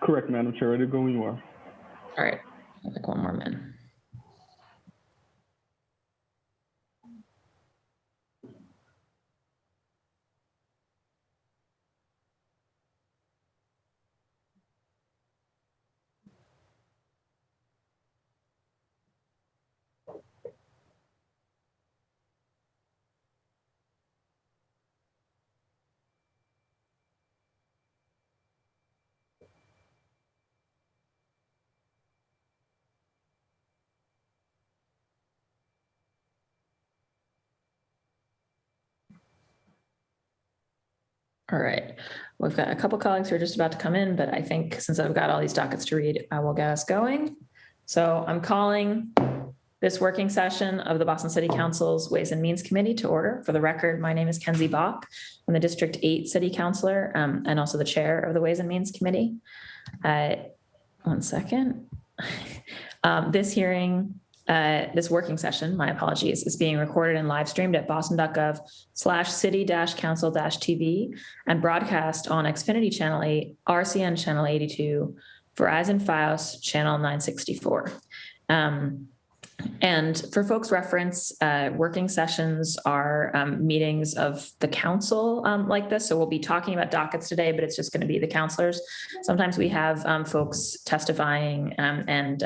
Correct, Madam Chair. Ready to go when you are. All right, I'll take one more minute. All right, we've got a couple colleagues who are just about to come in, but I think since I've got all these dockets to read, I will get us going. So I'm calling this working session of the Boston City Council's Ways and Means Committee to order. For the record, my name is Kenzie Bach. I'm the District 8 City Councilor and also the chair of the Ways and Means Committee. One second. This working session, my apologies, is being recorded and live streamed at boston.gov/city-council-tv and broadcast on Xfinity Channel 8, RCN Channel 82, Verizon Fios Channel 964. And for folks' reference, working sessions are meetings of the council like this. So we'll be talking about dockets today, but it's just going to be the councilors. Sometimes we have folks testifying and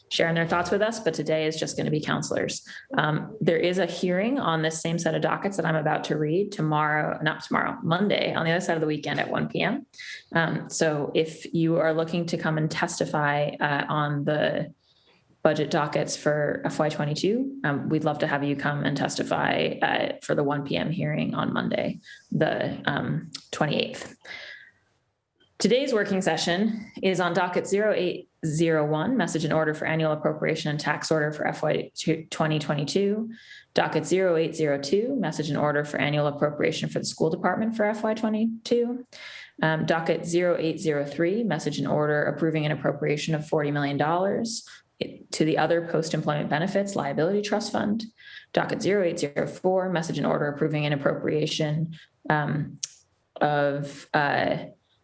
sharing their thoughts with us, but today is just going to be councilors. There is a hearing on this same set of dockets that I'm about to read Monday, on the other side of the weekend at 1 p.m. So if you are looking to come and testify on the budget dockets for FY22, we'd love to have you come and testify for the 1 p.m. hearing on Monday, the 28th. Today's working session is on docket 0801, message and order for annual appropriation and tax order for FY2022, docket 0802, message and order for annual appropriation for the school department for FY22, docket 0803, message and order approving an appropriation of $40 million to the other post-employment benefits liability trust fund, docket 0804, message and order approving an appropriation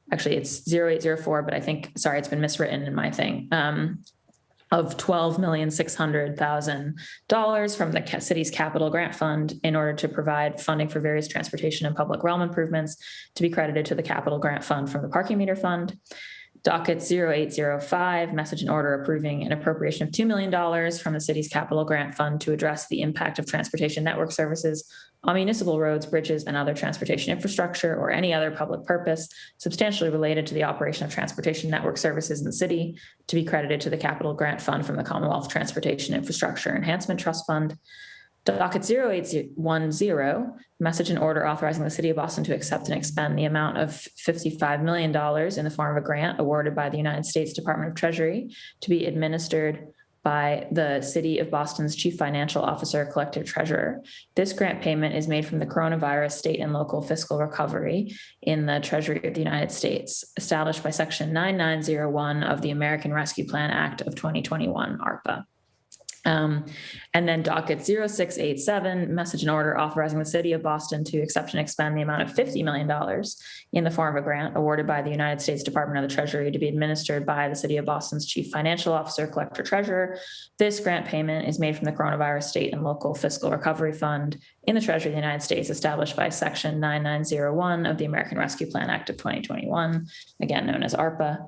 actually it's 0804, but I think, sorry, it's been miswritten in my thing, of $12,600,000 from the city's capital grant fund in order to provide funding for various transportation and public realm improvements to be credited to the capital grant fund from the parking meter fund. Docket 0805, message and order approving an appropriation of $2 million from the city's capital grant fund to address the impact of transportation network services on municipal roads, bridges, and other transportation infrastructure or any other public purpose substantially related to the operation of transportation network services in the city to be credited to the capital grant fund from the Commonwealth Transportation Infrastructure Enhancement Trust Fund. Docket 0810, message and order authorizing the City of Boston to accept and expend the amount of $55 million in the form of a grant awarded by the United States Department of Treasury to be administered by the City of Boston's Chief Financial Officer, Collector Treasurer. This grant payment is made from the coronavirus state and local fiscal recovery in the Treasury of the United States, established by Section 9901 of the American Rescue Plan Act of 2021, ARPA. And then docket 0687, message and order authorizing the City of Boston to accept and expend the amount of $50 million in the form of a grant awarded by the United States Department of the Treasury to be administered by the City of Boston's Chief Financial Officer, Collector Treasurer. This grant payment is made from the coronavirus state and local fiscal recovery fund in the Treasury of the United States, established by Section 9901 of the American Rescue Plan Act of 2021, again known as ARPA.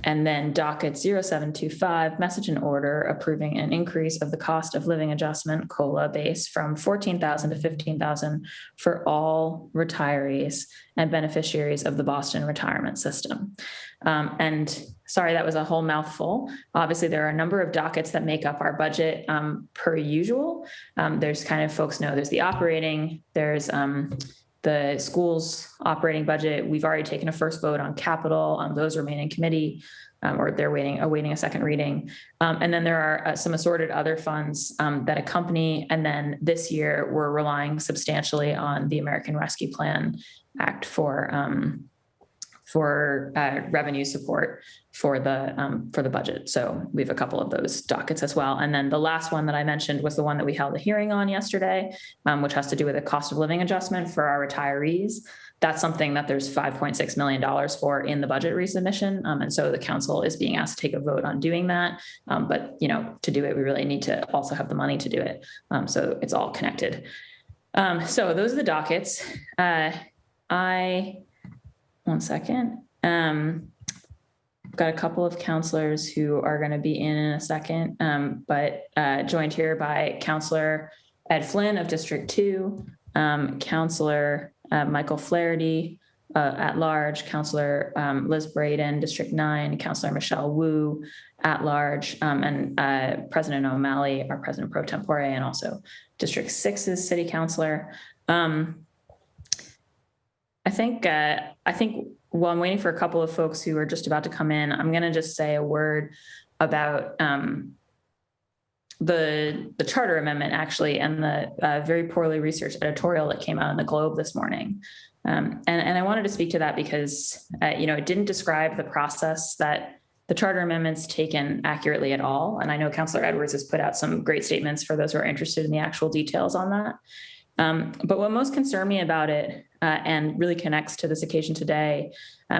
And then docket 0725, message and order approving an increase of the cost of living adjustment COLA base from $14,000 to $15,000 for all retirees and beneficiaries of the Boston retirement system. And sorry, that was a whole mouthful. Obviously, there are a number of dockets that make up our budget per usual. There's kind of, folks know, there's the operating, there's the school's operating budget. We've already taken a first vote on capital. Those remain in committee, or they're awaiting a second reading. And then there are some assorted other funds that accompany. And then this year, we're relying substantially on the American Rescue Plan Act for revenue support for the budget. So we have a couple of those dockets as well. And then the last one that I mentioned was the one that we held a hearing on yesterday, which has to do with a cost of living adjustment for our retirees. that's something that there's $5.6 million for in the budget resubmission. And so the council is being asked to take a vote on doing that. But, to do it, we really need to also have the money to do it. So it's all connected. So those are the dockets. One second. Got a couple of counselors who are going to be in a second, but joined here by Counselor Ed Flynn of District 2, Counselor Michael Flaherty at large, Counselor Liz Braden, District 9, Counselor Michelle Wu at large, and President O'Malley, our President pro tempore, and also District 6's City Councilor. I think while I'm waiting for a couple of folks who are just about to come in, I'm going to just say a word about the charter amendment, actually, and the very poorly researched editorial that came out in the Globe this morning. And I wanted to speak to that because, it didn't describe the process that the charter amendment's taken accurately at all. And I know Councillor Edwards has put out some great statements for those who are interested in the actual details on that. But what most concerned me about it and really connects to this occasion today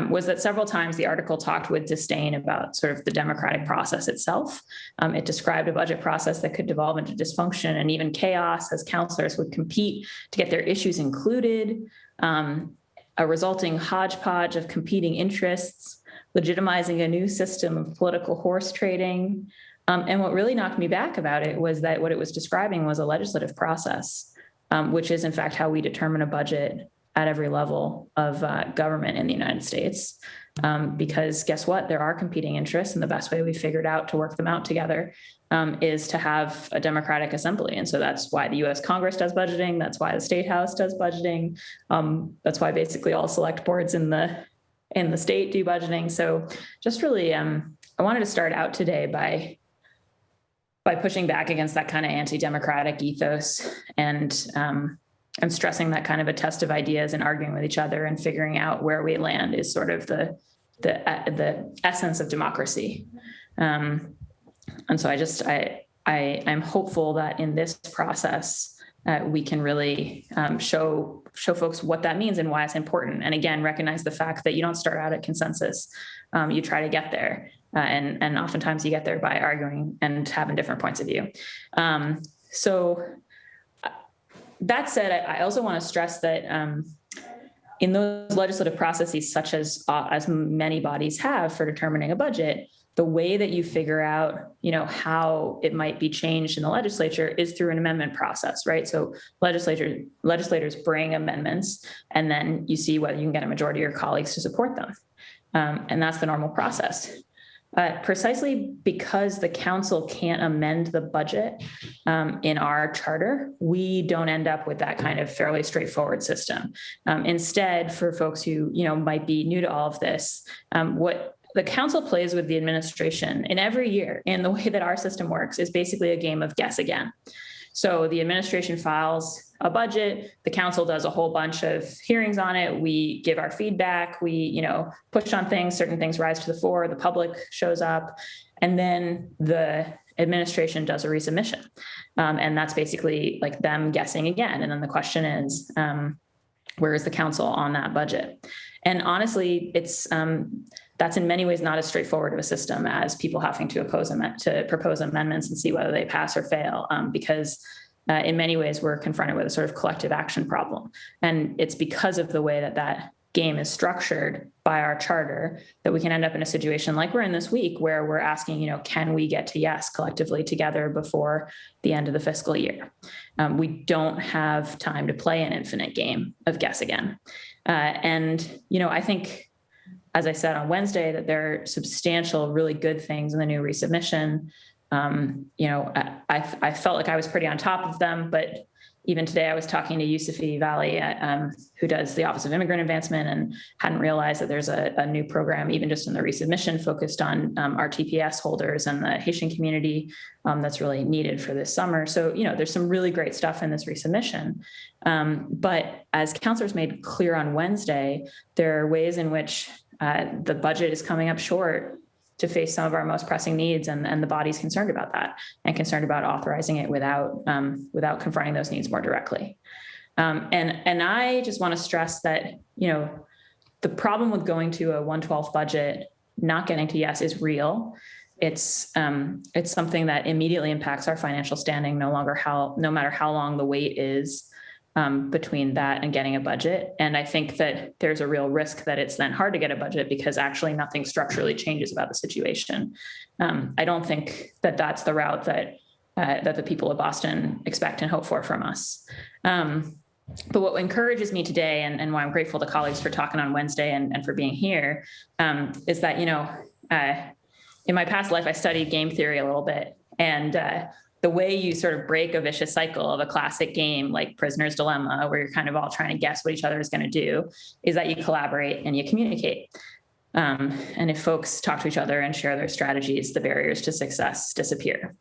was that several times the article talked with disdain about sort of the democratic process itself. It described a budget process that could devolve into dysfunction and even chaos as counselors would compete to get their issues included, a resulting hodgepodge of competing interests, legitimizing a new system of political horse trading. And what really knocked me back about it was that what it was describing was a legislative process, which is in fact how we determine a budget at every level of government in the United States. Because guess what? There are competing interests, and the best way we figured out to work them out together is to have a democratic assembly. And so that's why the US Congress does budgeting. That's why the State House does budgeting. That's why basically all select boards in the state do budgeting. So just really, I wanted to start out today by pushing back against that kind of anti-democratic ethos and stressing that kind of a test of ideas and arguing with each other and figuring out where we land is sort of the essence of democracy. And so I'm hopeful that in this process, we can really show folks what that means and why it's important. And again, recognize the fact that you don't start out at consensus. You try to get there. And oftentimes you get there by arguing and having different points of view. So that said, I also want to stress that in those legislative processes, such as many bodies have for determining a budget, the way that you figure out, how it might be changed in the legislature is through an amendment process, right? So legislators bring amendments, and then you see whether you can get a majority of your colleagues to support them. And that's the normal process. Precisely because the council can't amend the budget in our charter, we don't end up with that kind of fairly straightforward system. Instead, for folks who might be new to all of this, what the council plays with the administration in every year in the way that our system works is basically a game of guess again. So the administration files a budget, the council does a whole bunch of hearings on it. We give our feedback, we, push on things, certain things rise to the fore, the public shows up, and then the administration does a resubmission. And that's basically like them guessing again. And then the question is, where is the council on that budget? And honestly, it's, that's in many ways not as straightforward of a system as people having to propose amendments and see whether they pass or fail, because in many ways we're confronted with a sort of collective action problem. And it's because of the way that game is structured by our charter that we can end up in a situation like we're in this week, where we're asking, can we get to yes collectively together before the end of the fiscal year? We don't have time to play an infinite game of guess again. And, I think, as I said on Wednesday, that there are substantial, really good things in the new resubmission. I felt like I was pretty on top of them, but even today I was talking to Yusufi Valley, who does the Office of Immigrant Advancement, and hadn't realized that there's a new program, even just in the resubmission, focused on our TPS holders and the Haitian community that's really needed for this summer. So, there's some really great stuff in this resubmission. But as counselors made clear on Wednesday, there are ways in which the budget is coming up short to face some of our most pressing needs, and the body's concerned about that and concerned about authorizing it without confronting those needs more directly. And I just want to stress that, the problem with going to a 1/12 budget, not getting to yes, is real. It's something that immediately impacts our financial standing, no matter how long the wait is between that and getting a budget. And I think that there's a real risk that it's then hard to get a budget because actually nothing structurally changes about the situation. I don't think that that's the route that the people of Boston expect and hope for from us. But what encourages me today, and why I'm grateful to colleagues for talking on Wednesday and for being here, is that, in my past life, I studied game theory a little bit. And the way you sort of break a vicious cycle of a classic game like Prisoner's Dilemma, where you're kind of all trying to guess what each other is going to do, is that you collaborate and you communicate. And if folks talk to each other and share their strategies, the barriers to success disappear.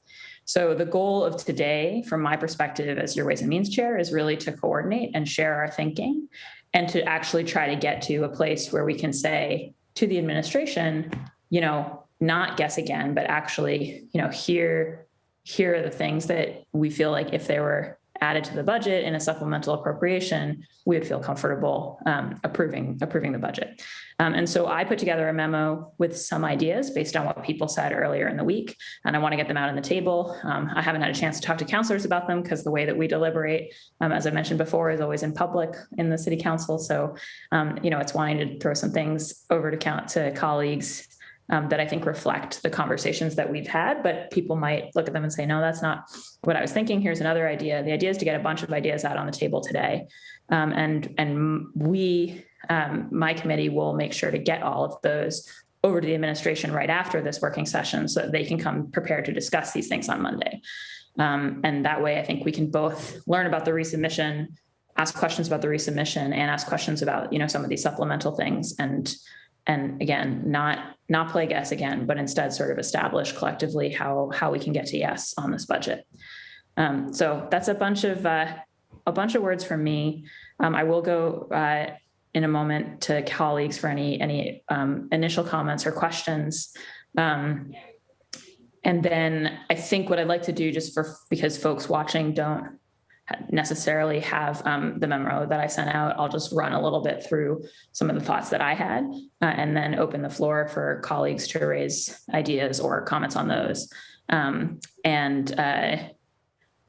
So the goal of today, from my perspective as your Ways and Means Chair, is really to coordinate and share our thinking and to actually try to get to a place where we can say to the administration, not guess again, but actually, here are the things that we feel like if they were added to the budget in a supplemental appropriation, we would feel comfortable approving the budget. And so I put together a memo with some ideas based on what people said earlier in the week, and I want to get them out on the table. I haven't had a chance to talk to counselors about them because the way that we deliberate, as I mentioned before, is always in public in the city council. So, it's wanting to throw some things over to colleagues that I think reflect the conversations that we've had, but people might look at them and say, no, that's not what I was thinking. Here's another idea. The idea is to get a bunch of ideas out on the table today. And we, my committee, will make sure to get all of those over to the administration right after this working session so that they can come prepared to discuss these things on Monday. And that way, I think we can both learn about the resubmission, ask questions about the resubmission, and ask questions about, some of these supplemental things. And again, not play guess again, but instead sort of establish collectively how we can get to yes on this budget. So that's a bunch of words from me. I will go in a moment to colleagues for any initial comments or questions. And then I think what I'd like to do, because folks watching don't necessarily have the memo that I sent out, I'll just run a little bit through some of the thoughts that I had and then open the floor for colleagues to raise ideas or comments on those. And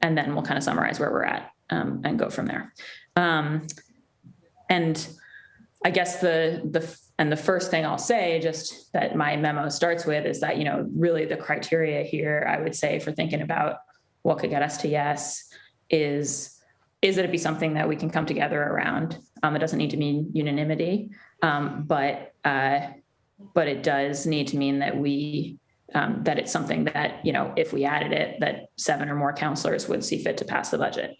then we'll kind of summarize where we're at and go from there. And I guess the first thing I'll say, just that my memo starts with, is that, really the criteria here, I would say, for thinking about what could get us to yes is that it be something that we can come together around. It doesn't need to mean unanimity, but it does need to mean that that it's something that, if we added it, that 7 or more counselors would see fit to pass the budget.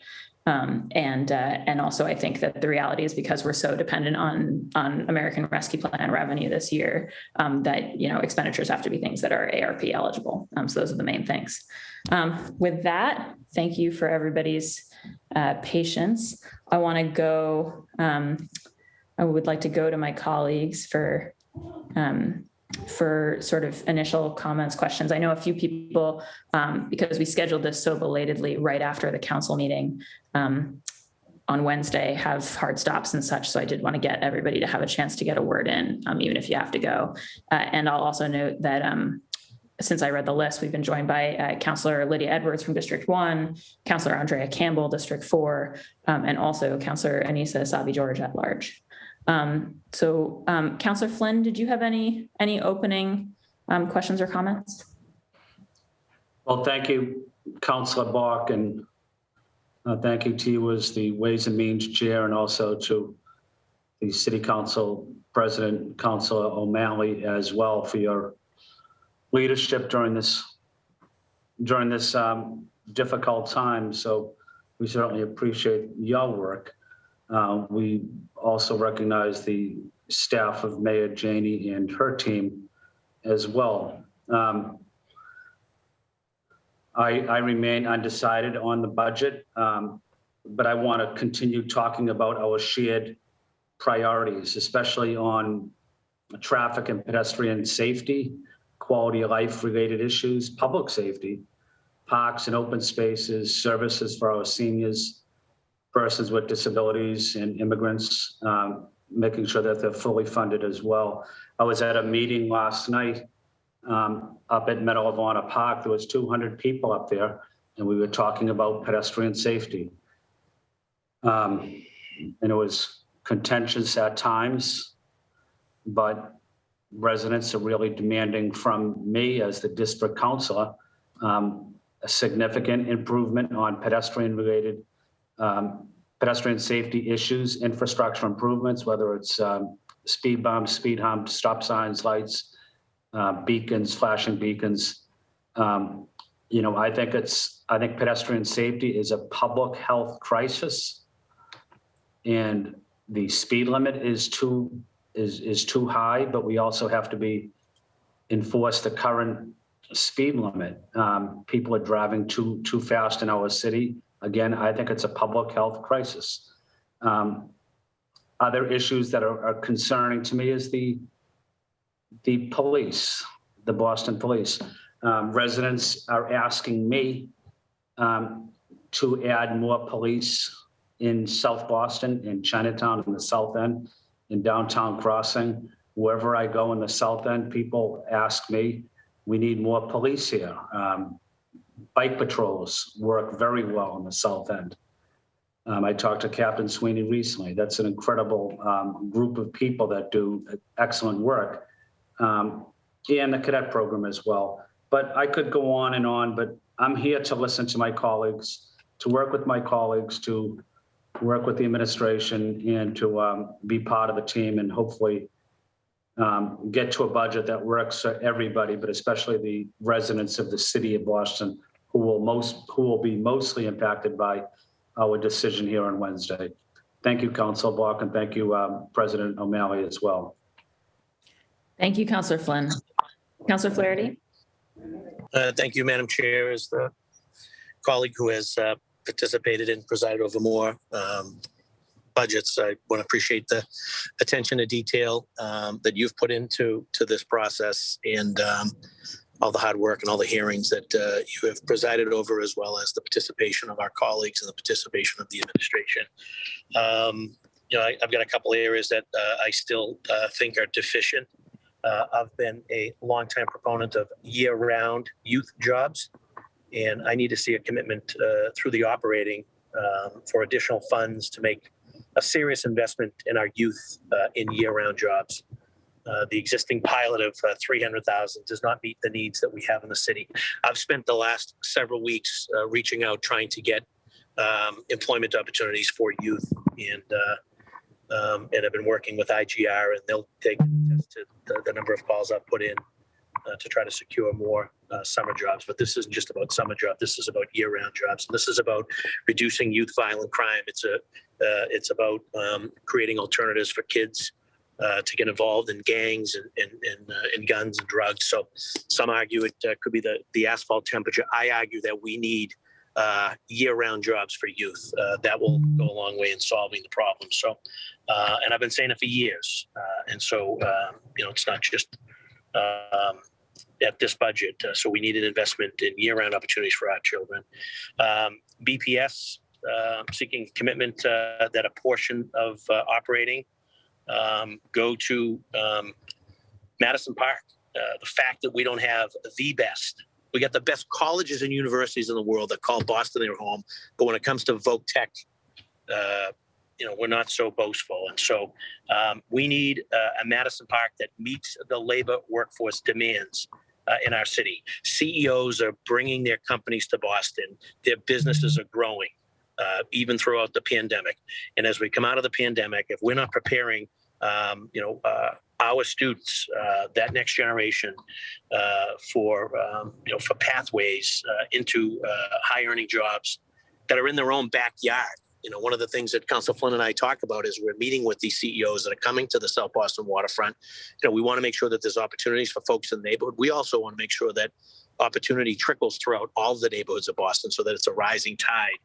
And also I think that the reality is, because we're so dependent on American Rescue Plan revenue this year, that, expenditures have to be things that are ARP eligible. So those are the main things. With that, thank you for everybody's patience. I would like to go to my colleagues for sort of initial comments, questions. I know a few people, because we scheduled this so belatedly right after the council meeting on Wednesday, have hard stops and such. So I did want to get everybody to have a chance to get a word in, even if you have to go. And I'll also note that since I read the list, we've been joined by Councillor Lydia Edwards from District 1, Councillor Andrea Campbell, District 4, and also Councillor Anissa Savi-George at large. So Councillor Flynn, did you have any opening questions or comments? Well, thank you, Councillor Bach, and thank you to you as the Ways and Means Chair, and also to the City Council President, Councillor O'Malley, as well, for your leadership during this difficult time. So we certainly appreciate your work. We also recognize the staff of Mayor Janey and her team as well. I remain undecided on the budget, but I want to continue talking about our shared priorities, especially on traffic and pedestrian safety, quality of life related issues, public safety, parks and open spaces, services for our seniors, persons with disabilities and immigrants, making sure that they're fully funded as well. I was at a meeting last night up at Medal of Honor Park. There was 200 people up there, and we were talking about pedestrian safety. And it was contentious at times, but residents are really demanding from me as the district councilor a significant improvement on pedestrian-related pedestrian safety issues, infrastructure improvements, whether it's speed bumps, speed humps, stop signs, lights, beacons, flashing beacons. I think pedestrian safety is a public health crisis, and the speed limit is too high, but we also have to enforce the current speed limit. People are driving too fast in our city. Again, I think it's a public health crisis. Other issues that are concerning to me is the police, the Boston police. Residents are asking me to add more police in South Boston, in Chinatown, in the South End, in Downtown Crossing. Wherever I go in the South End, people ask me, we need more police here. Bike patrols work very well in the South End. I talked to Captain Sweeney recently. That's an incredible group of people that do excellent work. And the cadet program as well. But I could go on, but I'm here to listen to my colleagues, to work with my colleagues, to work with the administration, and to be part of the team, and hopefully get to a budget that works for everybody, but especially the residents of the city of Boston, who will be mostly impacted by our decision here on Wednesday. Thank you, Councilor Block, and thank you, President O'Malley, as well. Thank you, Councilor Flynn. Councilor Flaherty. Thank you, Madam Chair. As the colleague who has participated and presided over more budgets, I want to appreciate the attention to detail that you've put into this process, and all the hard work and all the hearings that you have presided over, as well as the participation of our colleagues and the participation of the administration. I've got a couple areas that I still think are deficient. I've been a longtime proponent of year-round youth jobs, and I need to see a commitment through the operating for additional funds to make a serious investment in our youth in year-round jobs. The existing pilot of 300,000 does not meet the needs that we have in the city. I've spent the last several weeks reaching out, trying to get employment opportunities for youth, and I've been working with IGR, and they'll take to the number of calls I've put in to try to secure more summer jobs. But this isn't just about summer jobs. This is about year-round jobs. And this is about reducing youth violent crime. It's about creating alternatives for kids to get involved in gangs and guns and drugs. So some argue it could be the asphalt temperature. I argue that we need year-round jobs for youth. That will go a long way in solving the problem. So, and I've been saying it for years. And so, it's not just at this budget. So we need an investment in year-round opportunities for our children. BPS seeking commitment that a portion of operating go to Madison Park. The fact that we don't have the best. We got the best colleges and universities in the world that call Boston their home. But when it comes to voc tech, we're not so boastful. And so we need a Madison Park that meets the labor workforce demands in our city. CEOs are bringing their companies to Boston. Their businesses are growing, even throughout the pandemic. And as we come out of the pandemic, if we're not preparing, our students, that next generation, for pathways into high earning jobs that are in their own backyard. One of the things that Council Flynn and I talk about is we're meeting with these CEOs that are coming to the South Boston waterfront. We want to make sure that there's opportunities for folks in the neighborhood. We also want to make sure that opportunity trickles throughout all of the neighborhoods of Boston, so that it's a rising tide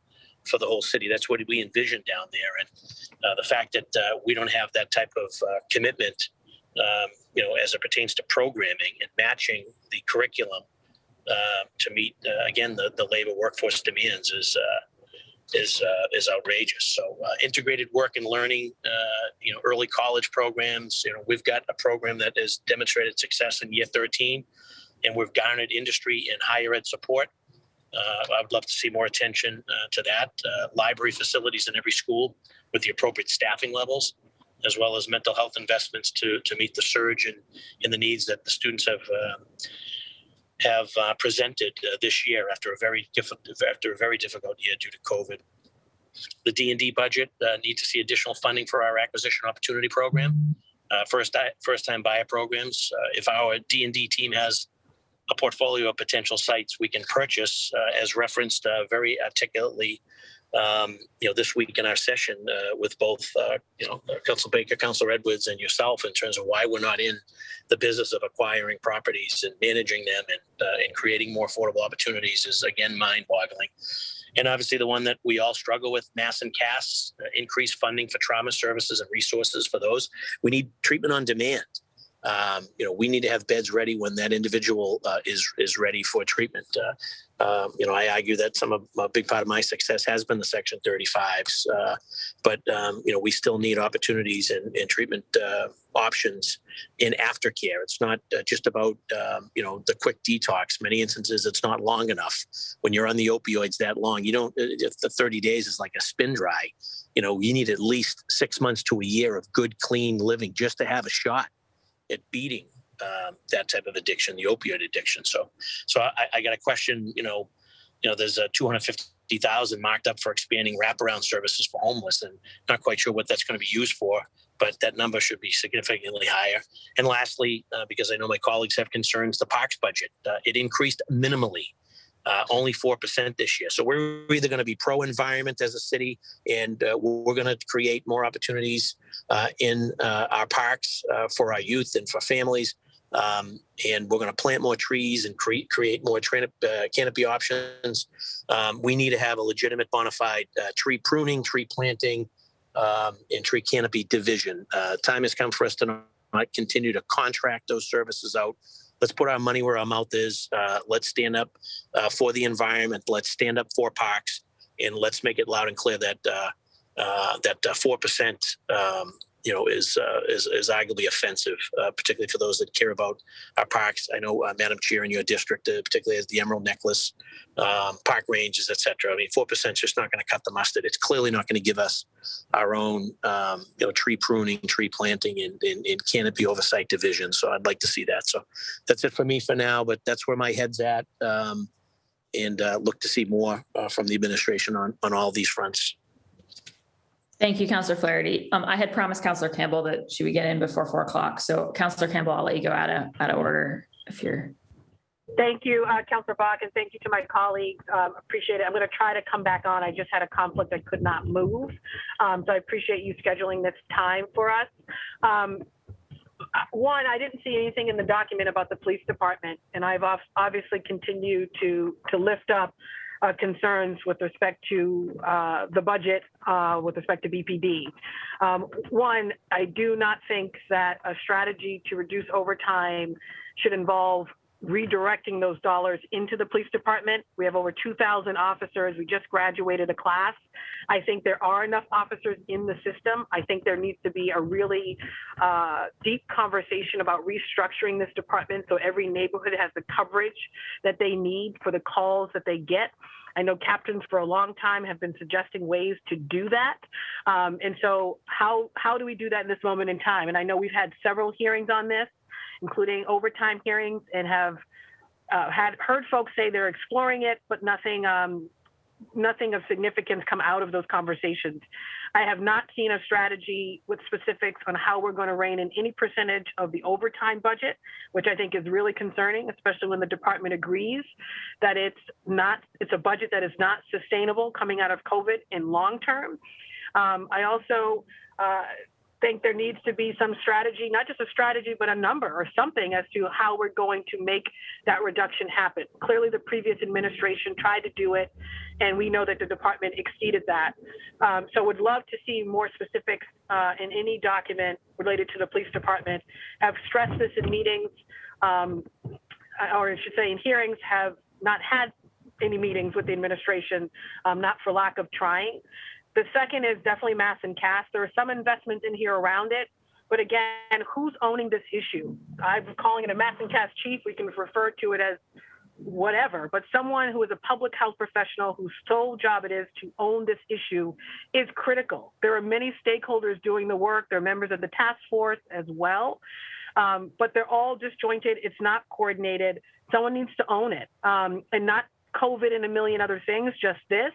for the whole city. That's what we envision down there. And the fact that we don't have that type of commitment, as it pertains to programming and matching the curriculum to meet, again, the labor workforce demands is outrageous. So integrated work and learning, early college programs. We've got a program that has demonstrated success in year 13, and we've garnered industry and higher ed support. I'd love to see more attention to that. Library facilities in every school with the appropriate staffing levels, as well as mental health investments to meet the surge in the needs that the students have presented this year after a very difficult year due to COVID. The D&D budget needs to see additional funding for our acquisition opportunity program, first-time buyer programs. If our D&D team has a portfolio of potential sites we can purchase, as referenced very articulately, this week in our session with both, Council Baker, Councilor Edwards, and yourself, in terms of why we're not in the business of acquiring properties and managing them and creating more affordable opportunities is, again, mind-boggling. And obviously the one that we all struggle with, Mass and Cass, increased funding for trauma services and resources for those. We need treatment on demand. We need to have beds ready when that individual is ready for treatment. I argue that a big part of my success has been the Section 35s, but we still need opportunities and treatment options in aftercare. It's not just about the quick detox. Many instances, it's not long enough. When you're on the opioids that long, if the 30 days is like a spin dry, you need at least 6 months to a year of good, clean living just to have a shot at beating that type of addiction, the opioid addiction. So I got a question. There's a $250,000 marked up for expanding wraparound services for homeless, and not quite sure what that's going to be used for, but that number should be significantly higher. And lastly, because I know my colleagues have concerns, the parks budget, it increased minimally. Only 4% this year. So we're either going to be pro-environment as a city, and we're going to create more opportunities in our parks for our youth and for families. And we're going to plant more trees and create more canopy options. We need to have a legitimate bona fide tree pruning, tree planting, and tree canopy division. Time has come for us to not continue to contract those services out. Let's put our money where our mouth is. Let's stand up for the environment. Let's stand up for parks, and let's make it loud and clear that that 4%, is arguably offensive, particularly for those that care about our parks. I know, Madam Chair, in your district, particularly as the Emerald Necklace, park ranges, et cetera. I mean, 4% is just not going to cut the mustard. It's clearly not going to give us our own, tree pruning, tree planting, and canopy oversight division. So I'd like to see that. So that's it for me for now, but that's where my head's at, and look to see more from the administration on all these fronts. Thank you, Councillor Flaherty. I had promised Councillor Campbell that she would get in before 4 o'clock. So Councillor Campbell, I'll let you go out of order if you're. Thank you, Councillor Bach, and thank you to my colleagues. Appreciate it. I'm going to try to come back on. I just had a conflict. I could not move. So I appreciate you scheduling this time for us. One, I didn't see anything in the document about the police department, and I've obviously continued to lift up concerns with respect to the budget, with respect to BPD. One, I do not think that a strategy to reduce overtime should involve redirecting those dollars into the police department. We have over 2,000 officers. We just graduated a class. I think there are enough officers in the system. I think there needs to be a really deep conversation about restructuring this department so every neighborhood has the coverage that they need for the calls that they get. I know captains for a long time have been suggesting ways to do that. And so how do we do that in this moment in time? And I know we've had several hearings on this, including overtime hearings, and have heard folks say they're exploring it, but nothing of significance come out of those conversations. I have not seen a strategy with specifics on how we're going to rein in any percentage of the overtime budget, which I think is really concerning, especially when the department agrees that it's a budget that is not sustainable coming out of COVID in long term. I also think there needs to be some strategy, not just a strategy, but a number or something as to how we're going to make that reduction happen. Clearly, the previous administration tried to do it, and we know that the department exceeded that. So would love to see more specifics in any document related to the police department. Have stressed this in meetings, or I should say in hearings, have not had any meetings with the administration, not for lack of trying. The second is definitely mass and cast. There are some investments in here around it, but again, who's owning this issue? I'm calling it a mass and cast chief. We can refer to it as whatever, but someone who is a public health professional whose sole job it is to own this issue is critical. There are many stakeholders doing the work. There are members of the task force as well, but they're all disjointed. It's not coordinated. Someone needs to own it, and not COVID and a million other things, just this.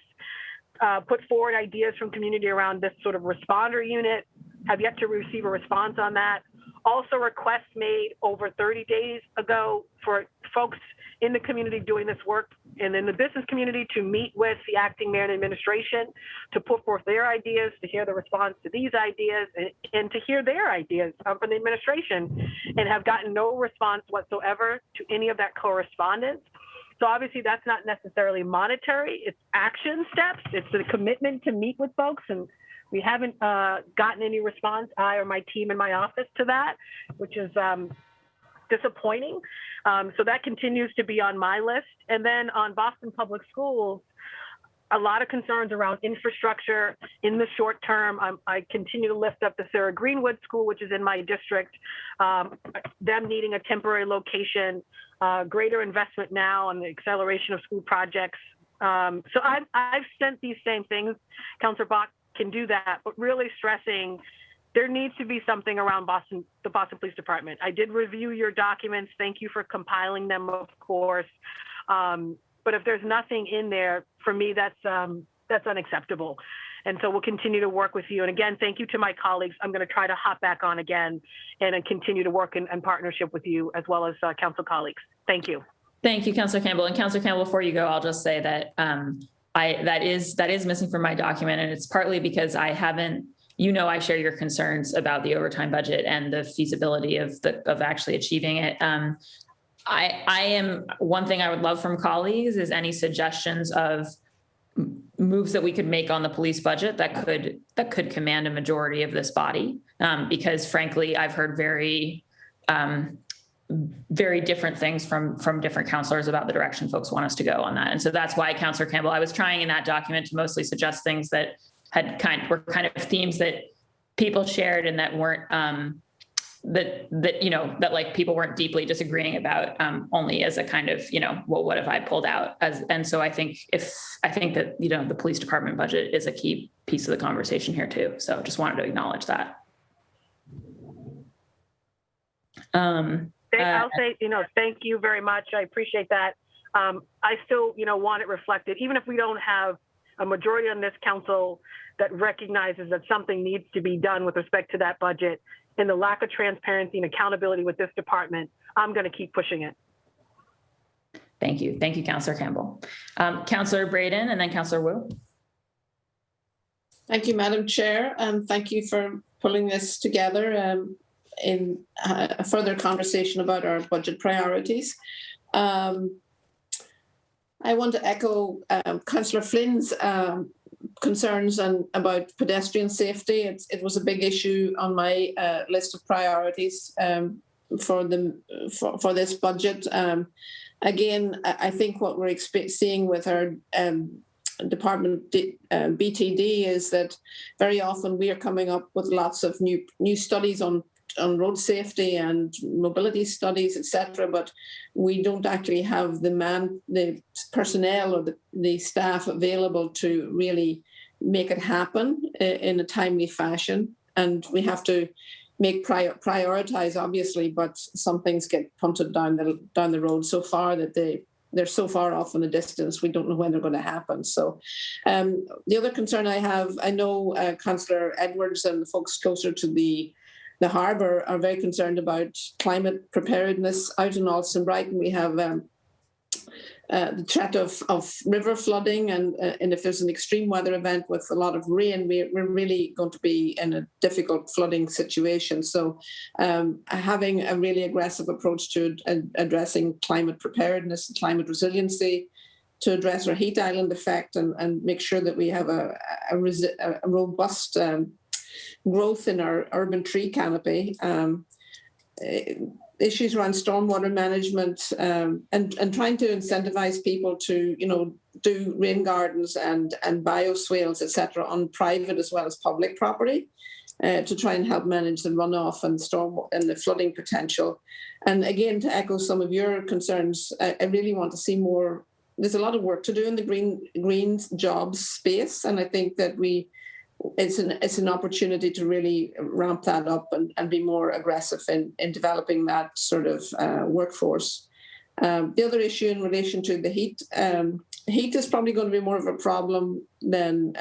Put forward ideas from community around this sort of responder unit. Have yet to receive a response on that. Also requests made over 30 days ago for folks in the community doing this work and in the business community to meet with the acting mayor and administration to put forth their ideas, to hear the response to these ideas, and to hear their ideas from the administration, and have gotten no response whatsoever to any of that correspondence. So obviously that's not necessarily monetary, it's action steps. It's a commitment to meet with folks, and we haven't gotten any response, I or my team in my office, to that, which is disappointing. So that continues to be on my list. And then on Boston Public Schools, a lot of concerns around infrastructure in the short term. I continue to lift up the Sarah Greenwood School, which is in my district, them needing a temporary location, greater investment now on the acceleration of school projects. So I've sent these same things. Councillor Bach can do that, but really stressing there needs to be something around the Boston Police Department. I did review your documents. Thank you for compiling them, of course. But if there's nothing in there, for me, that's unacceptable. And so we'll continue to work with you. And again, thank you to my colleagues. I'm going to try to hop back on again and continue to work in partnership with you as well as council colleagues. Thank you. Thank you, Councillor Campbell. And Councillor Campbell, before you go, I'll just say that that is missing from my document, and it's partly because I haven't. I share your concerns about the overtime budget and the feasibility of actually achieving it. One thing I would love from colleagues is any suggestions of moves that we could make on the police budget that could command a majority of this body. Because frankly, I've heard very different things from different councillors about the direction folks want us to go on that. And so that's why, Councillor Campbell, I was trying in that document to mostly suggest things that were kind of themes that people shared and that weren't that like people weren't deeply disagreeing about, only as a kind of, well, what if I pulled out? And so I think that the police department budget is a key piece of the conversation here too. So just wanted to acknowledge that. I'll say, thank you very much. I appreciate that. I still, want it reflected, even if we don't have a majority on this council that recognizes that something needs to be done with respect to that budget, and the lack of transparency and accountability with this department, I'm going to keep pushing it. Thank you. Thank you, Councillor Campbell. Councillor Braden and then Councillor Wu. Thank you, Madam Chair, and thank you for pulling this together in a further conversation about our budget priorities. I want to echo Councillor Flynn's concerns about pedestrian safety. It was a big issue on my list of priorities for this budget. Again, I think what we're seeing with our department BTD is that very often we are coming up with lots of new studies on road safety and mobility studies, etc., but we don't actually have the personnel or the staff available to really make it happen in a timely fashion. And we have to prioritize, obviously, but some things get punted down the road so far that they're so far off in the distance, we don't know when they're going to happen. So the other concern I have, I know Councillor Edwards and the folks closer to the harbour are very concerned about climate preparedness. Out in Alston Brighton, we have the threat of river flooding, and if there's an extreme weather event with a lot of rain, we're really going to be in a difficult flooding situation. So having a really aggressive approach to addressing climate preparedness and climate resiliency, to address our heat island effect and make sure that we have a robust growth in our urban tree canopy issues around stormwater management, and trying to incentivize people to, do rain gardens and bioswales, etc., on private as well as public property, to try and help manage the runoff and the flooding potential. And again, to echo some of your concerns, I really want to see more. There's a lot of work to do in the green jobs space, and I think that it's an opportunity to really ramp that up and be more aggressive in developing that sort of workforce. The other issue in relation to the heat, heat is probably going to be more of a problem than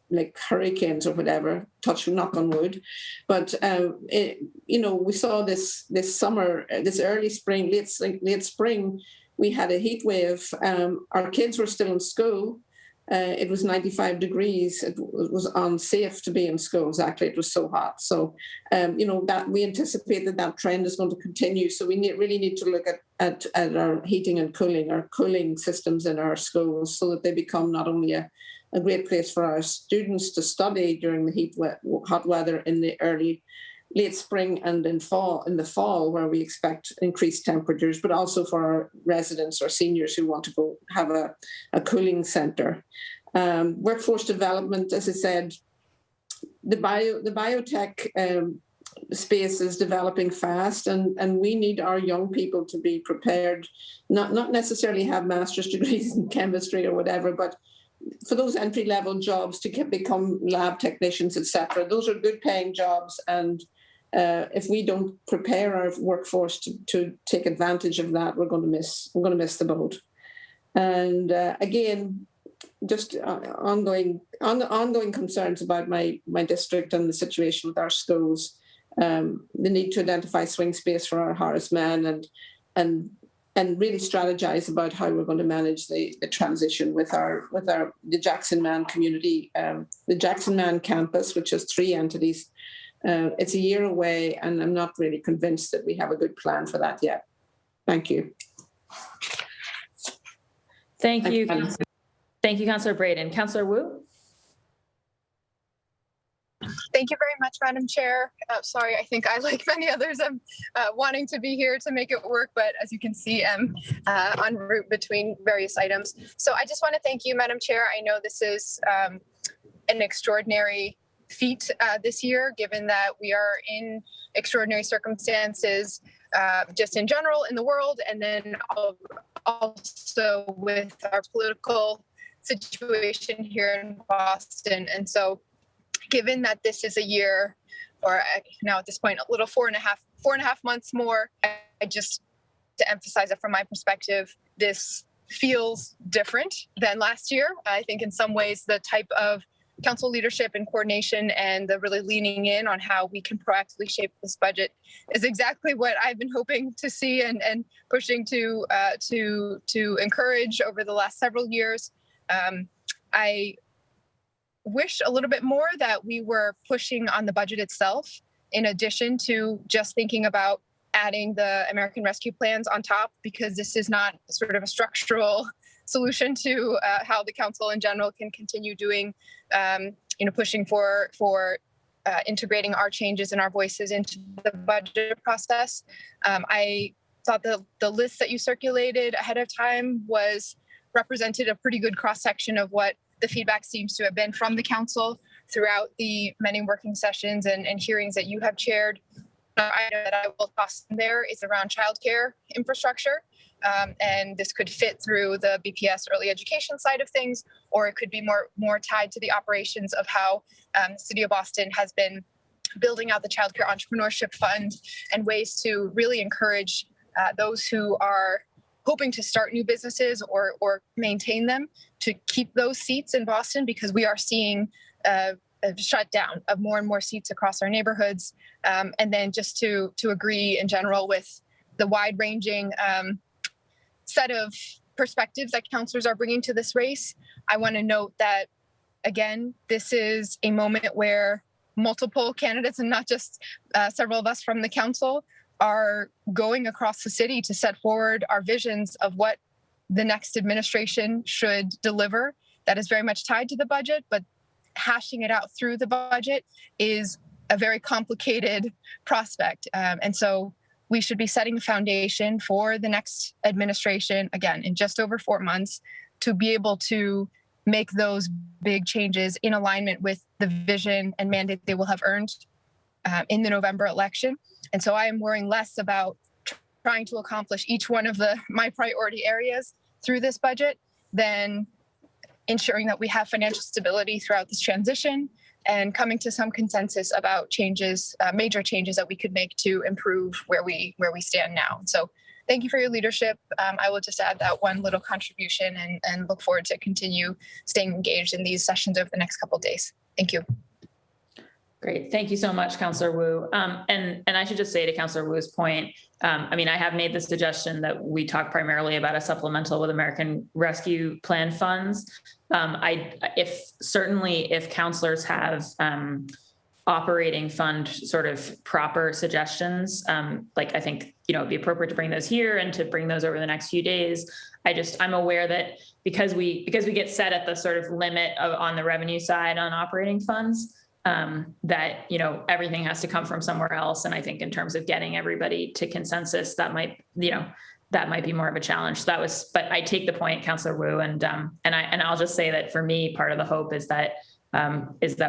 like hurricanes or whatever, knock on wood. But, we saw this summer, this early spring, late spring, we had a heat wave. Our kids were still in school. It was 95 degrees. It was unsafe to be in school. Exactly, it was so hot. So, that we anticipate that trend is going to continue. So we really need to look at our heating and cooling, our cooling systems in our schools, so that they become not only a great place for our students to study during the hot weather in the late spring and in the fall, where we expect increased temperatures, but also for our residents or seniors who want to go have a cooling centre. Workforce development, as I said, the biotech space is developing fast, and we need our young people to be prepared, not necessarily have master's degrees in chemistry or whatever, but for those entry-level jobs to become lab technicians, etc. Those are good paying jobs, and if we don't prepare our workforce to take advantage of that, we're going to miss the boat. And again, just ongoing concerns about my district and the situation with our schools. The need to identify swing space for our Horace Mann and really strategize about how we're going to manage the transition with the Jackson Mann community, the Jackson Mann campus, which has 3 entities. It's a year away, and I'm not really convinced that we have a good plan for that yet. Thank you. Thank you. Thank you, Councillor Braden. Councillor Wu? Thank you very much, Madam Chair. Sorry, I think I, like many others, am wanting to be here to make it work, but as you can see, I'm en route between various items. So I just want to thank you, Madam Chair. I know this is an extraordinary feat this year, given that we are in extraordinary circumstances just in general in the world, and then also with our political situation here in Boston. And so given that this is a year, or now at this point, a little 4.5 months more, I just, to emphasize that from my perspective, this feels different than last year. I think in some ways the type of council leadership and coordination and the really leaning in on how we can proactively shape this budget is exactly what I've been hoping to see and pushing to encourage over the last several years. I wish a little bit more that we were pushing on the budget itself, in addition to just thinking about adding the American Rescue Plans on top, because this is not sort of a structural solution to how the council in general can continue doing, pushing for integrating our changes and our voices into the budget process. I thought the list that you circulated ahead of time represented a pretty good cross-section of what the feedback seems to have been from the council throughout the many working sessions and hearings that you have chaired. I know that I will toss in there is around childcare infrastructure. And this could fit through the BPS early education side of things, or it could be more tied to the operations of how the City of Boston has been building out the Childcare Entrepreneurship Fund and ways to really encourage those who are hoping to start new businesses or maintain them to keep those seats in Boston, because we are seeing a shutdown of more and more seats across our neighborhoods. And then just to agree in general with the wide-ranging set of perspectives that councillors are bringing to this race, I want to note that, again, this is a moment where multiple candidates, and not just several of us from the council, are going across the city to set forward our visions of what the next administration should deliver. That is very much tied to the budget, but hashing it out through the budget is a very complicated prospect. And so we should be setting a foundation for the next administration, again, in just over 4 months, to be able to make those big changes in alignment with the vision and mandate they will have earned in the November election. And so I am worrying less about trying to accomplish each one of my priority areas through this budget than ensuring that we have financial stability throughout this transition and coming to some consensus about changes, major changes that we could make to improve where we stand now. So thank you for your leadership. I will just add that one little contribution and look forward to continue staying engaged in these sessions over the next couple of days. Thank you. Great. Thank you so much, Councillor Wu. And I should just say to Councillor Wu's point, I mean, I have made the suggestion that we talk primarily about a supplemental with American Rescue Plan funds. If councillors have operating fund sort of proper suggestions, like I think, it'd be appropriate to bring those here and to bring those over the next few days. I'm aware that because we get set at the sort of limit on the revenue side on operating funds, that, everything has to come from somewhere else. And I think in terms of getting everybody to consensus, that might be more of a challenge. But I take the point, Councillor Wu, and I'll just say that for me, part of the hope is that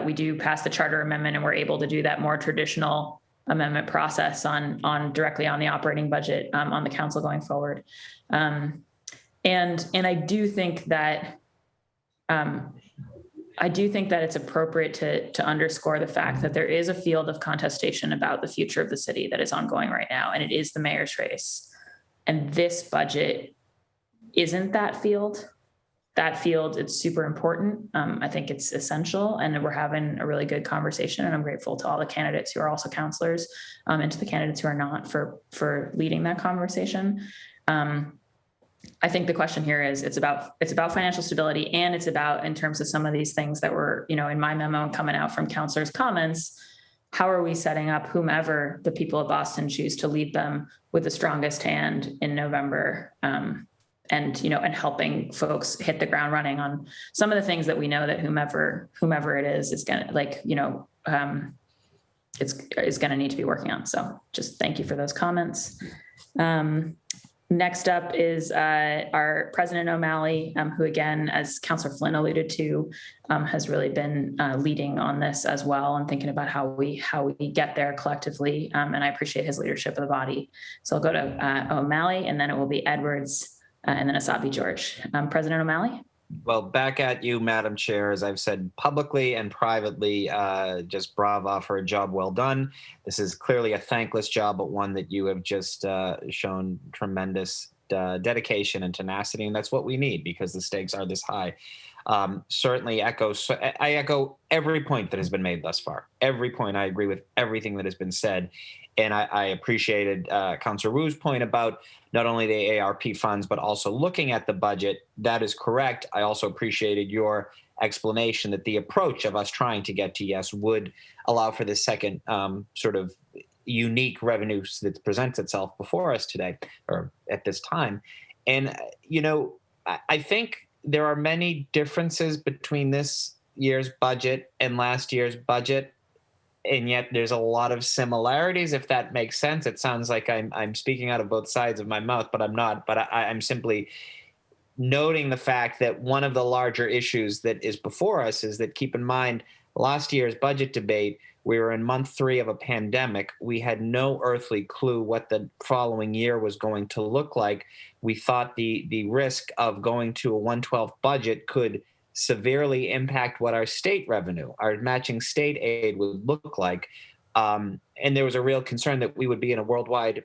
we do pass the charter amendment and we're able to do that more traditional amendment process on directly on the operating budget on the council going forward. And I do think that it's appropriate to underscore the fact that there is a field of contestation about the future of the city that is ongoing right now, and it is the mayor's race. And this budget isn't that field. That field, it's super important. I think it's essential, and we're having a really good conversation, and I'm grateful to all the candidates who are also counselors and to the candidates who are not for leading that conversation. I think the question here is it's about financial stability, and it's about, in terms of some of these things that were, in my memo and coming out from counselors' comments, how are we setting up whomever the people of Boston choose to lead them with the strongest hand in November, and helping folks hit the ground running on some of the things that we know that whomever it is going to, it's going to need to be working on. So just thank you for those comments. Next up is our President O'Malley, who, again, as Councillor Flynn alluded to, has really been leading on this as well and thinking about how we get there collectively. And I appreciate his leadership of the body. So I'll go to O'Malley, and then it will be Edwards, and then Asabi George. President O'Malley. Well, back at you, Madam Chair. As I've said publicly and privately, just bravo for a job well done. This is clearly a thankless job, but one that you have just shown tremendous dedication and tenacity, and that's what we need because the stakes are this high. Certainly I echo every point that has been made thus far. Every point. I agree with everything that has been said. And I appreciated Councillor Wu's point about not only the ARP funds, but also looking at the budget. That is correct. I also appreciated your explanation that the approach of us trying to get to yes would allow for this second sort of unique revenue that presents itself before us today or at this time. And, I think there are many differences between this year's budget and last year's budget. And yet there's a lot of similarities, if that makes sense. It sounds like I'm speaking out of both sides of my mouth, but I'm not. But I'm simply noting the fact that one of the larger issues that is before us is that, keep in mind, last year's budget debate, we were in month 3 of a pandemic. We had no earthly clue what the following year was going to look like. We thought the risk of going to a 1/12 budget could severely impact what our state revenue, our matching state aid would look like. And there was a real concern that we would be in a worldwide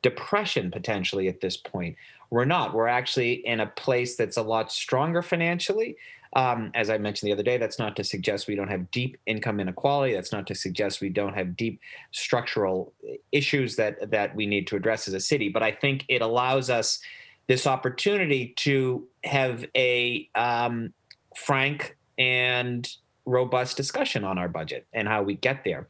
depression potentially at this point. We're not. We're actually in a place that's a lot stronger financially. As I mentioned the other day, that's not to suggest we don't have deep income inequality. That's not to suggest we don't have deep structural issues that we need to address as a city. But I think it allows us this opportunity to have a frank and robust discussion on our budget and how we get there.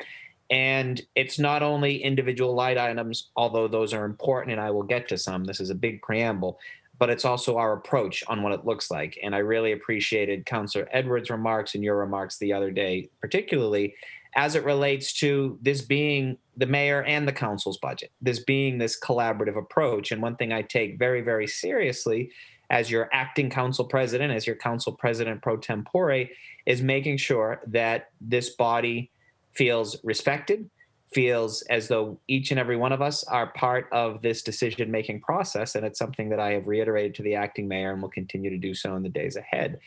And it's not only individual line items, although those are important, and I will get to some. This is a big preamble. but it's also our approach on what it looks like. And I really appreciated Councillor Edwards' remarks and your remarks the other day, particularly as it relates to this being the mayor and the council's budget, this being this collaborative approach. And one thing I take very, very seriously as your acting council president, as your council president pro tempore, is making sure that this body feels respected, feels as though each and every one of us are part of this decision-making process. And it's something that I have reiterated to the acting mayor and will continue to do so in the days ahead.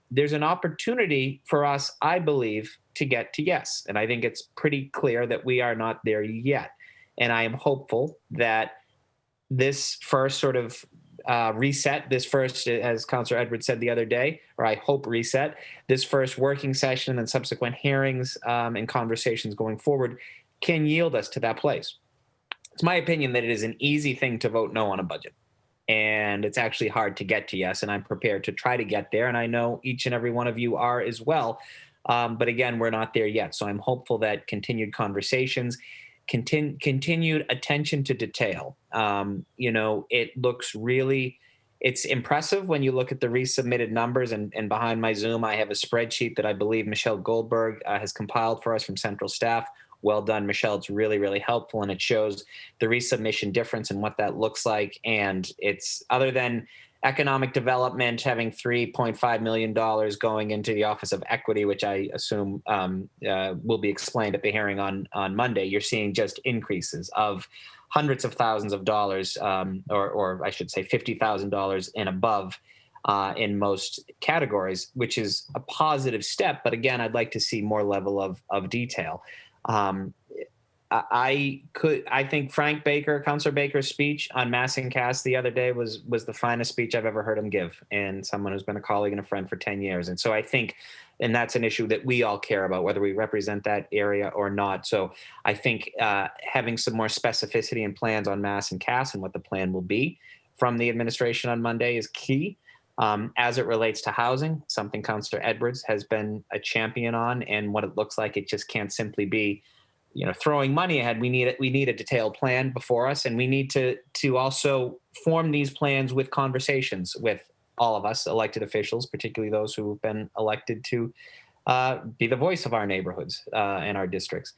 There's an opportunity for us, I believe, to get to yes. And I think it's pretty clear that we are not there yet. And I am hopeful that this first sort of reset, this first, as Councillor Edwards said the other day, or I hope reset, this first working session and subsequent hearings and conversations going forward can yield us to that place. It's my opinion that it is an easy thing to vote no on a budget. And it's actually hard to get to yes, and I'm prepared to try to get there. And I know each and every one of you are as well. But again, we're not there yet. So I'm hopeful that continued conversations, continued attention to detail. It looks really, it's impressive when you look at the resubmitted numbers, and behind my Zoom, I have a spreadsheet that I believe Michelle Goldberg has compiled for us from central staff. Well done, Michelle. It's really, really helpful. And it shows the resubmission difference and what that looks like. And it's, other than economic development having $3.5 million going into the Office of Equity, which I assume will be explained at the hearing on Monday, you're seeing just increases of hundreds of thousands of dollars, or I should say $50,000 and above in most categories, which is a positive step. But again, I'd like to see more level of detail. I think Frank Baker, Councillor Baker's speech on Mass and Cass the other day was the finest speech I've ever heard him give, and someone who's been a colleague and a friend for 10 years. And so I think, and that's an issue that we all care about, whether we represent that area or not. So I think having some more specificity and plans on Mass and Cass and what the plan will be from the administration on Monday is key. As it relates to housing, something Councillor Edwards has been a champion on, and what it looks like, it just can't simply be, throwing money ahead. We need a detailed plan before us, and we need to also form these plans with conversations with all of us elected officials, particularly those who have been elected to be the voice of our neighborhoods and our districts.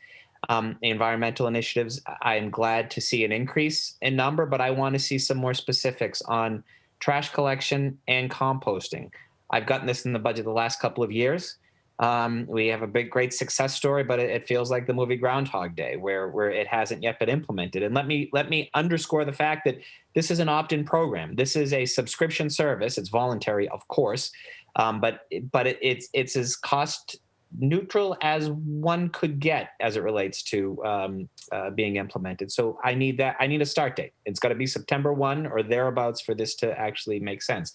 Environmental initiatives, I am glad to see an increase in number, but I want to see some more specifics on trash collection and composting. I've gotten this in the budget the last couple of years. We have a great success story, but it feels like the movie Groundhog Day, where it hasn't yet been implemented. And let me underscore the fact that this is an opt-in program. This is a subscription service. It's voluntary, of course, but it's as cost neutral as one could get as it relates to being implemented. So I need a start date. It's got to be September 1 or thereabouts for this to actually make sense.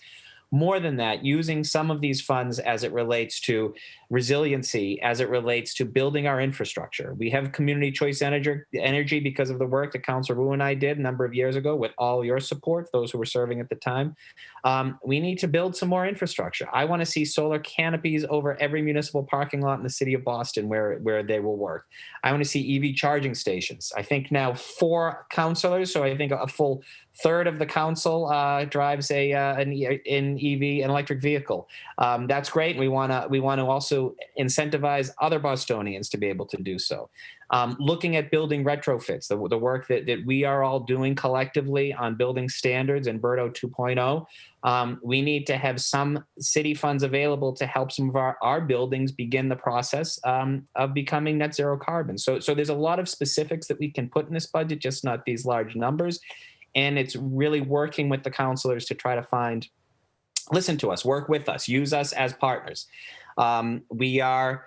More than that, using some of these funds as it relates to resiliency, as it relates to building our infrastructure. We have community choice energy because of the work that Councillor Wu and I did a number of years ago with all your support, those who were serving at the time. We need to build some more infrastructure. I want to see solar canopies over every municipal parking lot in the city of Boston where they will work. I want to see EV charging stations. I think now 4 councillors, so I think a full third of the council drives an EV, an electric vehicle. That's great. We want to also incentivize other Bostonians to be able to do so. Looking at building retrofits, the work that we are all doing collectively on building standards and Berto 2.0, we need to have some city funds available to help some of our buildings begin the process of becoming net zero carbon. So there's a lot of specifics that we can put in this budget, just not these large numbers. And it's really working with the councillors to try to listen to us, work with us, use us as partners. We all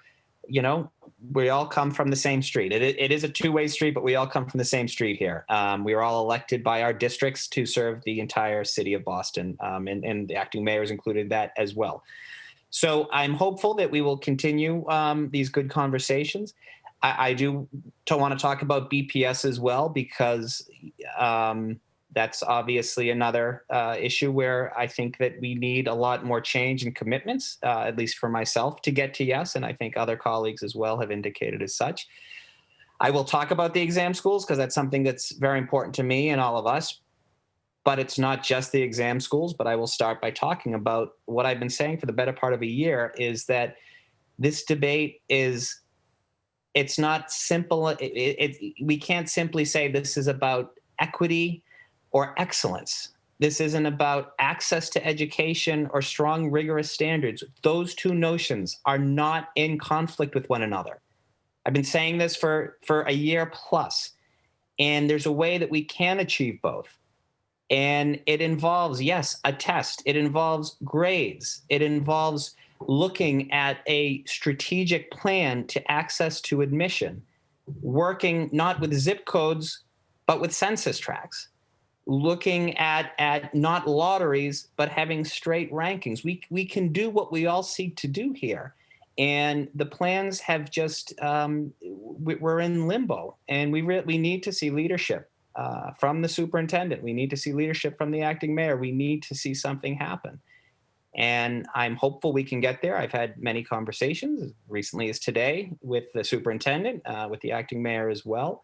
come from the same street. It is a two-way street, but we all come from the same street here. We are all elected by our districts to serve the entire city of Boston, and the acting mayors included that as well. So I'm hopeful that we will continue these good conversations. I do want to talk about BPS as well, because that's obviously another issue where I think that we need a lot more change and commitments, at least for myself, to get to yes. And I think other colleagues as well have indicated as such. I will talk about the exam schools because that's something that's very important to me and all of us. But it's not just the exam schools, but I will start by talking about what I've been saying for the better part of a year is that this debate is, it's not simple. We can't simply say this is about equity or excellence. This isn't about access to education or strong, rigorous standards. Those two notions are not in conflict with one another. I've been saying this for a year plus, and there's a way that we can achieve both. And it involves, yes, a test. It involves grades. It involves looking at a strategic plan to access to admission, working not with zip codes, but with census tracts, looking at not lotteries, but having straight rankings. We can do what we all seek to do here. And the plans have just, we're in limbo, and we need to see leadership from the superintendent. We need to see leadership from the acting mayor. We need to see something happen. And I'm hopeful we can get there. I've had many conversations as recently as today with the superintendent, with the acting mayor as well.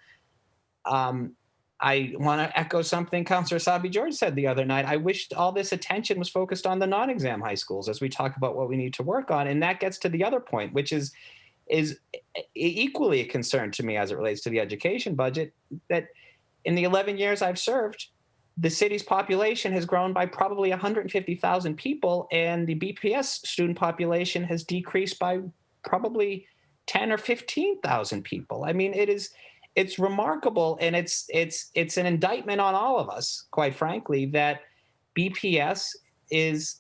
I want to echo something Councillor Sabi George said the other night. I wished all this attention was focused on the non-exam high schools as we talk about what we need to work on. And that gets to the other point, which is equally a concern to me as it relates to the education budget, that in the 11 years I've served, the city's population has grown by probably 150,000 people, and the BPS student population has decreased by probably 10 or 15,000 people. I mean, it's remarkable, and it's an indictment on all of us, quite frankly, that BPS is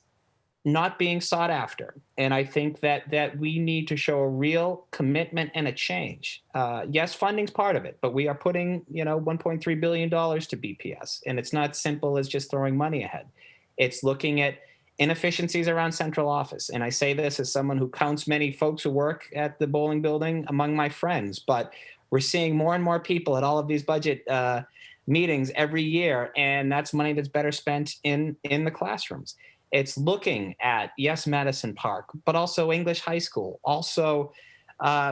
not being sought after. And I think that we need to show a real commitment and a change. Yes, funding's part of it, but we are putting, $1.3 billion to BPS. And it's not simple as just throwing money ahead. It's looking at inefficiencies around central office. And I say this as someone who counts many folks who work at the bowling building among my friends, but we're seeing more and more people at all of these budget meetings every year. And that's money that's better spent in the classrooms. It's looking at, yes, Madison Park, but also English High School, also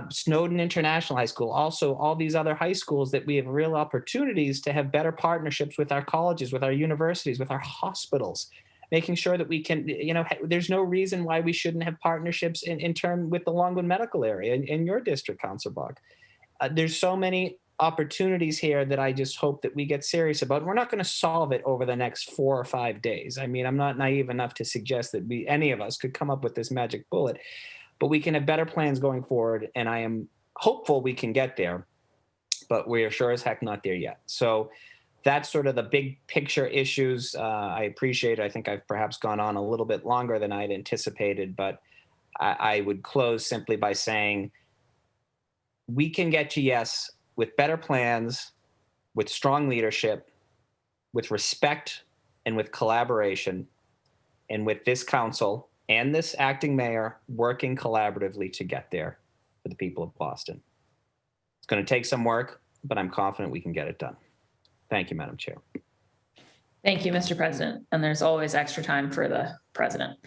Snowden International High School, also all these other high schools that we have real opportunities to have better partnerships with our colleges, with our universities, with our hospitals, making sure that we can, there's no reason why we shouldn't have partnerships in turn with the Longwood Medical Area in your district, Councillor Bach. There's so many opportunities here that I just hope that we get serious about. We're not going to solve it over the next 4 or 5 days. I mean, I'm not naive enough to suggest that any of us could come up with this magic bullet, but we can have better plans going forward. And I am hopeful we can get there, but we are sure as heck not there yet. So that's sort of the big picture issues. I appreciate it. I think I've perhaps gone on a little bit longer than I'd anticipated, but I would close simply by saying we can get to yes with better plans, with strong leadership, with respect, and with collaboration, and with this council and this acting mayor working collaboratively to get there for the people of Boston. It's going to take some work, but I'm confident we can get it done. Thank you, Madam Chair. Thank you, Mr. President. And there's always extra time for the president.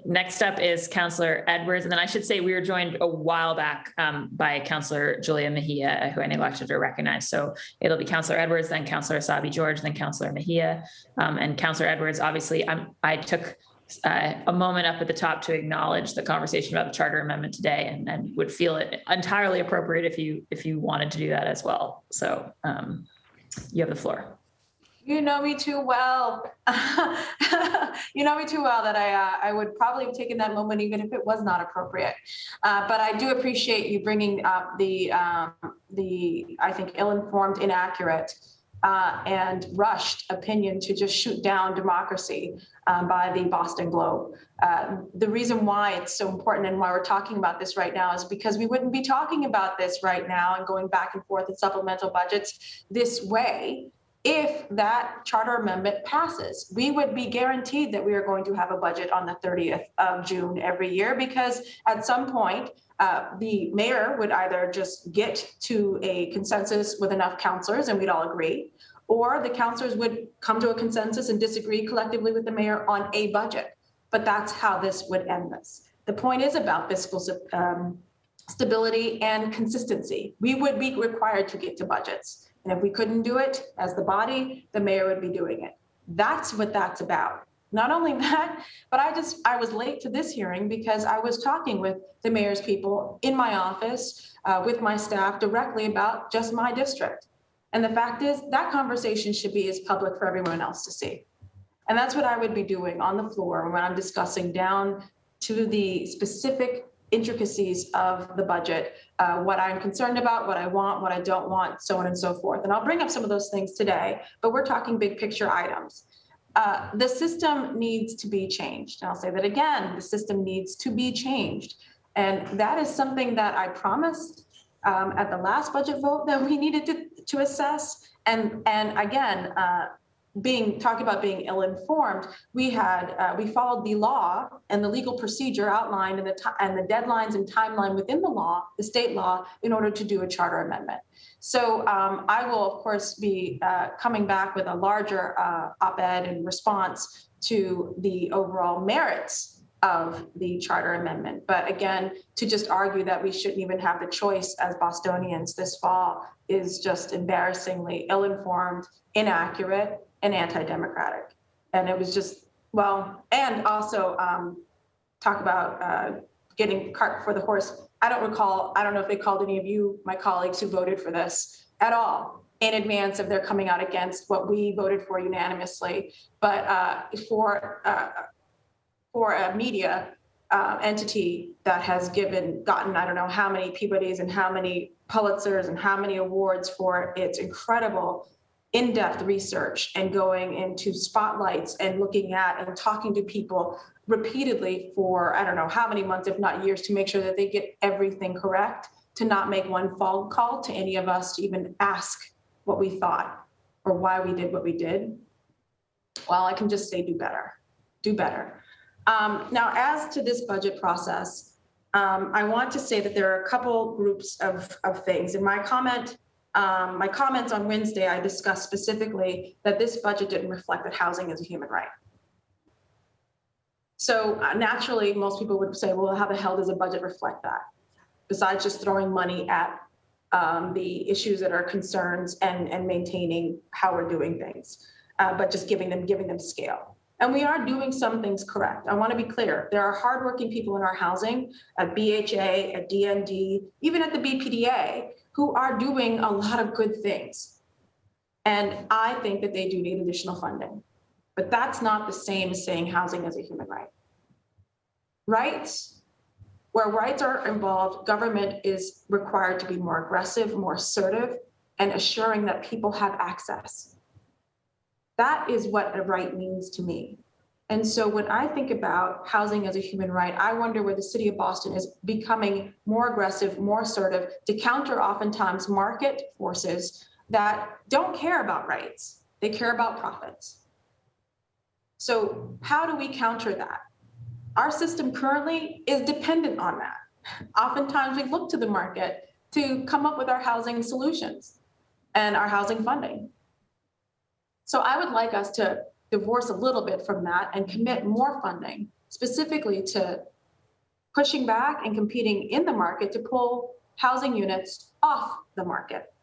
Next up is Councillor Edwards. And then I should say we were joined a while back by Councillor Julia Mejia, who I neglected to recognize. So it'll be Councillor Edwards, then Councillor Sabi George, then Councillor Mejia. And Councillor Edwards, obviously, I took a moment up at the top to acknowledge the conversation about the charter amendment today, and would feel it entirely appropriate if you wanted to do that as well. So you have the floor. You know me too well. You know me too well that I would probably have taken that moment even if it was not appropriate. But I do appreciate you bringing up the I think ill-informed, inaccurate, and rushed opinion to just shoot down democracy by the Boston Globe. The reason why it's so important and why we're talking about this right now is because we wouldn't be talking about this right now and going back and forth in supplemental budgets this way if that charter amendment passes. We would be guaranteed that we are going to have a budget on the 30th of June every year, because at some point, the mayor would either just get to a consensus with enough councillors and we'd all agree, or the councillors would come to a consensus and disagree collectively with the mayor on a budget. But that's how this would end this. The point is about fiscal stability and consistency. We would be required to get to budgets. And if we couldn't do it as the body, the mayor would be doing it. That's what that's about. Not only that, but I was late to this hearing because I was talking with the mayor's people in my office with my staff directly about just my district. And the fact is that conversation should be as public for everyone else to see. And that's what I would be doing on the floor when I'm discussing down to the specific intricacies of the budget, what I'm concerned about, what I want, what I don't want, so on and so forth. And I'll bring up some of those things today, but we're talking big picture items. The system needs to be changed. And I'll say that again, the system needs to be changed. And that is something that I promised at the last budget vote that we needed to assess. And again, talking about being ill-informed, we followed the law and the legal procedure outlined and the deadlines and timeline within the law, the state law, in order to do a charter amendment. So I will, of course, be coming back with a larger op-ed in response to the overall merits of the charter amendment. But again, to just argue that we shouldn't even have the choice as Bostonians this fall is just embarrassingly ill-informed, inaccurate, and anti-democratic. And it was just, well, and also talk about getting cart before the horse. I don't know if they called any of you, my colleagues who voted for this at all in advance of their coming out against what we voted for unanimously. But for a media entity that has gotten, I don't know how many Peabodys and how many Pulitzers and how many awards for its incredible in-depth research and going into spotlights and looking at and talking to people repeatedly for, I don't know how many months, if not years, to make sure that they get everything correct, to not make one phone call to any of us to even ask what we thought or why we did what we did. Well, I can just say do better, do better. Now, as to this budget process, I want to say that there are a couple groups of things. In my comments on Wednesday, I discussed specifically that this budget didn't reflect that housing is a human right. So naturally, most people would say, well, how the hell does a budget reflect that? Besides just throwing money at the issues that are concerns and maintaining how we're doing things, but just giving them scale. And we are doing some things correct. I want to be clear. There are hardworking people in our housing at BHA, at DND, even at the BPDA, who are doing a lot of good things. And I think that they do need additional funding. But that's not the same as saying housing is a human right. Rights, where rights are involved, government is required to be more aggressive, more assertive, and assuring that people have access. That is what a right means to me. And so when I think about housing as a human right, I wonder where the city of Boston is becoming more aggressive, more assertive to counter oftentimes market forces that don't care about rights. They care about profits. So how do we counter that? Our system currently is dependent on that. Oftentimes we look to the market to come up with our housing solutions and our housing funding. So I would like us to divorce a little bit from that and commit more funding specifically to pushing back and competing in the market to pull housing units off the market.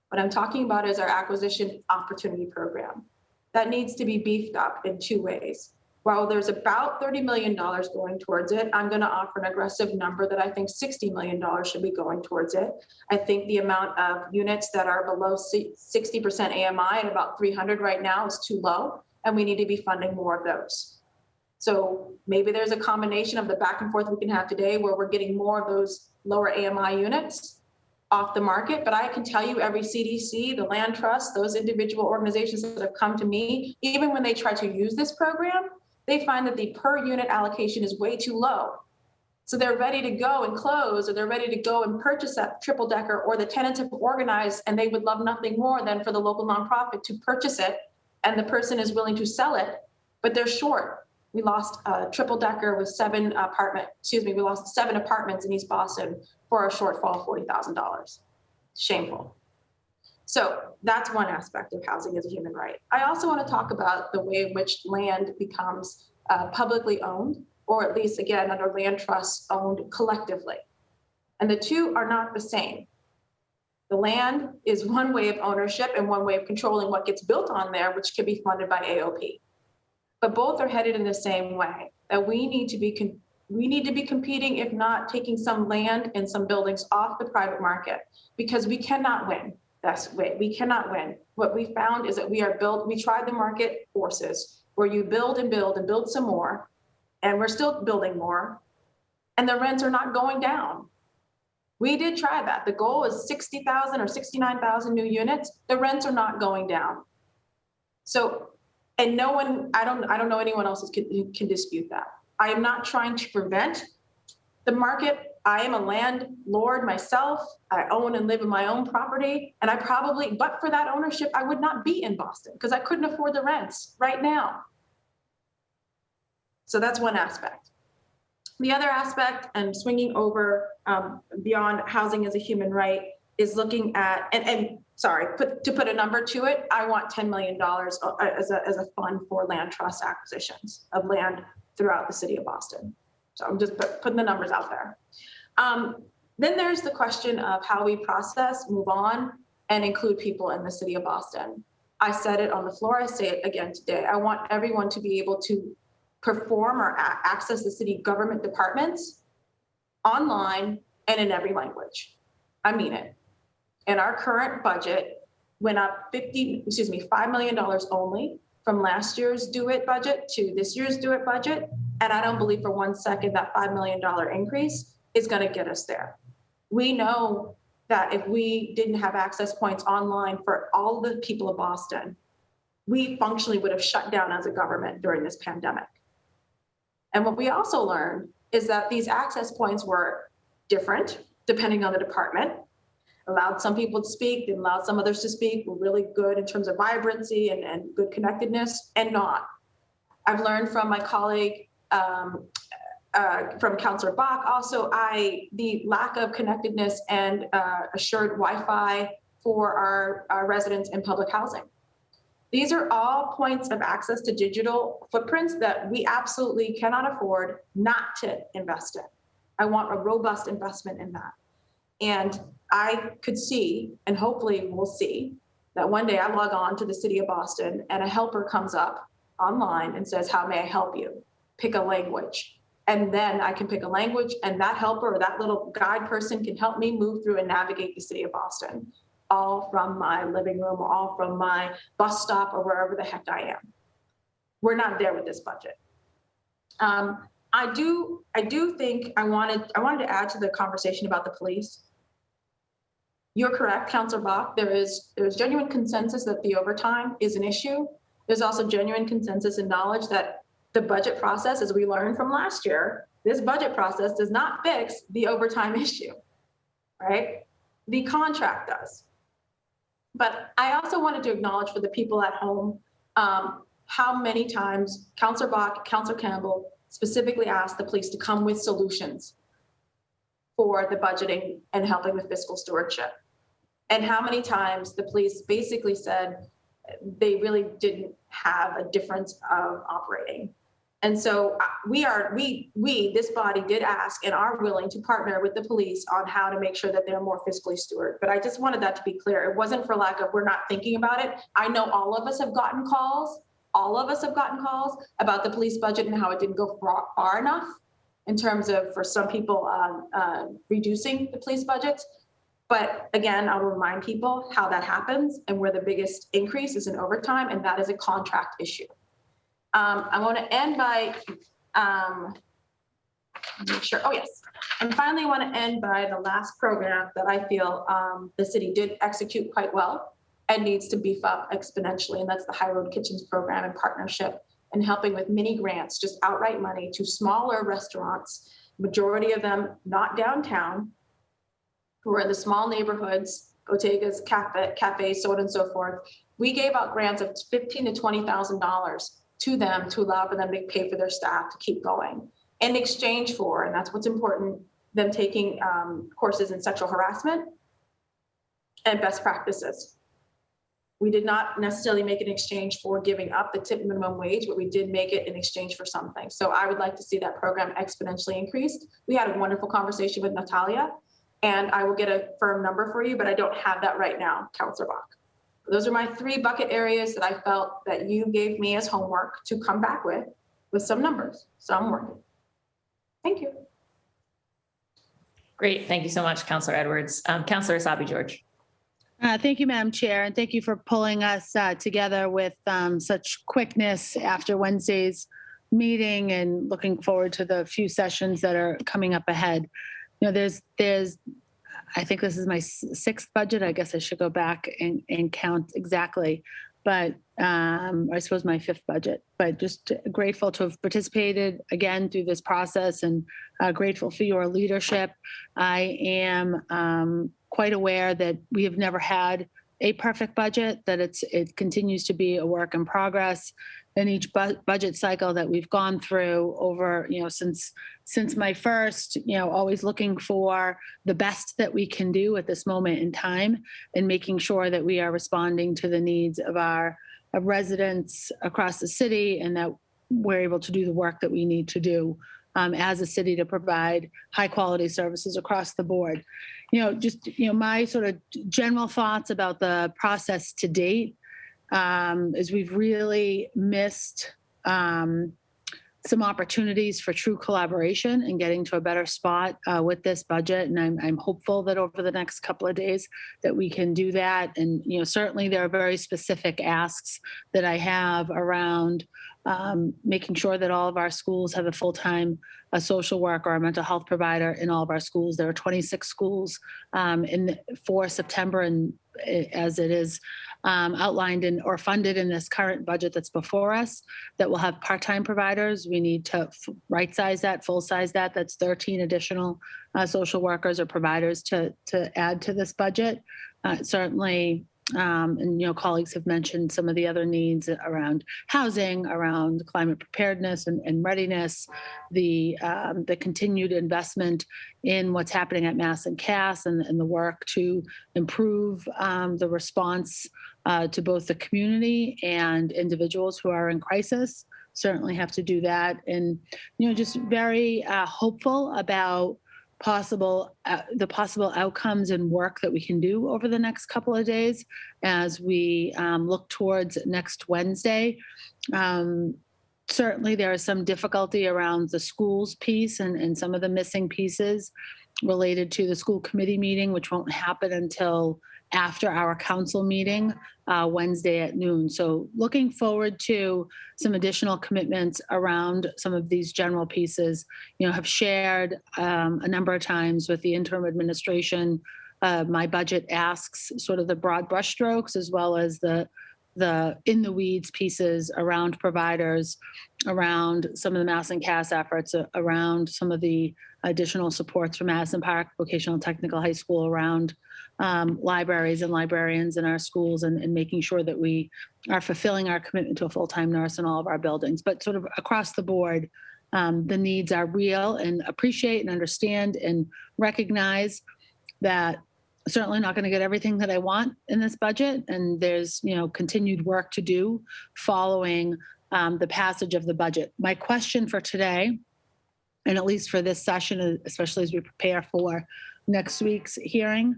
What I'm talking about is our acquisition opportunity program. That needs to be beefed up in two ways. While there's about $30 million going towards it, I'm going to offer an aggressive number that I think $60 million should be going towards it. I think the amount of units that are below 60% AMI at about 300 right now is too low, and we need to be funding more of those. So maybe there's a combination of the back and forth we can have today where we're getting more of those lower AMI units off the market, but I can tell you every CDC, the land trust, those individual organizations that have come to me, even when they try to use this program, they find that the per unit allocation is way too low. So they're ready to go and close, or they're ready to go and purchase that triple decker, or the tenants have organized and they would love nothing more than for the local nonprofit to purchase it, and the person is willing to sell it, but they're short. We lost a triple decker with we lost 7 apartments in East Boston for a shortfall of $40,000. Shameful. So that's one aspect of housing as a human right. I also want to talk about the way in which land becomes publicly owned, or at least again under land trusts owned collectively. And the two are not the same. The land is one way of ownership and one way of controlling what gets built on there, which can be funded by AOP. But both are headed in the same way, that we need to be competing, if not taking some land and some buildings off the private market, because we cannot win. That's the way we cannot win. What we found is that we tried the market forces where you build and build and build some more, and we're still building more, and the rents are not going down. We did try that. The goal is 60,000 or 69,000 new units. The rents are not going down. So, and no one, I don't know anyone else who can dispute that. I am not trying to prevent the market. I am a landlord myself. I own and live in my own property. And I probably, but for that ownership, I would not be in Boston because I couldn't afford the rents right now. So that's one aspect. The other aspect, and swinging over beyond housing as a human right, is looking at, to put a number to it, I want $10 million as a fund for land trust acquisitions of land throughout the city of Boston. So I'm just putting the numbers out there. Then there's the question of how we process, move on, and include people in the city of Boston. I said it on the floor, I say it again today. I want everyone to be able to perform or access the city government departments online and in every language. I mean it. And our current budget went up $5 million only from last year's Do It budget to this year's Do It budget. And I don't believe for 1 second that $5 million increase is going to get us there. We know that if we didn't have access points online for all the people of Boston, we functionally would have shut down as a government during this pandemic. And what we also learned is that these access points were different depending on the department. Allowed some people to speak, didn't allow some others to speak, were really good in terms of vibrancy and good connectedness, and not. I've learned from my colleague, from Councillor Bach, also the lack of connectedness and assured Wi-Fi for our residents in public housing. These are all points of access to digital footprints that we absolutely cannot afford not to invest in. I want a robust investment in that. And I could see, and hopefully we'll see, that one day I log on to the city of Boston and a helper comes up online and says, how may I help you? Pick a language. And then I can pick a language, and that helper or that little guide person can help me move through and navigate the city of Boston, all from my living room or all from my bus stop or wherever the heck I am. We're not there with this budget. I do think I wanted to add to the conversation about the police. You're correct, Councillor Bach. There's genuine consensus that the overtime is an issue. There's also genuine consensus and knowledge that the budget process, as we learned from last year, this budget process does not fix the overtime issue, right? The contract does. But I also wanted to acknowledge for the people at home how many times Councillor Bach, Councillor Campbell specifically asked the police to come with solutions for the budgeting and helping with fiscal stewardship. And how many times the police basically said they really didn't have a difference of operating. And so this body did ask and are willing to partner with the police on how to make sure that they're more fiscally steward. But I just wanted that to be clear. It wasn't for lack of we're not thinking about it. I know all of us have gotten calls. All of us have gotten calls about the police budget and how it didn't go far enough in terms of, for some people, reducing the police budgets. But again, I'll remind people how that happens and where the biggest increase is in overtime, and that is a contract issue. I want to end by, make sure, oh yes. And finally, I want to end by the last program that I feel the city did execute quite well and needs to beef up exponentially, and that's the High Road Kitchens program in partnership and helping with mini grants, just outright money to smaller restaurants, majority of them not downtown, who are in the small neighborhoods, bodegas, cafes, so on and so forth. We gave out grants of $15,000 to $20,000 to them to allow for them to pay for their staff to keep going in exchange for, and that's what's important, them taking courses in sexual harassment and best practices. We did not necessarily make an exchange for giving up the tip minimum wage, but we did make it in exchange for something. So I would like to see that program exponentially increased. We had a wonderful conversation with Natalia, and I will get a firm number for you, but I don't have that right now, Councilor Bach. Those are my 3 bucket areas that I felt that you gave me as homework to come back with some numbers. So I'm working. Thank you. Great. Thank you so much, Councilor Edwards. Councilor Asabi George. Thank you, Madam Chair, and thank you for pulling us together with such quickness after Wednesday's meeting, and looking forward to the few sessions that are coming up ahead. You know, there's I think this is my 6th budget. I guess I should go back and count exactly, but I suppose my 5th budget. But just grateful to have participated again through this process, and grateful for your leadership. I am quite aware that we have never had a perfect budget, that it continues to be a work in progress. In each budget cycle that we've gone through over, since my first, always looking for the best that we can do at this moment in time, and making sure that we are responding to the needs of our residents across the city, and that we're able to do the work that we need to do as a city to provide high quality services across the board. My sort of general thoughts about the process to date is we've really missed some opportunities for true collaboration and getting to a better spot with this budget. And I'm hopeful that over the next couple of days that we can do that. And, certainly there are very specific asks that I have around making sure that all of our schools have a full-time social worker or a mental health provider in all of our schools. There are 26 schools for September, and as it is outlined or funded in this current budget that's before us, that will have part-time providers. We need to right-size that, full-size that. That's 13 additional social workers or providers to add to this budget. Certainly, and colleagues have mentioned some of the other needs around housing, around climate preparedness and readiness, the continued investment in what's happening at Mass and Cass, and the work to improve the response to both the community and individuals who are in crisis. Certainly have to do that, and just very hopeful about the possible outcomes and work that we can do over the next couple of days as we look towards next Wednesday. Certainly there is some difficulty around the schools piece and some of the missing pieces related to the school committee meeting, which won't happen until after our council meeting Wednesday at noon. So looking forward to some additional commitments around some of these general pieces. Have shared a number of times with the interim administration my budget asks, sort of the broad brushstrokes, as well as the in the weeds pieces around providers, around some of the Mass and Cass efforts, around some of the additional supports for Madison Park Vocational and Technical High School, around libraries and librarians in our schools, and making sure that we are fulfilling our commitment to a full-time nurse in all of our buildings. But sort of across the board, the needs are real, and appreciate and understand and recognize that certainly not going to get everything that I want in this budget. And there's, continued work to do following the passage of the budget. My question for today, and at least for this session, especially as we prepare for next week's hearing,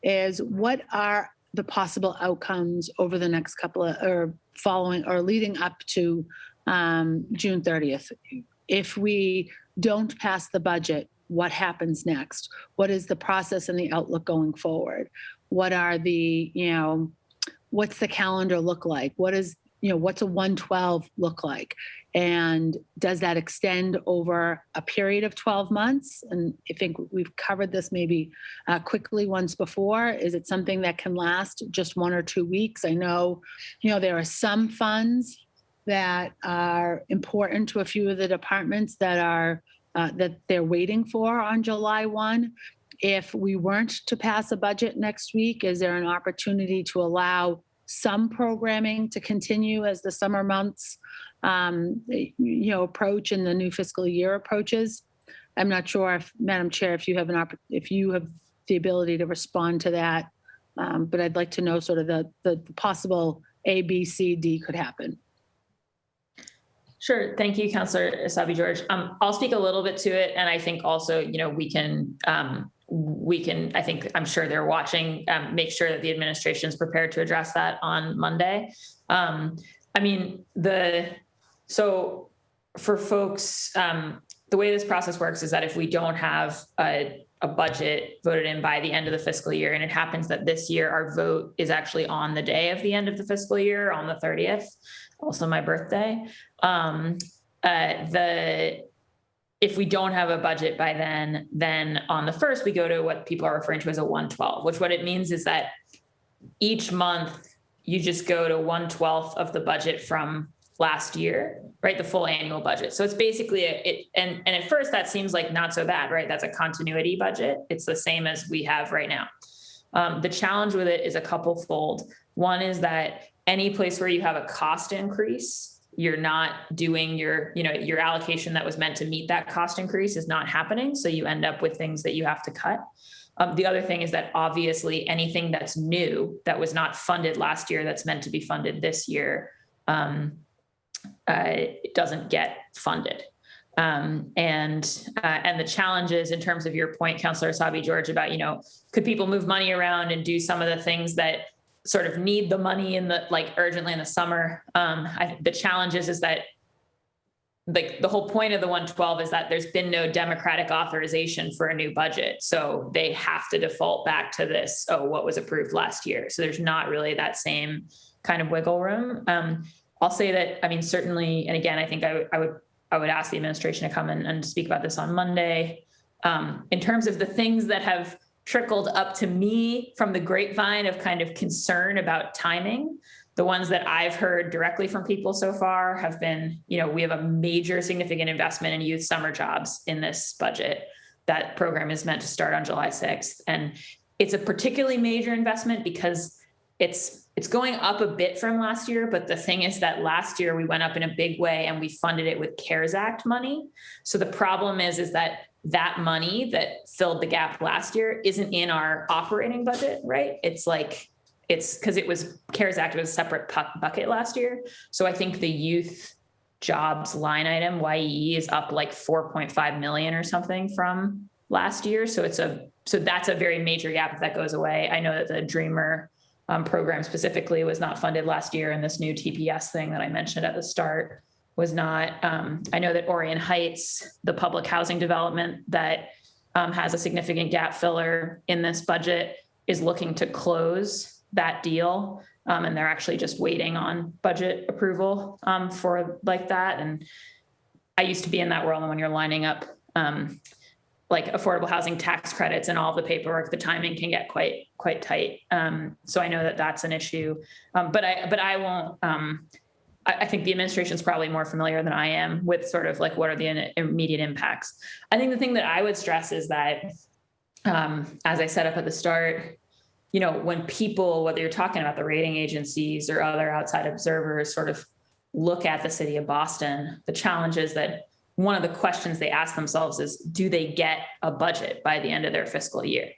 is what are the possible outcomes over the next couple of, or following or leading up to June 30th? If we don't pass the budget, what happens next? What is the process and the outlook going forward? What are the, what's the calendar look like? What is, what's a 112 look like? And does that extend over a period of 12 months? And I think we've covered this maybe quickly once before. Is it something that can last just 1 or 2 weeks? I know, there are some funds that are important to a few of the departments that are that they're waiting for on July 1. If we weren't to pass a budget next week, is there an opportunity to allow some programming to continue as the summer months approach and the new fiscal year approaches? I'm not sure if, Madam Chair, if you have the ability to respond to that, but I'd like to know sort of the possible A, B, C, D could happen. Sure. Thank you, Councilor Asabi George. I'll speak a little bit to it. And I think also, we can we can, I'm sure they're watching, make sure that the administration is prepared to address that on Monday. So for folks, the way this process works is that if we don't have a budget voted in by the end of the fiscal year, and it happens that this year our vote is actually on the day of the end of the fiscal year, on the 30th, also my birthday. If we don't have a budget by then on the 1st, we go to what people are referring to as a 112, which what it means is that each month you just go to 1/12 of the budget from last year, right? The full annual budget. So it's basically and at first that seems like not so bad, right? That's a continuity budget. It's the same as we have right now. The challenge with it is a couple fold. One is that any place where you have a cost increase, you're not doing your allocation that was meant to meet that cost increase is not happening. So you end up with things that you have to cut. The other thing is that obviously anything that's new that was not funded last year that's meant to be funded this year, it doesn't get funded. And the challenges in terms of your point, Councillor Asabi George, about, could people move money around and do some of the things that sort of need the money in the, urgently in the summer. The challenge is that the whole point of the 112 is that there's been no democratic authorization for a new budget. So they have to default back to this, what was approved last year. So there's not really that same kind of wiggle room. I'll say that, certainly, and again, I think I would ask the administration to come and speak about this on Monday. In terms of the things that have trickled up to me from the grapevine of kind of concern about timing, the ones that I've heard directly from people so far have been, we have a major significant investment in youth summer jobs in this budget. That program is meant to start on July 6th. And it's a particularly major investment because it's going up a bit from last year, but the thing is that last year we went up in a big way and we funded it with CARES Act money. So the problem is that money that filled the gap last year isn't in our operating budget, right? It's because it was CARES Act, it was a separate bucket last year. So I think the youth jobs line item, YEE, is up like 4.5 million or something from last year. So that's a very major gap if that goes away. I know that the Dreamer program specifically was not funded last year, and this new TPS thing that I mentioned at the start was not. I know that Orion Heights, the public housing development that has a significant gap filler in this budget, is looking to close that deal. And they're actually just waiting on budget approval for that. And I used to be in that world, and when you're lining up affordable housing tax credits and all the paperwork, the timing can get quite tight. So I know that that's an issue, but I won't. I think the administration is probably more familiar than I am with sort of what are the immediate impacts. I think the thing that I would stress is that, as I set up at the start, when people, whether you're talking about the rating agencies or other outside observers, sort of look at the city of Boston, the challenge is that one of the questions they ask themselves is, do they get a budget by the end of their fiscal year?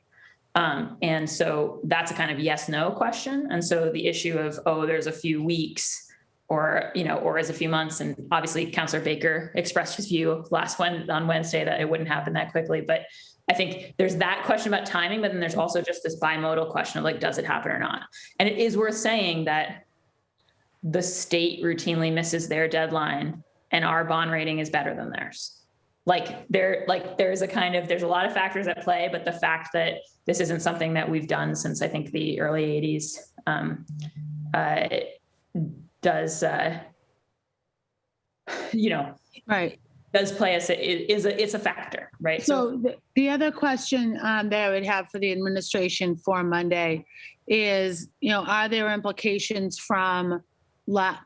And so that's a kind of yes/no question. And so the issue of, there's a few weeks or is a few months. And obviously Councillor Baker expressed his view on Wednesday that it wouldn't happen that quickly. But I think there's that question about timing, but then there's also just this bimodal question of does it happen or not? And it is worth saying that the state routinely misses their deadline and our bond rating is better than theirs. There's a lot of factors at play, but the fact that this isn't something that we've done since I think the early 80s does play us. It's a factor, right? So the other question that I would have for the administration for Monday is, are there implications from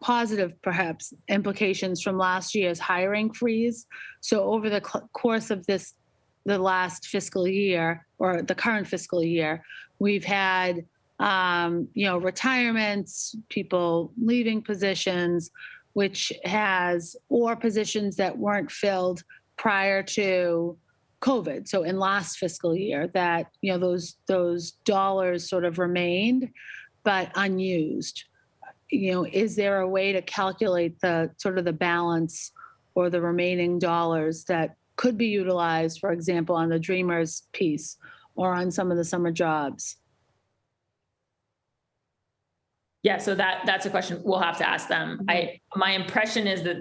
positive, perhaps, implications from last year's hiring freeze? So over the course of the last fiscal year or the current fiscal year, we've had retirements, people leaving positions, or positions that weren't filled prior to COVID. So in last fiscal year that, those dollars sort of remained, but unused. Is there a way to calculate the sort of the balance or the remaining dollars that could be utilized, for example, on the Dreamers piece, or on some of the summer jobs? Yeah, so that's a question we'll have to ask them. My impression is that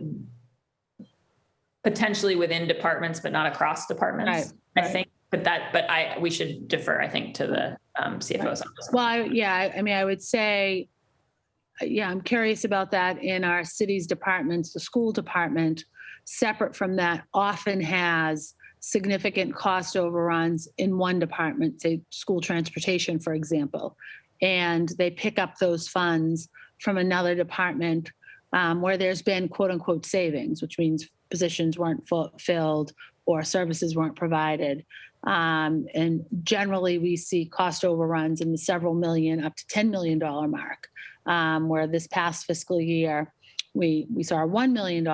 potentially within departments, but not across departments. Right. I think, we should defer, I think, to the CFO's office. Well, I would say, I'm curious about that in our city's departments. The school department, separate from that, often has significant cost overruns in one department, say school transportation, for example, and they pick up those funds from another department where there's been quote unquote savings, which means positions weren't filled or services weren't provided. And generally we see cost overruns in the several million up to $10 million mark, where this past fiscal year, we saw a $1 million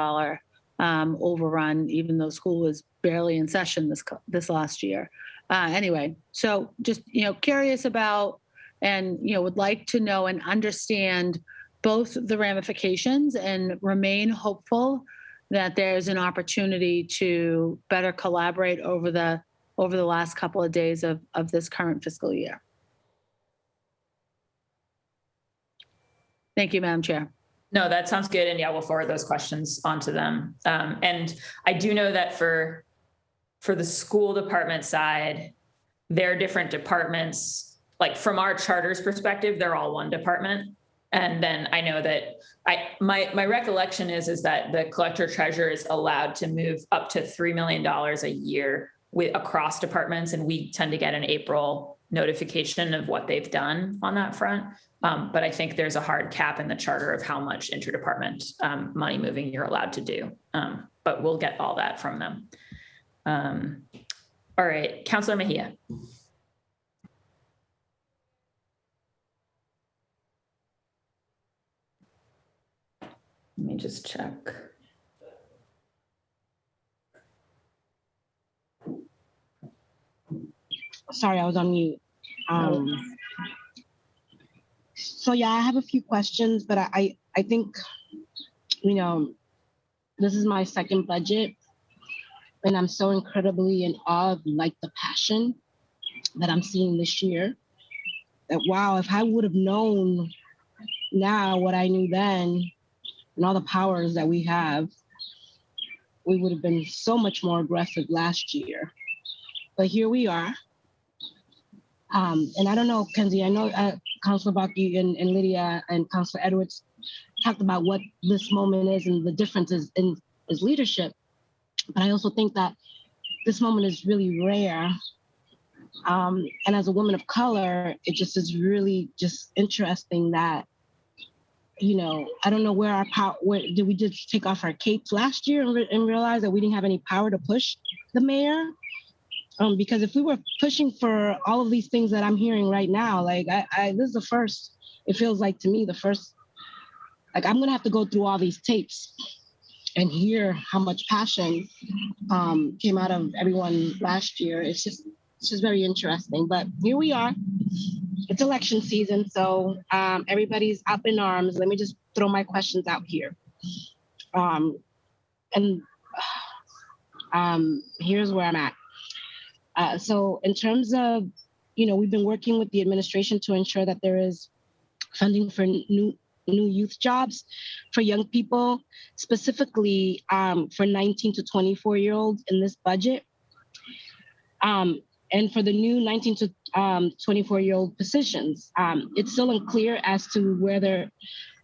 overrun, even though school was barely in session this last year. Anyway, so just, curious about, and, would like to know and understand both the ramifications and remain hopeful that there's an opportunity to better collaborate over the last couple of days of this current fiscal year. Thank you, Madam Chair. No, that sounds good. And yeah, we'll forward those questions on to them. And I do know that for the school department side, there are different departments. Like from our charter's perspective, they're all one department. And then I know that my recollection is that the collector treasurer is allowed to move up to $3 million a year across departments. And we tend to get an April notification of what they've done on that front. But I think there's a hard cap in the charter of how much interdepartment money moving you're allowed to do. But we'll get all that from them. All right, Councilor Mejia. Let me just check. Sorry, I was on mute. So yeah, I have a few questions, but I think, this is my second budget, and I'm so incredibly in awe of the passion that I'm seeing this year. That wow, if I would have known now what I knew then, and all the powers that we have, we would have been so much more aggressive last year. But here we are. And I don't know, Kenzie, I know Councilor Baki and Lydia and Councilor Edwards talked about what this moment is and the differences in his leadership. But I also think that this moment is really rare. And as a woman of color, it just is really just interesting that, I don't know where our power, did we just take off our capes last year and realize that we didn't have any power to push the mayor? Because if we were pushing for all of these things that I'm hearing right now, this is the first, it feels like to me, the first, I'm gonna have to go through all these tapes and hear how much passion came out of everyone last year. It's just very interesting, but here we are. It's election season, so everybody's up in arms. Let me just throw my questions out here. Here's where I'm at. So in terms of, we've been working with the administration to ensure that there is funding for new youth jobs for young people, specifically for 19 to 24-year-olds in this budget. And for the new 19 to 24-year-old positions, it's still unclear as to whether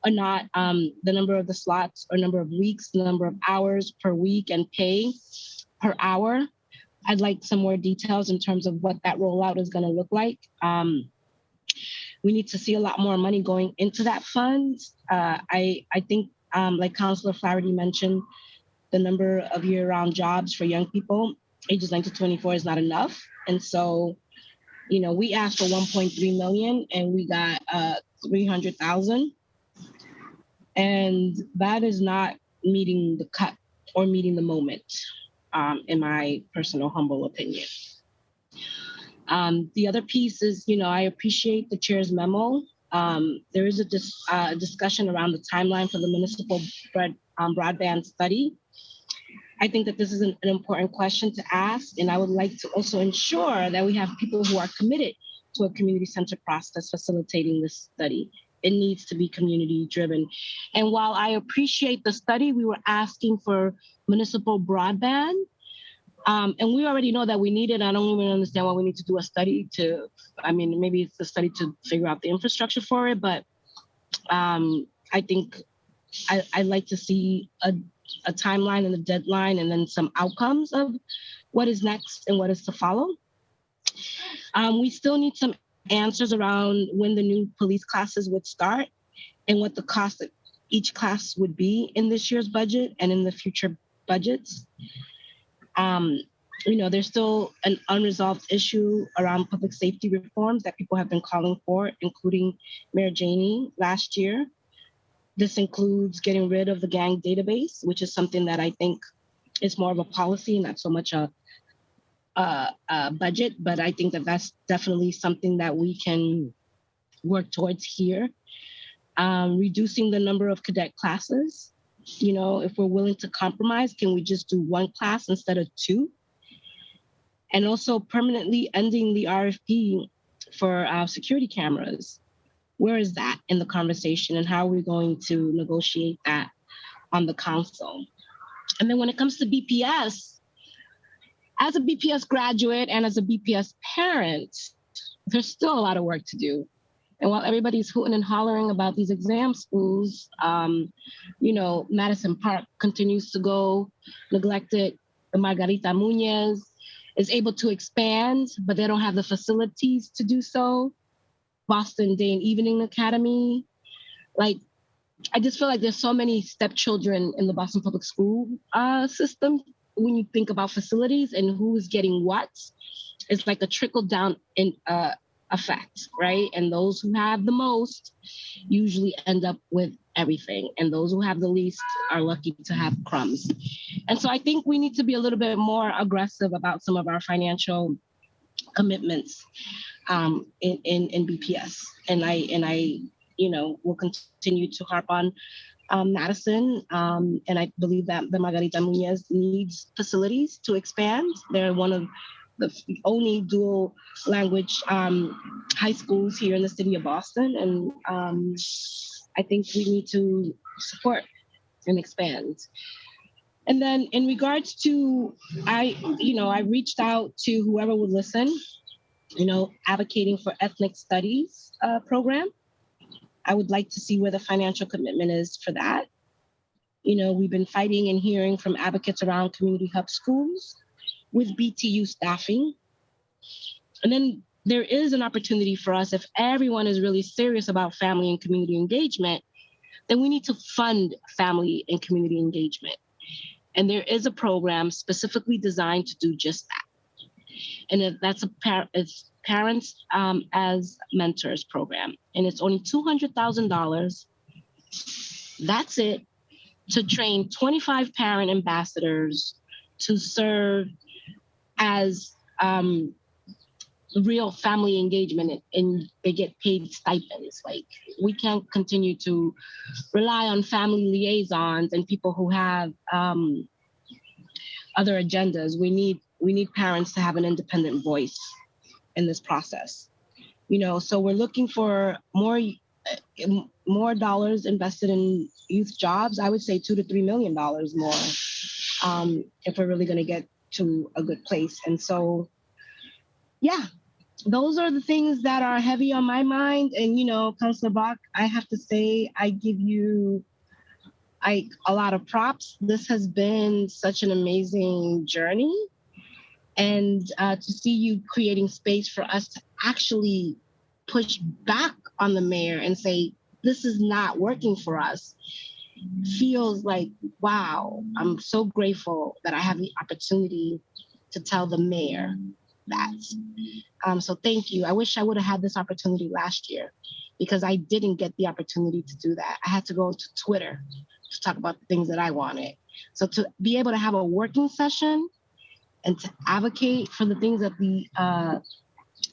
or not the number of the slots or number of weeks, the number of hours per week and pay per hour. I'd like some more details in terms of what that rollout is going to look like. We need to see a lot more money going into that fund. I think, like Councilor Flaherty mentioned, the number of year-round jobs for young people ages 9 to 24 is not enough. And so, we asked for 1.3 million and we got 300,000. And that is not meeting the cut or meeting the moment, in my personal humble opinion. The other piece is, I appreciate the chair's memo. There is a discussion around the timeline for the municipal broadband study. I think that this is an important question to ask, and I would like to also ensure that we have people who are committed to a community-centered process facilitating this study. It needs to be community-driven. And while I appreciate the study, we were asking for municipal broadband, and we already know that we need it. I don't even understand why we need to do a study to, I mean, maybe it's a study to figure out the infrastructure for it, but I think I'd like to see a timeline and a deadline and then some outcomes of what is next and what is to follow. We still need some answers around when the new police classes would start and what the cost of each class would be in this year's budget and in the future budgets. There's still an unresolved issue around public safety reforms that people have been calling for, including Mayor Janey last year. This includes getting rid of the gang database, which is something that I think is more of a policy, not so much a budget, but I think that that's definitely something that we can work towards here. Reducing the number of cadet classes. If we're willing to compromise, can we just do one class instead of two? And also permanently ending the RFP for our security cameras. Where is that in the conversation, and how are we going to negotiate that on the council? And then when it comes to BPS, as a BPS graduate and as a BPS parent, there's still a lot of work to do. And while everybody's hooting and hollering about these exam schools, Madison Park continues to go neglected. The Margarita Muñez is able to expand, but they don't have the facilities to do so. Boston Day and Evening Academy. I just feel like there's so many stepchildren in the Boston Public School system. When you think about facilities and who is getting what, it's like a trickle down in effect, right? And those who have the most usually end up with everything. And those who have the least are lucky to have crumbs. And so I think we need to be a little bit more aggressive about some of our financial commitments in BPS. And I will continue to harp on Madison. And I believe that the Margarita Muñez needs facilities to expand. They're one of the only dual language high schools here in the city of Boston. And I think we need to support and expand. And then in regards to, I reached out to whoever would listen, advocating for ethnic studies program. I would like to see where the financial commitment is for that. We've been fighting and hearing from advocates around community hub schools with BTU staffing. And then there is an opportunity for us, if everyone is really serious about family and community engagement, then we need to fund family and community engagement. And there is a program specifically designed to do just that. And that's it's Parents as Mentors program. And it's only $200,000. That's it, to train 25 parent ambassadors to serve as real family engagement, and they get paid stipends. We can't continue to rely on family liaisons and people who have other agendas. We need parents to have an independent voice in this process. So we're looking for more dollars invested in youth jobs. I would say $2 to $3 million more if we're really going to get to a good place. And so, yeah, those are the things that are heavy on my mind. And, Councilor Bach, I have to say, I give you a lot of props. This has been such an amazing journey. And to see you creating space for us to actually push back on the mayor and say, this is not working for us, feels like, wow, I'm so grateful that I have the opportunity to tell the mayor that. So thank you. I wish I would have had this opportunity last year, because I didn't get the opportunity to do that. I had to go to Twitter to talk about the things that I wanted. So to be able to have a working session and to advocate for the things that the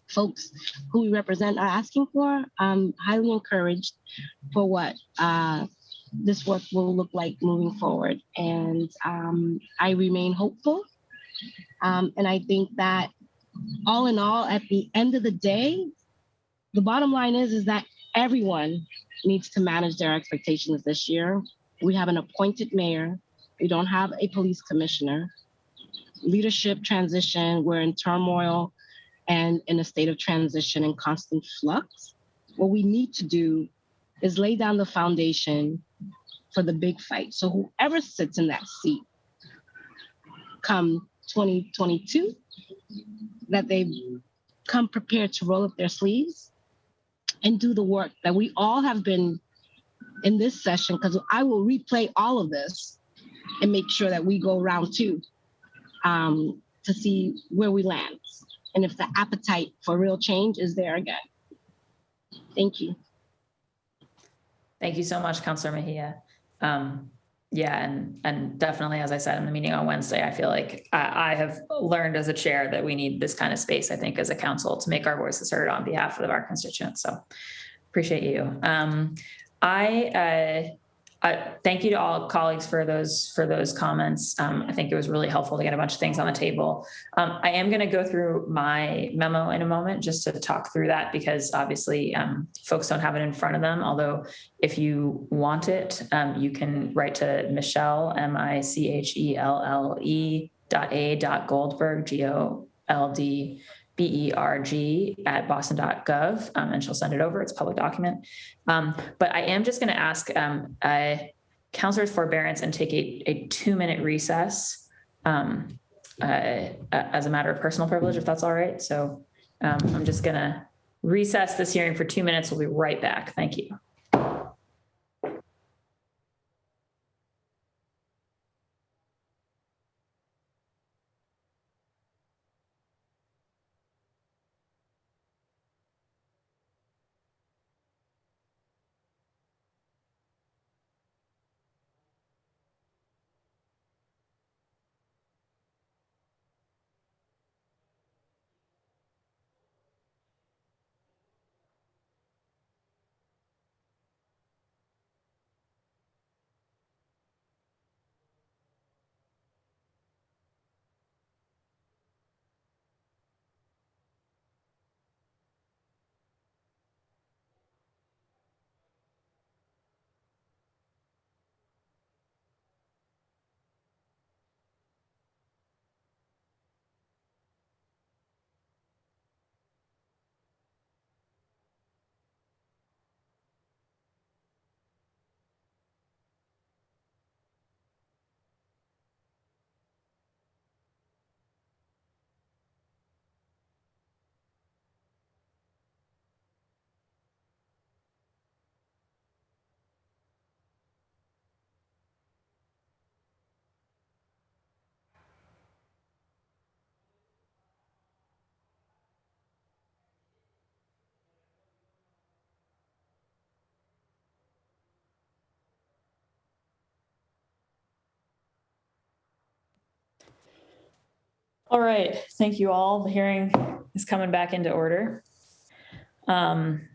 folks who we represent are asking for, I'm highly encouraged for what this work will look like moving forward. And I remain hopeful. And I think that all in all, at the end of the day, the bottom line is that everyone needs to manage their expectations this year. We have an appointed mayor. We don't have a police commissioner. Leadership transition, we're in turmoil and in a state of transition and constant flux. What we need to do is lay down the foundation for the big fight. So whoever sits in that seat come 2022, that they come prepared to roll up their sleeves and do the work that we all have been in this session, because I will replay all of this and make sure that we go round two to see where we land and if the appetite for real change is there again. Thank you. Thank you so much, Councilor Mejia. Yeah, and definitely, as I said in the meeting on Wednesday, I feel like I have learned as a chair that we need this kind of space, I think, as a council to make our voices heard on behalf of our constituents. So appreciate you. I thank you to all colleagues for those comments. I think it was really helpful to get a bunch of things on the table. I am going to go through my memo in a moment just to talk through that, because obviously folks don't have it in front of them. Although if you want it, you can write to Michelle, MICHELLE.A.Goldberg, GOLDBERG at boston.gov, and she'll send it over. It's a public document. But I am just going to ask councilors forbearance and take a 2-minute recess as a matter of personal privilege, if that's all right. So I'm just going to recess this hearing for 2 minutes. We'll be right back. Thank you. All right, thank you all. The hearing is coming back into order. Again,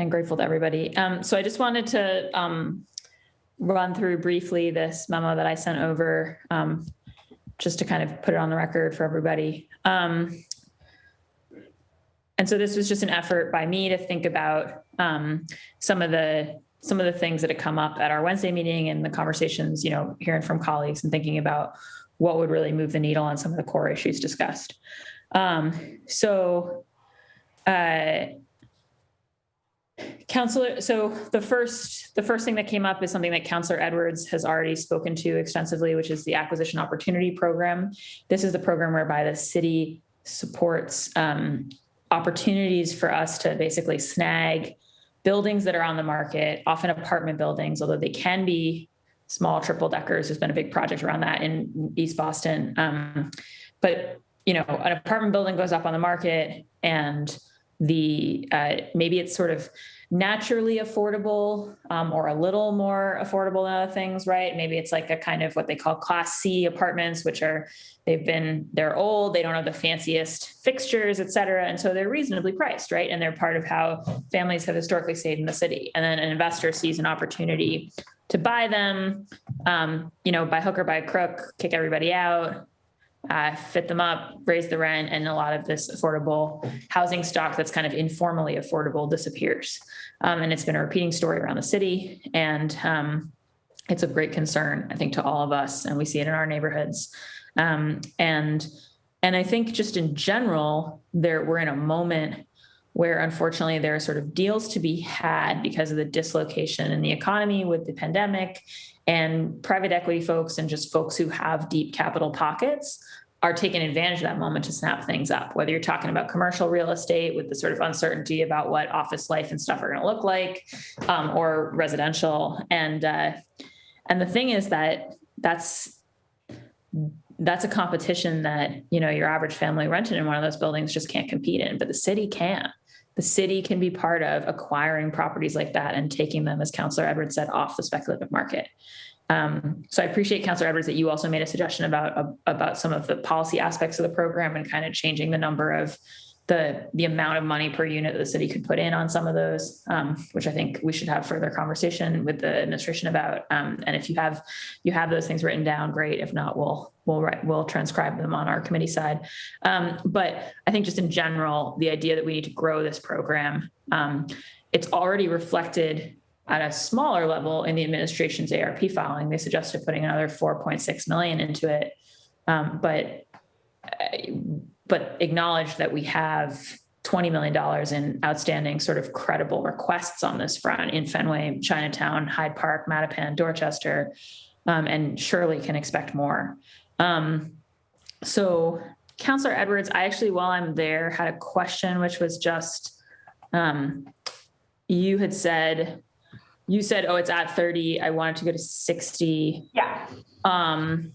grateful to everybody. So I just wanted to run through briefly this memo that I sent over, just to kind of put it on the record for everybody. And so this was just an effort by me to think about some of the things that had come up at our Wednesday meeting and the conversations, hearing from colleagues and thinking about what would really move the needle on some of the core issues discussed. Councilor, so the first thing that came up is something that Councilor Edwards has already spoken to extensively, which is the Acquisition Opportunity Program. This is the program whereby the city supports opportunities for us to basically snag buildings that are on the market, often apartment buildings, although they can be small triple deckers. There's been a big project around that in East Boston. But, an apartment building goes up on the market and maybe it's sort of naturally affordable or a little more affordable than other things, right? Maybe it's like a kind of what they call Class C apartments, which are, they're old, they don't have the fanciest fixtures, et cetera. And so they're reasonably priced, right? And they're part of how families have historically stayed in the city. And then an investor sees an opportunity to buy them, by hook or by crook, kick everybody out, fit them up, raise the rent, and a lot of this affordable housing stock that's kind of informally affordable disappears. And it's been a repeating story around the city. And it's of great concern, I think, to all of us, and we see it in our neighborhoods. And I think just in general, we're in a moment where unfortunately there are sort of deals to be had because of the dislocation in the economy with the pandemic, and private equity folks and just folks who have deep capital pockets are taking advantage of that moment to snap things up, whether you're talking about commercial real estate with the sort of uncertainty about what office life and stuff are going to look like, or residential. And the thing is that that's a competition that, your average family renting in one of those buildings just can't compete in, but the city can. The city can be part of acquiring properties like that and taking them, as Councillor Edwards said, off the speculative market. So I appreciate, Councillor Edwards, that you also made a suggestion about some of the policy aspects of the program and kind of changing the number of the amount of money per unit that the city could put in on some of those, which I think we should have further conversation with the administration about. And if you have those things written down, great. If not, we'll transcribe them on our committee side. But I think just in general, the idea that we need to grow this program, it's already reflected at a smaller level in the administration's ARP filing. They suggested putting another 4.6 million into it, but acknowledge that we have $20 million in outstanding sort of credible requests on this front in Fenway, Chinatown, Hyde Park, Mattapan, Dorchester, and surely can expect more. So Councillor Edwards, I actually, while I'm there, had a question, which was just, you said, oh, it's at 30. I wanted to go to 60. Yeah. And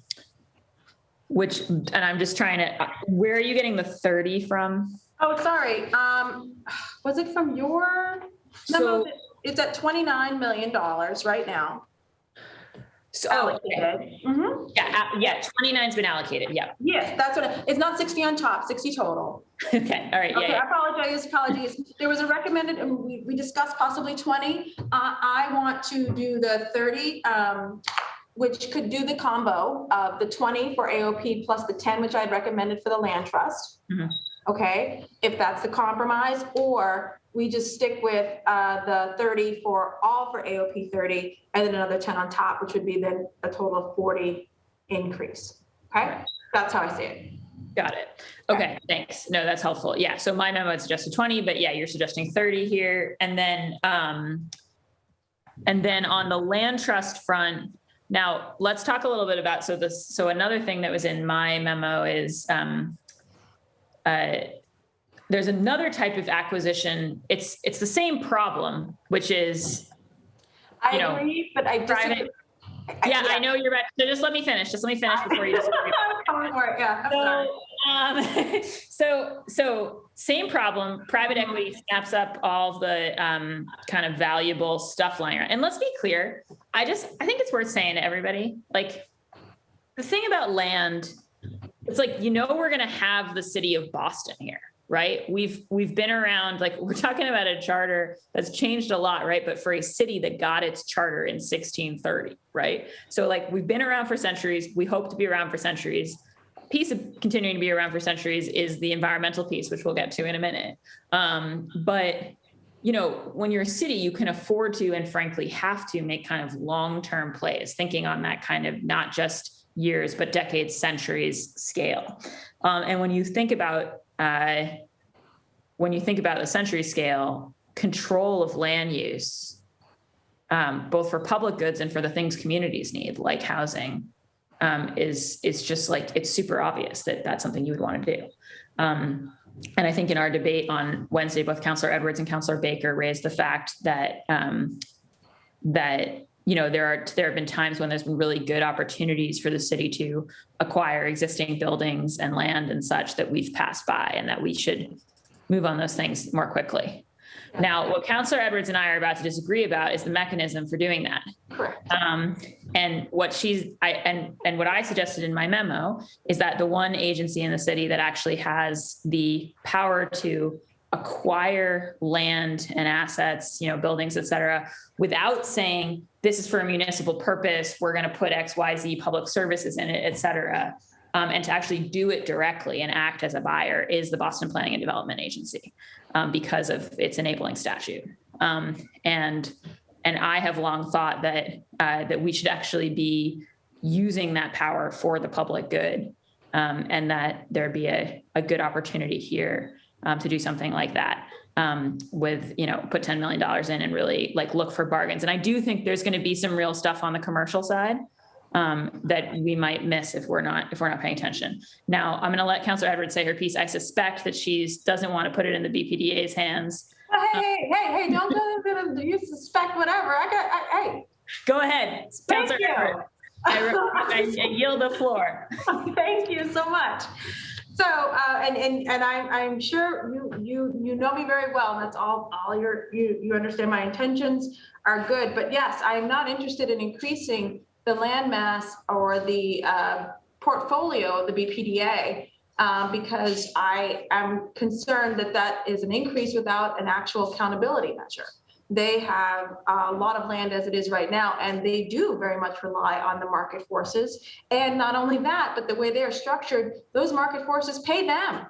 I'm just trying to, where are you getting the 30 from? Oh, sorry. Was it from your memo? It's at $29 million right now. So, allocated. Mm-hmm. Yeah, 29's been allocated. Yeah. Yes, that's what it's not 60 on top, 60 total. Okay. All right. Okay, Yeah. Apologies. There was a recommended, and we discussed possibly 20. I want to do the 30, which could do the combo of the 20 for AOP plus the 10, which I had recommended for the land trust. Mm-hmm. Okay, if that's the compromise, or we just stick with the 30 for AOP 30, and then another 10 on top, which would be then a total of 40 increase. Okay, that's how I see it. Got it. Okay, thanks. No, that's helpful. Yeah, so my memo had suggested 20, but yeah, you're suggesting 30 here. And then on the land trust front, now let's talk a little bit about, so another thing that was in my memo is, there's another type of acquisition. It's the same problem, which is, I agree, but I disagree. Yeah, I know you're right. So just let me finish before you disagree. So same problem. Private equity snaps up all the kind of valuable stuff lying around. And let's be clear. I think it's worth saying to everybody, like, the thing about land, it's like, we're going to have the city of Boston here, right? We've been around, like, we're talking about a charter that's changed a lot, right? But for a city that got its charter in 1630, right? So, like, we've been around for centuries. We hope to be around for centuries. Piece of continuing to be around for centuries is the environmental piece, which we'll get to in a minute. But when you're a city, you can afford to, and frankly have to, make kind of long-term plays, thinking on that kind of not just years, but decades, centuries scale. And when you think about the century scale, control of land use, both for public goods and for the things communities need, like housing, is just like, it's super obvious that that's something you would want to do. And I think in our debate on Wednesday, both Councillor Edwards and Councillor Baker raised the fact that there have been times when there's been really good opportunities for the city to acquire existing buildings and land and such that we've passed by, and that we should move on those things more quickly. Now, what Councillor Edwards and I are about to disagree about is the mechanism for doing that. Correct. And what what I suggested in my memo is that the one agency in the city that actually has the power to acquire land and assets, buildings, et cetera, without saying this is for a municipal purpose, we're going to put XYZ public services in it, et cetera, and to actually do it directly and act as a buyer is the Boston Planning and Development Agency because of its enabling statute. And I have long thought that we should actually be using that power for the public good, and that there'd be a good opportunity here to do something like that with, put $10 million in and really look for bargains. And I do think there's going to be some real stuff on the commercial side that we might miss if we're not paying attention. Now, I'm going to let Councillor Edwards say her piece. I suspect that she doesn't want to put it in the BPDA's hands. Hey, don't go, you suspect whatever. Hey. Go ahead, Councillor Edwards. I yield the floor. Thank you so much. So, and I'm sure you know me very well, and that's all you understand my intentions are good. But yes, I'm not interested in increasing the land mass or the portfolio of the BPDA because I am concerned that is an increase without an actual accountability measure. They have a lot of land as it is right now, and they do very much rely on the market forces. And not only that, but the way they're structured, those market forces pay them.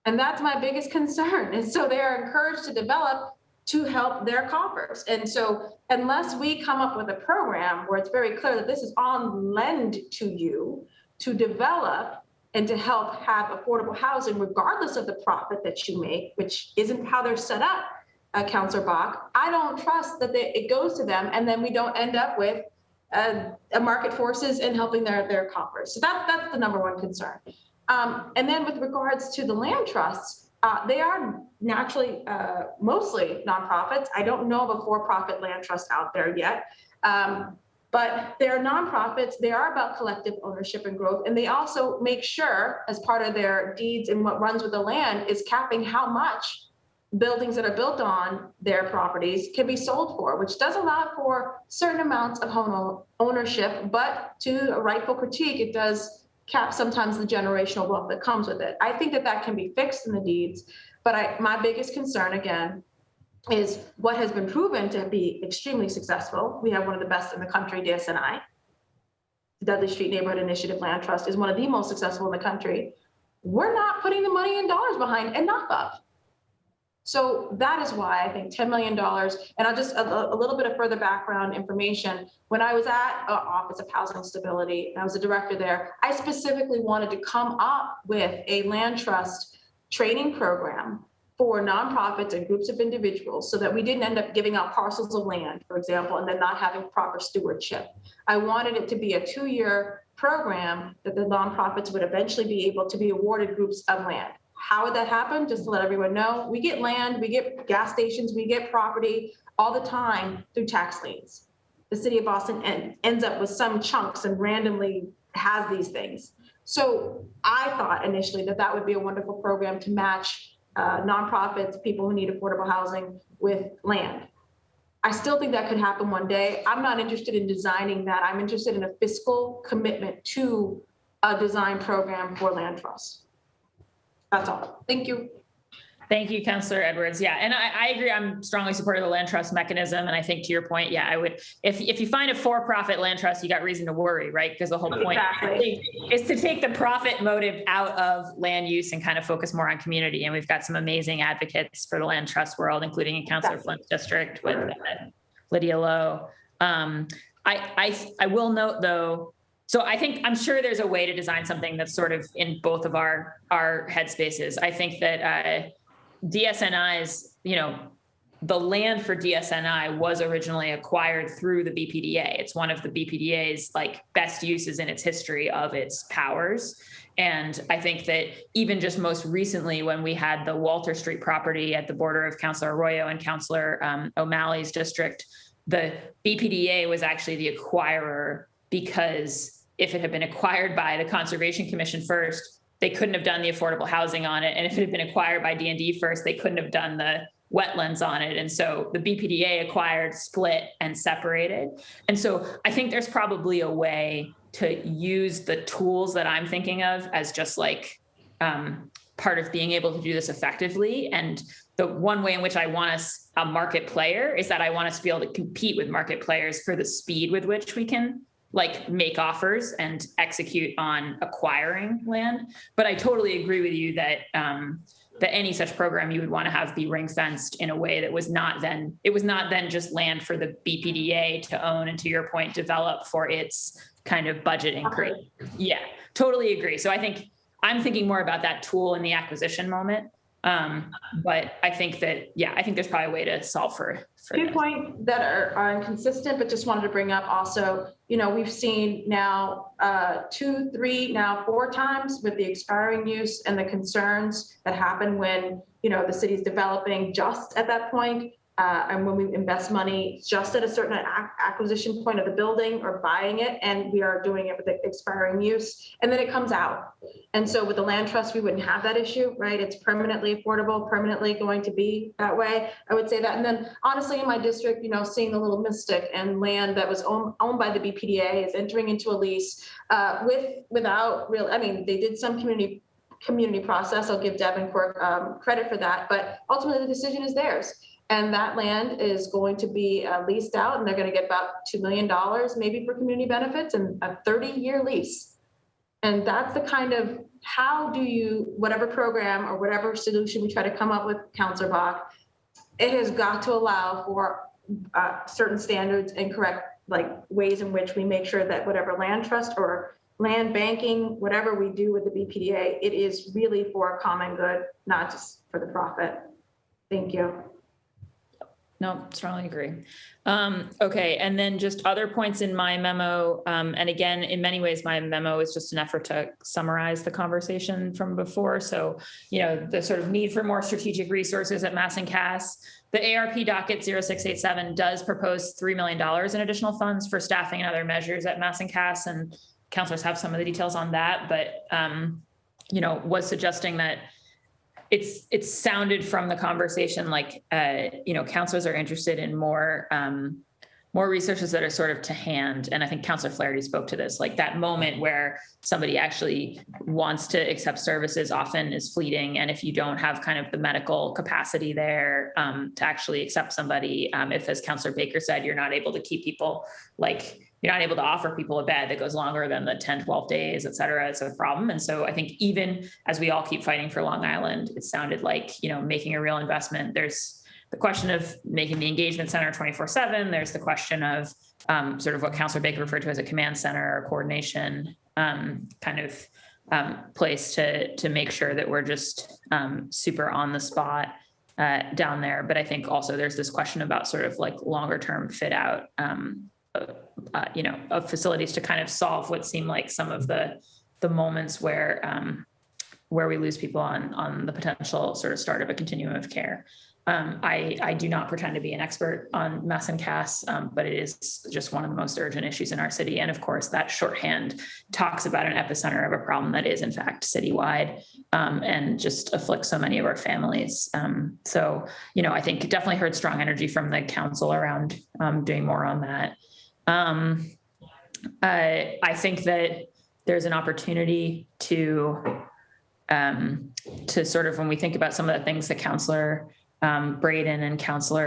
And that's my biggest concern. And so they are encouraged to develop to help their coffers. And so unless we come up with a program where it's very clear that this is on lend to you to develop and to help have affordable housing, regardless of the profit that you make, which isn't how they're set up, Councillor Bach, I don't trust that it goes to them, and then we don't end up with a market forces and helping their coffers. So that's the number one concern. And then with regards to the land trusts, they are naturally mostly nonprofits. I don't know of a for-profit land trust out there yet, but they're nonprofits. They are about collective ownership and growth, and they also make sure, as part of their deeds and what runs with the land, is capping how much buildings that are built on their properties can be sold for, which does allow for certain amounts of home ownership, but to a rightful critique, it does cap sometimes the generational wealth that comes with it. I think that can be fixed in the deeds, but my biggest concern, again, is what has been proven to be extremely successful. We have one of the best in the country, DSNI. Dudley Street Neighborhood Initiative Land Trust is one of the most successful in the country. We're not putting the money and dollars behind enough of. So that is why I think $10 million, and I'll just a little bit of further background information. When I was at Office of Housing Stability, and I was a director there, I specifically wanted to come up with a land trust training program for nonprofits and groups of individuals so that we didn't end up giving out parcels of land, for example, and then not having proper stewardship. I wanted it to be a 2-year program that the nonprofits would eventually be able to be awarded groups of land. How would that happen? Just to let everyone know, we get land, we get gas stations, we get property all the time through tax liens. The city of Boston ends up with some chunks and randomly has these things. So I thought initially that would be a wonderful program to match nonprofits, people who need affordable housing with land. I still think that could happen one day. I'm not interested in designing that. I'm interested in a fiscal commitment to a design program for land trusts. That's all. Thank you. Thank you, Councillor Edwards. Yeah, and I agree. I'm strongly supportive of the land trust mechanism. And I think to your point, yeah, I would, if you find a for-profit land trust, you got reason to worry, right? Because the whole point is to take the profit motive out of land use and kind of focus more on community. And we've got some amazing advocates for the land trust world, including in Councillor Flint's district with Lydia Lowe. I will note though, so I'm sure there's a way to design something that's sort of in both of our headspaces. I think that DSNI's, the land for DSNI was originally acquired through the BPDA. It's one of the BPDA's best uses in its history of its powers. And I think that even just most recently, when we had the Walter Street property at the border of Councillor Arroyo and Councillor O'Malley's district, the BPDA was actually the acquirer, because if it had been acquired by the Conservation Commission first, they couldn't have done the affordable housing on it. And if it had been acquired by D&D first, they couldn't have done the wetlands on it. And so the BPDA acquired, split, and separated. And so I think there's probably a way to use the tools that I'm thinking of as just like part of being able to do this effectively. And the one way in which I want us a market player is that I want us to be able to compete with market players for the speed with which we can like make offers and execute on acquiring land. But I totally agree with you that that any such program you would want to have be ring fenced in a way that was not then just land for the BPDA to own and, to your point, develop for its kind of budget increase. Yeah, totally agree. So I think I'm thinking more about that tool in the acquisition moment. But I think that, I think there's probably a way to solve for Two points that are inconsistent, but just wanted to bring up also, we've seen now 2, 3, now 4 times with the expiring use and the concerns that happen when, the city's developing just at that point. And when we invest money just at a certain acquisition point of the building or buying it, and we are doing it with the expiring use, and then it comes out. And so with the land trust, we wouldn't have that issue, right? It's permanently affordable, permanently going to be that way. I would say that. And then honestly, in my district, seeing the Little Mystic and land that was owned by the BPDA is entering into a lease without real, they did some community process. I'll give Deb and Quirk credit for that, but ultimately the decision is theirs. And that land is going to be leased out, and they're going to get about $2 million maybe for community benefits and a 30-year lease. And that's the kind of, how do you, whatever program or whatever solution we try to come up with, Councilor Bach, it has got to allow for certain standards and correct ways in which we make sure that whatever land trust or land banking, whatever we do with the BPDA, it is really for a common good, not just for the profit. Thank you. No, strongly agree. Okay, and then just other points in my memo. And again, in many ways, my memo is just an effort to summarize the conversation from before. So, the sort of need for more strategic resources at Mass and Cass. The ARP docket 0687 does propose $3 million in additional funds for staffing and other measures at Mass and Cass, and councilors have some of the details on that, but, was suggesting that it's sounded from the conversation like, councilors are interested in more resources that are sort of to hand. And I think Councilor Flaherty spoke to this, like that moment where somebody actually wants to accept services often is fleeting. And if you don't have kind of the medical capacity there to actually accept somebody, if, as Councilor Baker said, you're not able to keep people, you're not able to offer people a bed that goes longer than the 10, 12 days, et cetera, it's a problem. And so I think even as we all keep fighting for Long Island, it sounded like, making a real investment. There's the question of making the engagement center 24/7. There's the question of sort of what Councilor Baker referred to as a command center or coordination place to make sure that we're just super on the spot down there. But I think also there's this question about sort of longer term fit out of facilities to kind of solve what seem like some of the moments where we lose people on the potential sort of start of a continuum of care. I do not pretend to be an expert on Mass and Cass, but it is just one of the most urgent issues in our city. And of course, that shorthand talks about an epicenter of a problem that is in fact citywide and just afflicts so many of our families. So, I think definitely heard strong energy from the council around doing more on that. I think that there's an opportunity to sort of, when we think about some of the things that Councilor Braden and Council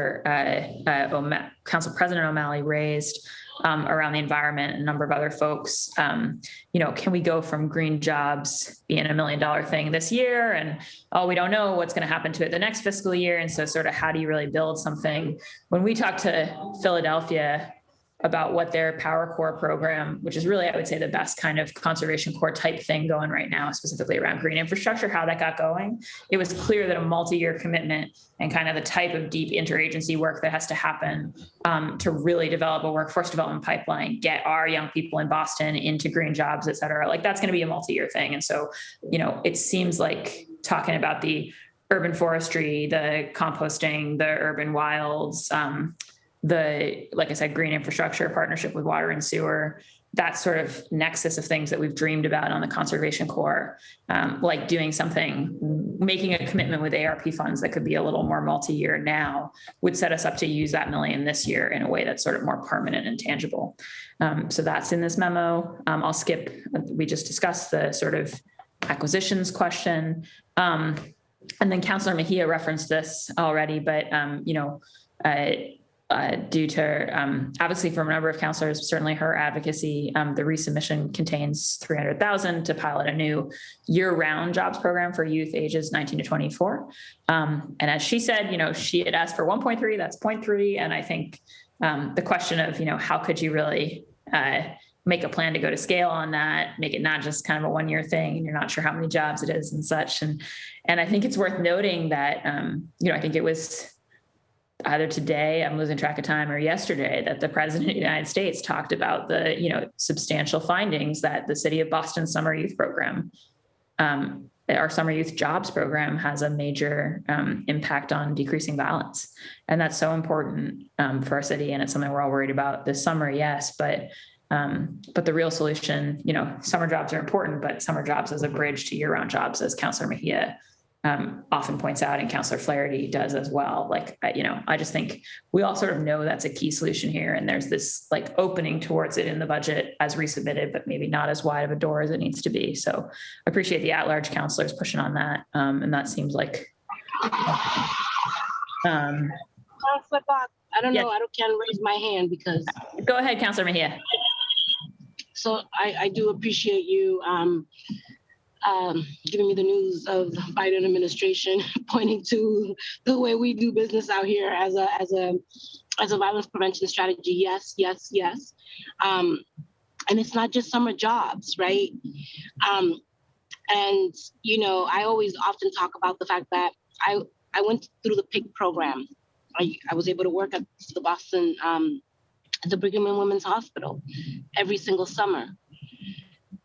President O'Malley raised around the environment and a number of other folks, can we go from green jobs being $1 million thing this year and, we don't know what's going to happen to it the next fiscal year. And so sort of how do you really build something? When we talk to Philadelphia about what their Power Core program, which is really, I would say, the best kind of conservation core type thing going right now, specifically around green infrastructure, how that got going, it was clear that a multi-year commitment and kind of the type of deep interagency work that has to happen to really develop a workforce development pipeline, get our young people in Boston into green jobs, et cetera, that's going to be a multi-year thing. And so, it seems like talking about the urban forestry, the composting, the urban wilds, like I said, green infrastructure, partnership with water and sewer, that sort of nexus of things that we've dreamed about on the Conservation Corps, like doing something, making a commitment with ARP funds that could be a little more multi-year now, would set us up to use that million this year in a way that's sort of more permanent and tangible. So that's in this memo. I'll skip, we just discussed the sort of acquisitions question. And then Councillor Mejia referenced this already, but, due to, obviously from a number of councillors, certainly her advocacy, the resubmission contains 300,000 to pilot a new year-round jobs program for youth ages 19 to 24. And as she said, she had asked for 1.3, that's 0.3. And I think the question of, how could you really make a plan to go to scale on that, make it not just kind of a one-year thing and you're not sure how many jobs it is and such. And I think it's worth noting that, I think it was either today, I'm losing track of time, or yesterday, that the President of the United States talked about the, substantial findings that the City of Boston Summer Youth Program, our Summer Youth Jobs Program, has a major impact on decreasing violence. And that's so important for our city. And it's something we're all worried about this summer, yes, but the real solution, summer jobs are important, but summer jobs as a bridge to year-round jobs, as Councillor Mejia often points out, and Councillor Flaherty does as well. I just think we all sort of know that's a key solution here. And there's this opening towards it in the budget as resubmitted, but maybe not as wide of a door as it needs to be. So I appreciate the at-large councillors pushing on that. And that seems like. Councillor Bach, I don't know, I can't raise my hand because. Go ahead, Councillor Mejia. So I do appreciate you giving me the news of the Biden administration, pointing to the way we do business out here as a violence prevention strategy. Yes, yes, yes. And it's not just summer jobs, right? And I always often talk about the fact that I went through the PIC program. I was able to work at the Boston, at the Brigham and Women's Hospital every single summer.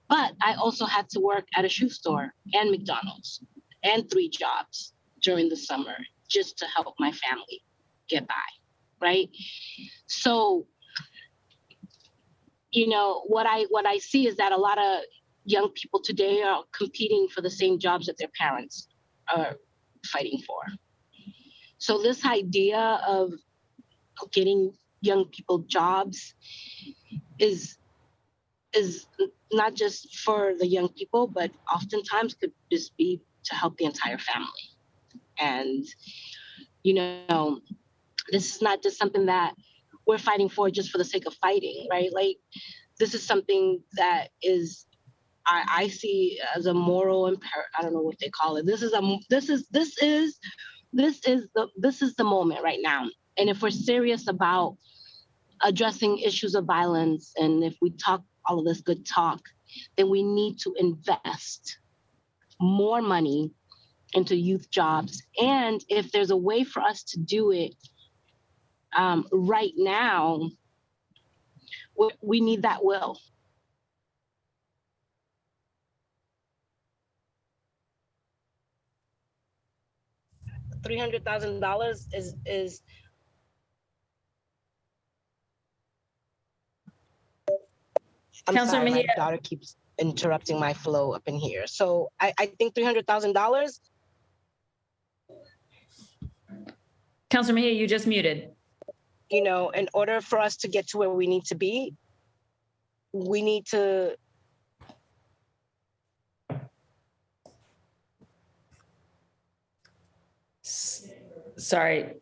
But I also had to work at a shoe store and McDonald's and 3 jobs during the summer just to help my family get by, right? So, what I see is that a lot of young people today are competing for the same jobs that their parents are fighting for. So this idea of getting young people jobs is not just for the young people, but oftentimes could just be to help the entire family. And, this is not just something that we're fighting for just for the sake of fighting, right? This is something that is, I see as a moral imperative. I don't know what they call it. This is the moment right now. And if we're serious about addressing issues of violence, and if we talk all of this good talk, then we need to invest more money into youth jobs. And if there's a way for us to do it right now, we need that will. $300,000 is I'm Councilor sorry, Mejia. my daughter keeps interrupting my flow up in here. So I think $300,000. Councilor Mejia, you just muted. In order for us to get to where we need to be, we need to. Sorry,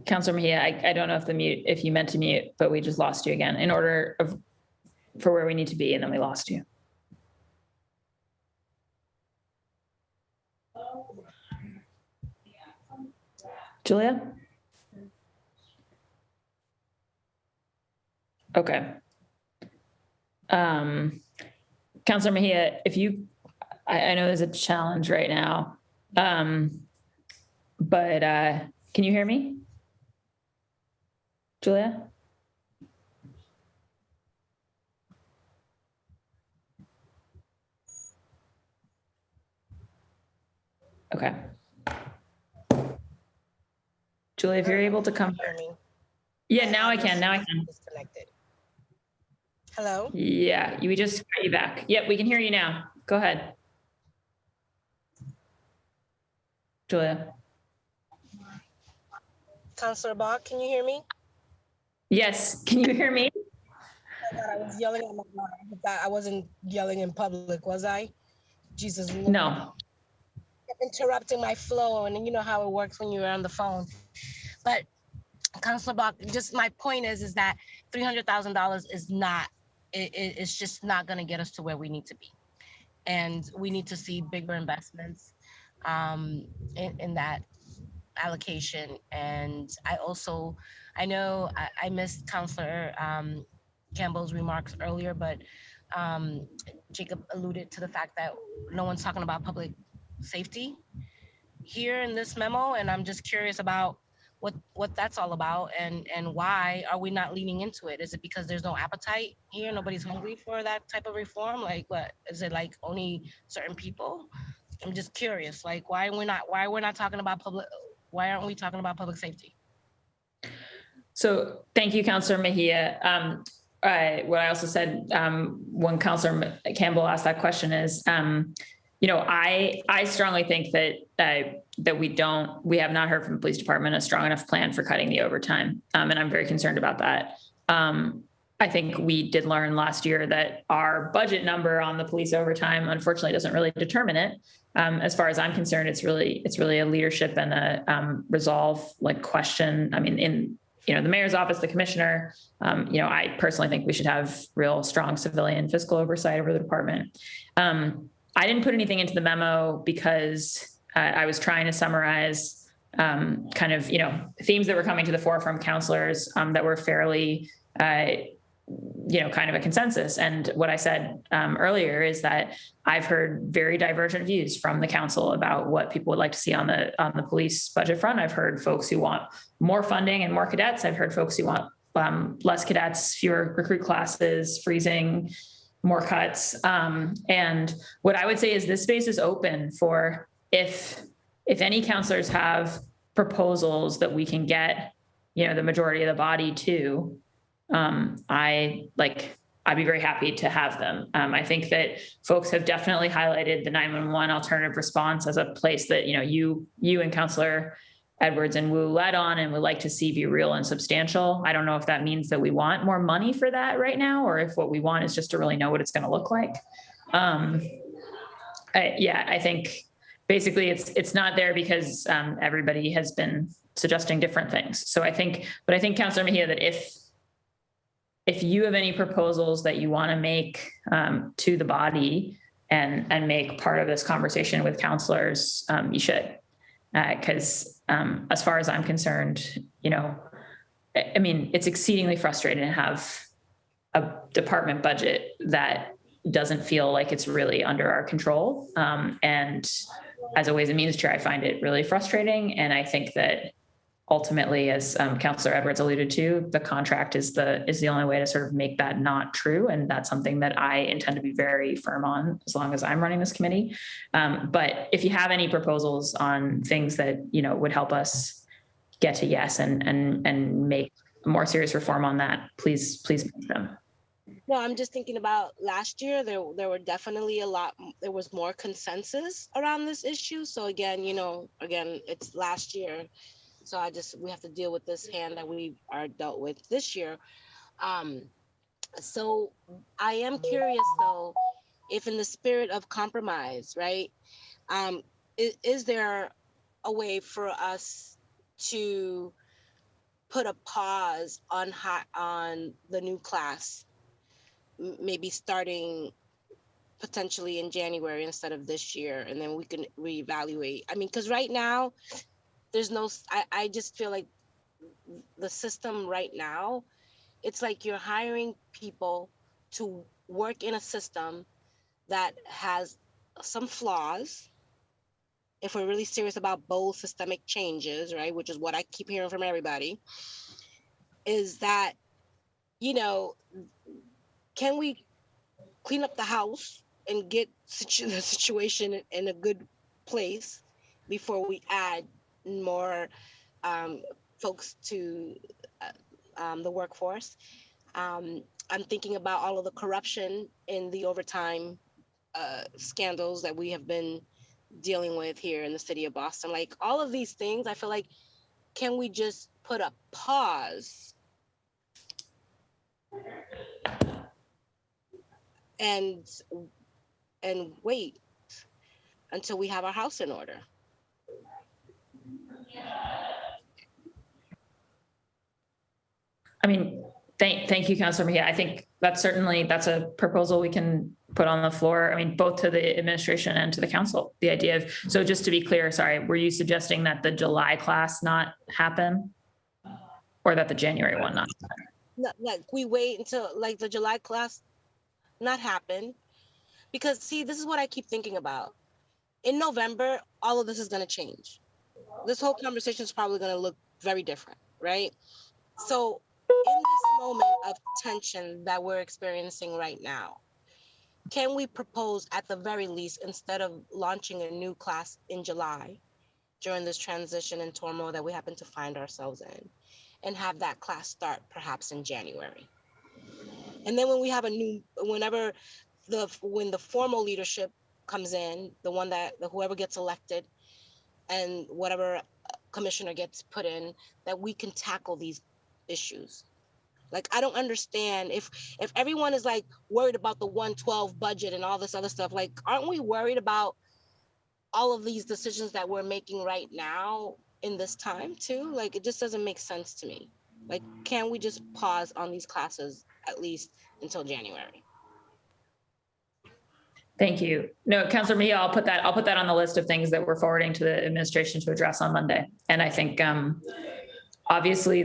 Councilor Mejia, I don't know if you meant to mute, but we just lost you again in order for where we need to be, and then we lost you. Julia? Okay. Councilor Mejia, I know there's a challenge right now, but can you hear me? Julia? Okay. Julia, if you're able to come. Yeah, now I can. Disconnected. Hello? Yeah, we just got you back. Yep, we can hear you now. Go ahead. Julia. Councillor Bach, can you hear me? Yes, can you hear me? Oh God, I was yelling at my mom. I wasn't yelling in public, was I? Jesus Lord. No. Interrupting my flow, and you know how it works when you're on the phone. But Councillor Bach, just my point is that $300,000 is not, it's just not going to get us to where we need to be. And we need to see bigger investments in that allocation. And I know I missed Councillor Campbell's remarks earlier, but Jacob alluded to the fact that no one's talking about public safety here in this memo. And I'm just curious about what that's all about, and why are we not leaning into it? Is it because there's no appetite here? Nobody's hungry for that type of reform? Like, what is it, like only certain people? I'm just curious, like why we're not talking about why aren't we talking about public safety? So thank you, Councillor Mejia. What I also said when Councillor Campbell asked that question is, I strongly think that we have not heard from the police department a strong enough plan for cutting the overtime. And I'm very concerned about that. I think we did learn last year that our budget number on the police overtime, unfortunately, doesn't really determine it. As far as I'm concerned, it's really a leadership and a resolve question. I mean, in the mayor's office, the commissioner, I personally think we should have real strong civilian fiscal oversight over the department. I didn't put anything into the memo because I was trying to summarize themes that were coming to the fore from counselors that were fairly, kind of a consensus. And what I said earlier is that I've heard very divergent views from the council about what people would like to see on the police budget front. I've heard folks who want more funding and more cadets. I've heard folks who want less cadets, fewer recruit classes, freezing more cuts. And what I would say is this space is open for if any counselors have proposals that we can get, the majority of the body to, I'd be very happy to have them. I think that folks have definitely highlighted the 911 alternative response as a place that, you and Councillor Edwards and Wu led on and would like to see be real and substantial. I don't know if that means that we want more money for that right now, or if what we want is just to really know what it's going to look like. I think basically it's not there because everybody has been suggesting different things. So I think Councillor Mejia, that if you have any proposals that you want to make to the body and make part of this conversation with counselors, you should. Because as far as I'm concerned, it's exceedingly frustrating to have a department budget that doesn't feel like it's really under our control. And as a Ways and Means Chair, I find it really frustrating. And I think that ultimately, as Councillor Edwards alluded to, the contract is the only way to sort of make that not true. And that's something that I intend to be very firm on as long as I'm running this committee. But if you have any proposals on things that, would help us get to yes and make more serious reform on that, please make them. No, I'm just thinking about last year, there were definitely there was more consensus around this issue. So again, it's last year. So we have to deal with this hand that we are dealt with this year. So I am curious though, if in the spirit of compromise, right, is there a way for us to put a pause on the new class, maybe starting potentially in January instead of this year, and then we can reevaluate? I mean, because right now, I just feel like the system right now, it's like you're hiring people to work in a system that has some flaws. If we're really serious about bold systemic changes, right, which is what I keep hearing from everybody, is that, can we clean up the house and get the situation in a good place before we add more folks to the workforce. I'm thinking about all of the corruption in the overtime scandals that we have been dealing with here in the city of Boston. Like all of these things, I feel like, can we just put a pause and wait until we have our house in order? I mean, thank you, Councilor Mejia. I think that's a proposal we can put on the floor. I mean, both to the administration and to the council. The idea of, so just to be clear, sorry, were you suggesting that the July class not happen, or that the January one not happen? No, like we wait until like the July class not happen, because see, this is what I keep thinking about. In November, all of this is going to change. This whole conversation is probably going to look very different, right? So in this moment of tension that we're experiencing right now, can we propose at the very least, instead of launching a new class in July during this transition and turmoil that we happen to find ourselves in, and have that class start perhaps in January? And then when we have when the formal leadership comes in, whoever gets elected and whatever commissioner gets put in, that we can tackle these issues. Like, I don't understand if everyone is like worried about the 112 budget and all this other stuff, like, aren't we worried about all of these decisions that we're making right now in this time too? Like, it just doesn't make sense to me. Like, can we just pause on these classes at least until January? Thank you. No, Councilor Mejia, I'll put that on the list of things that we're forwarding to the administration to address on Monday. And I think obviously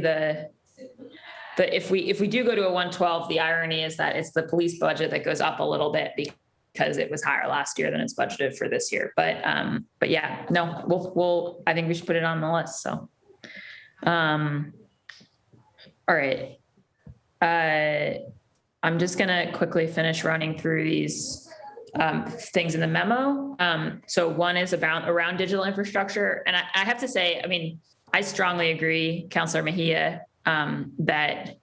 if we do go to a 112, the irony is that it's the police budget that goes up a little bit because it was higher last year than it's budgeted for this year. But yeah, no, I think we should put it on the list. So, all right. I'm just gonna quickly finish running through these things in the memo. So one is around digital infrastructure. And I have to say, I mean, I strongly agree, Councilor Mejia, that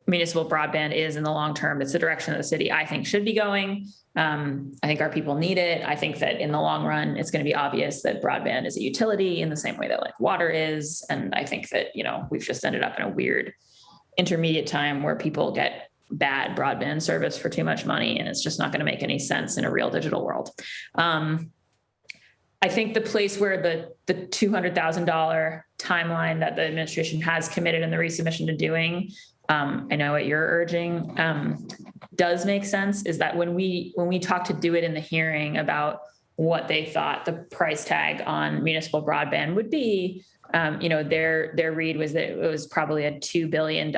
municipal broadband is in the long term. It's the direction that the city, I think, should be going. I think our people need it. I think that in the long run, it's going to be obvious that broadband is a utility in the same way that like water is. And I think that, we've just ended up in a weird intermediate time where people get bad broadband service for too much money, and it's just not going to make any sense in a real digital world. I think the place where the $200,000 timeline that the administration has committed in the resubmission to doing, I know what you're urging, does make sense, is that when we talked to Do It in the hearing about what they thought the price tag on municipal broadband would be, their read was that it was probably a $2 billion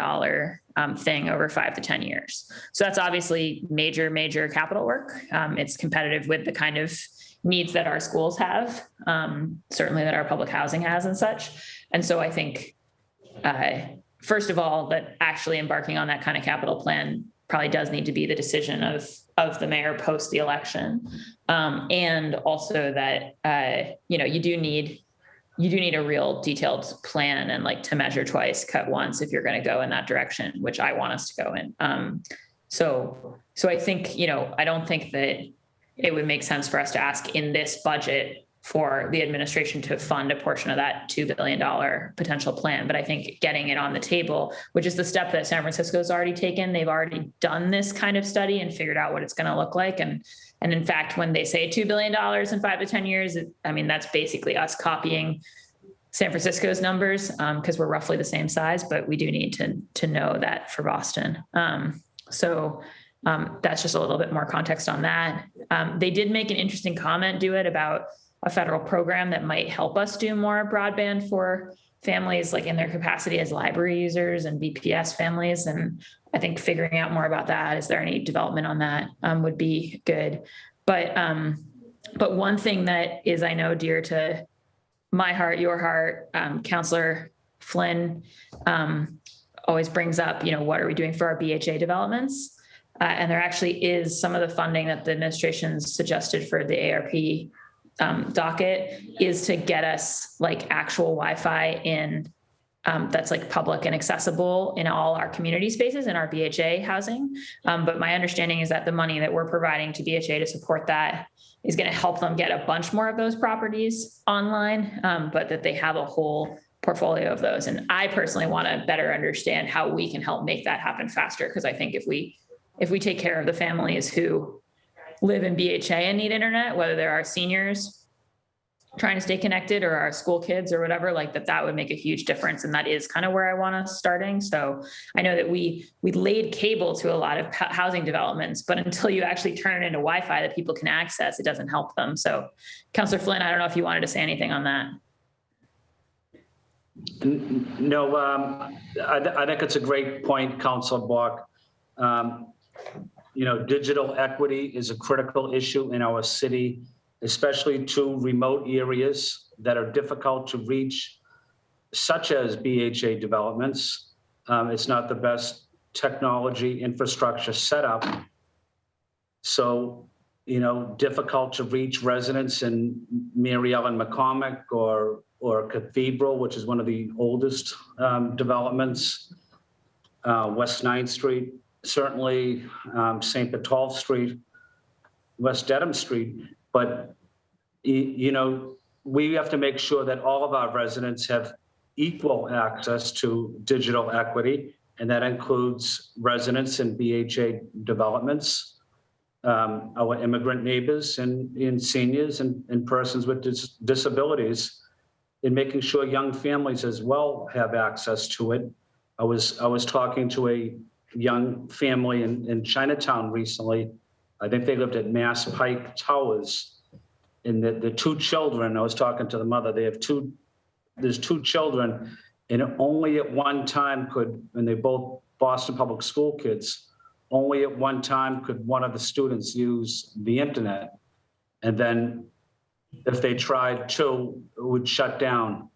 thing over 5 to 10 years. So that's obviously major capital work. It's competitive with the kind of needs that our schools have, certainly that our public housing has and such. And so I think, first of all, that actually embarking on that kind of capital plan probably does need to be the decision of the mayor post the election. And also that, you do need a real detailed plan and like to measure twice, cut once if you're going to go in that direction, which I want us to go in. So I think, I don't think that it would make sense for us to ask in this budget for the administration to fund a portion of that $2 billion potential plan. But I think getting it on the table, which is the step that San Francisco's already taken, they've already done this kind of study and figured out what it's going to look like. And in fact, when they say $2 billion in 5 to 10 years, that's basically us copying San Francisco's numbers because we're roughly the same size, but we do need to know that for Boston. So that's just a little bit more context on that. They did make an interesting comment, Do It, about a federal program that might help us do more broadband for families, like in their capacity as library users and BPS families. And I think figuring out more about that, is there any development on that, would be good. But one thing that is, I know, dear to my heart, your heart, Councillor Flynn always brings up, what are we doing for our BHA developments? And there actually is some of the funding that the administration's suggested for the ARP docket is to get us like actual Wi-Fi in that's like public and accessible in all our community spaces in our BHA housing. But my understanding is that the money that we're providing to BHA to support that is going to help them get a bunch more of those properties online, but that they have a whole portfolio of those. And I personally want to better understand how we can help make that happen faster. Because I think if we take care of the families who live in BHA and need internet, whether they're our seniors trying to stay connected or our school kids or whatever, like that would make a huge difference. And that is kind of where I want us starting. So I know that we laid cable to a lot of housing developments, but until you actually turn it into Wi-Fi that people can access, it doesn't help them. So Councillor Flynn, I don't know if you wanted to say anything on that. No, I think it's a great point, Councilor Bach. Digital equity is a critical issue in our city, especially to remote areas that are difficult to reach, such as BHA developments. It's not the best technology infrastructure setup. So, difficult to reach residents in Mary Ellen McCormick or Cathedral, which is one of the oldest developments, West 9th Street, certainly St. Botolph Street, West Dedham Street. But, we have to make sure that all of our residents have equal access to digital equity, and that includes residents in BHA developments, our immigrant neighbors and seniors and persons with disabilities, in making sure young families as well have access to it. I was talking to a young family in Chinatown recently. I think they lived at Mass Pike Towers. And the two children, I was talking to the mother, there's two children, and only at one time and they're both Boston Public School kids, only at one time could one of the students use the internet. And then if they tried to, it would shut down.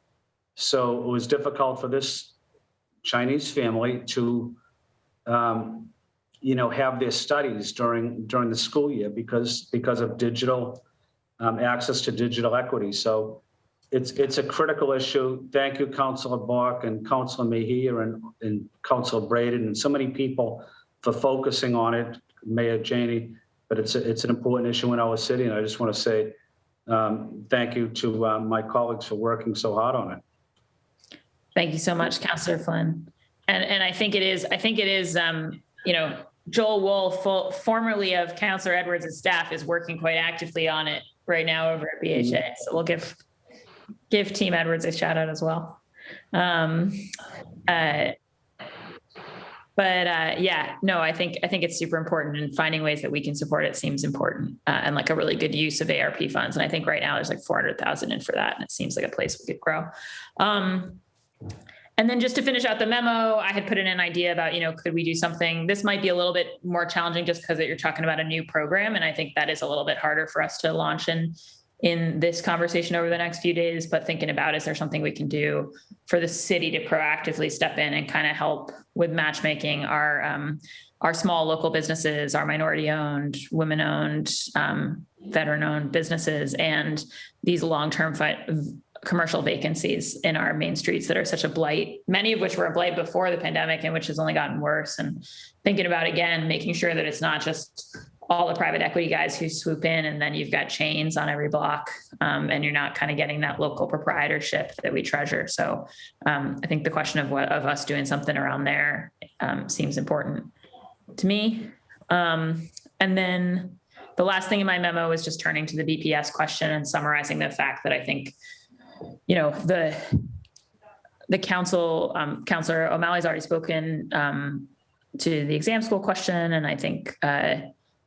So it was difficult for this Chinese family to have their studies during the school year because of digital access to digital equity. So it's a critical issue. Thank you, Councilor Bach and Councilor Mejia and Councilor Braden and so many people for focusing on it, Mayor Janey. But it's an important issue in our city, and I just want to say thank you to my colleagues for working so hard on it. Thank you so much, Councilor Flynn. And I think it is, Joel Wolf, formerly of Councilor Edwards' staff, is working quite actively on it right now over at BHA. So we'll give Team Edwards a shout out as well. I think it's super important, and finding ways that we can support it seems important, and like a really good use of ARP funds. And I think right now there's like 400,000 in for that, and it seems like a place we could grow. And then just to finish out the memo, I had put in an idea about, could we do something? This might be a little bit more challenging just because you're talking about a new program. And I think that is a little bit harder for us to launch in this conversation over the next few days. But thinking about, is there something we can do for the city to proactively step in and kind of help with matchmaking our small local businesses, our minority-owned, women-owned, veteran-owned businesses, and these long-term commercial vacancies in our main streets that are such a blight, many of which were a blight before the pandemic and which has only gotten worse. And thinking about, again, making sure that it's not just all the private equity guys who swoop in and then you've got chains on every block, and you're not kind of getting that local proprietorship that we treasure. So I think the question of us doing something around there seems important to me. And then the last thing in my memo is just turning to the BPS question and summarizing the fact that I think, the council, Councillor O'Malley's already spoken to the exam school question. And I think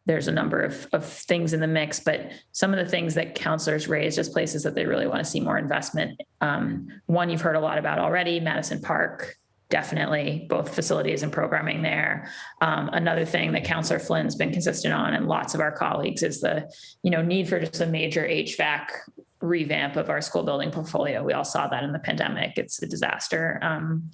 there's a number of things in the mix, but some of the things that councillors raised as places that they really want to see more investment. One you've heard a lot about already, Madison Park, definitely both facilities and programming there. Another thing that Councillor Flynn's been consistent on, and lots of our colleagues, is the need for just a major HVAC revamp of our school building portfolio. We all saw that in the pandemic. It's a disaster,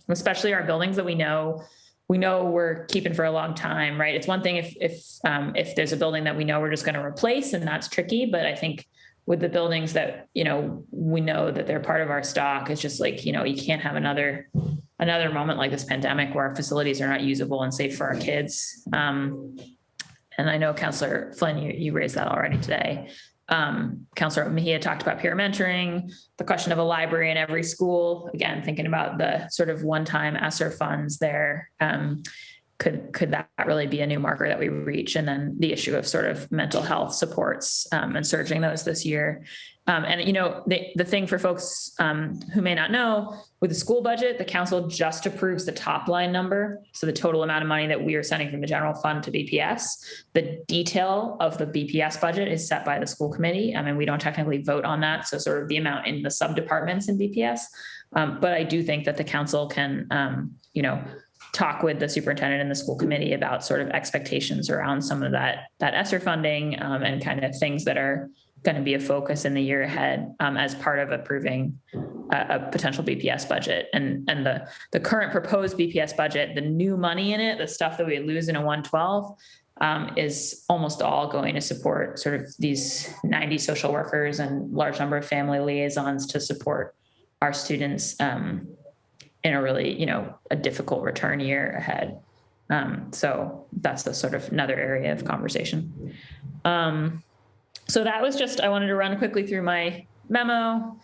especially our buildings that we know we're keeping for a long time, right? It's one thing if there's a building that we know we're just going to replace, and that's tricky. But I think with the buildings that, you know, we know that they're part of our stock, it's just like, you know, you can't have another moment like this pandemic where our facilities are not usable and safe for our kids. And I know Councillor Flynn, you raised that already today. Councillor Mejia talked about peer mentoring, the question of a library in every school. Again, thinking about the sort of one-time ESSER funds there. Could that really be a new marker that we reach? And then the issue of sort of mental health supports and surging those this year. And, you know, the thing for folks who may not know, with the school budget, the council just approves the top line number. So the total amount of money that we are sending from the general fund to BPS. The detail of the BPS budget is set by the school committee. I mean, we don't technically vote on that. So sort of the amount in the sub-departments in BPS. But I do think that the council can, you know, talk with the superintendent and the school committee about sort of expectations around some of that ESSER funding and kind of things that are going to be a focus in the year ahead as part of approving a potential BPS budget. And the current proposed BPS budget, the new money in it, the stuff that we lose in a 112 is almost all going to support sort of these 90 social workers and large number of family liaisons to support our students in a really, you know, a difficult return year ahead. So that's the sort of another area of conversation. So that was just, I wanted to run quickly through my memo.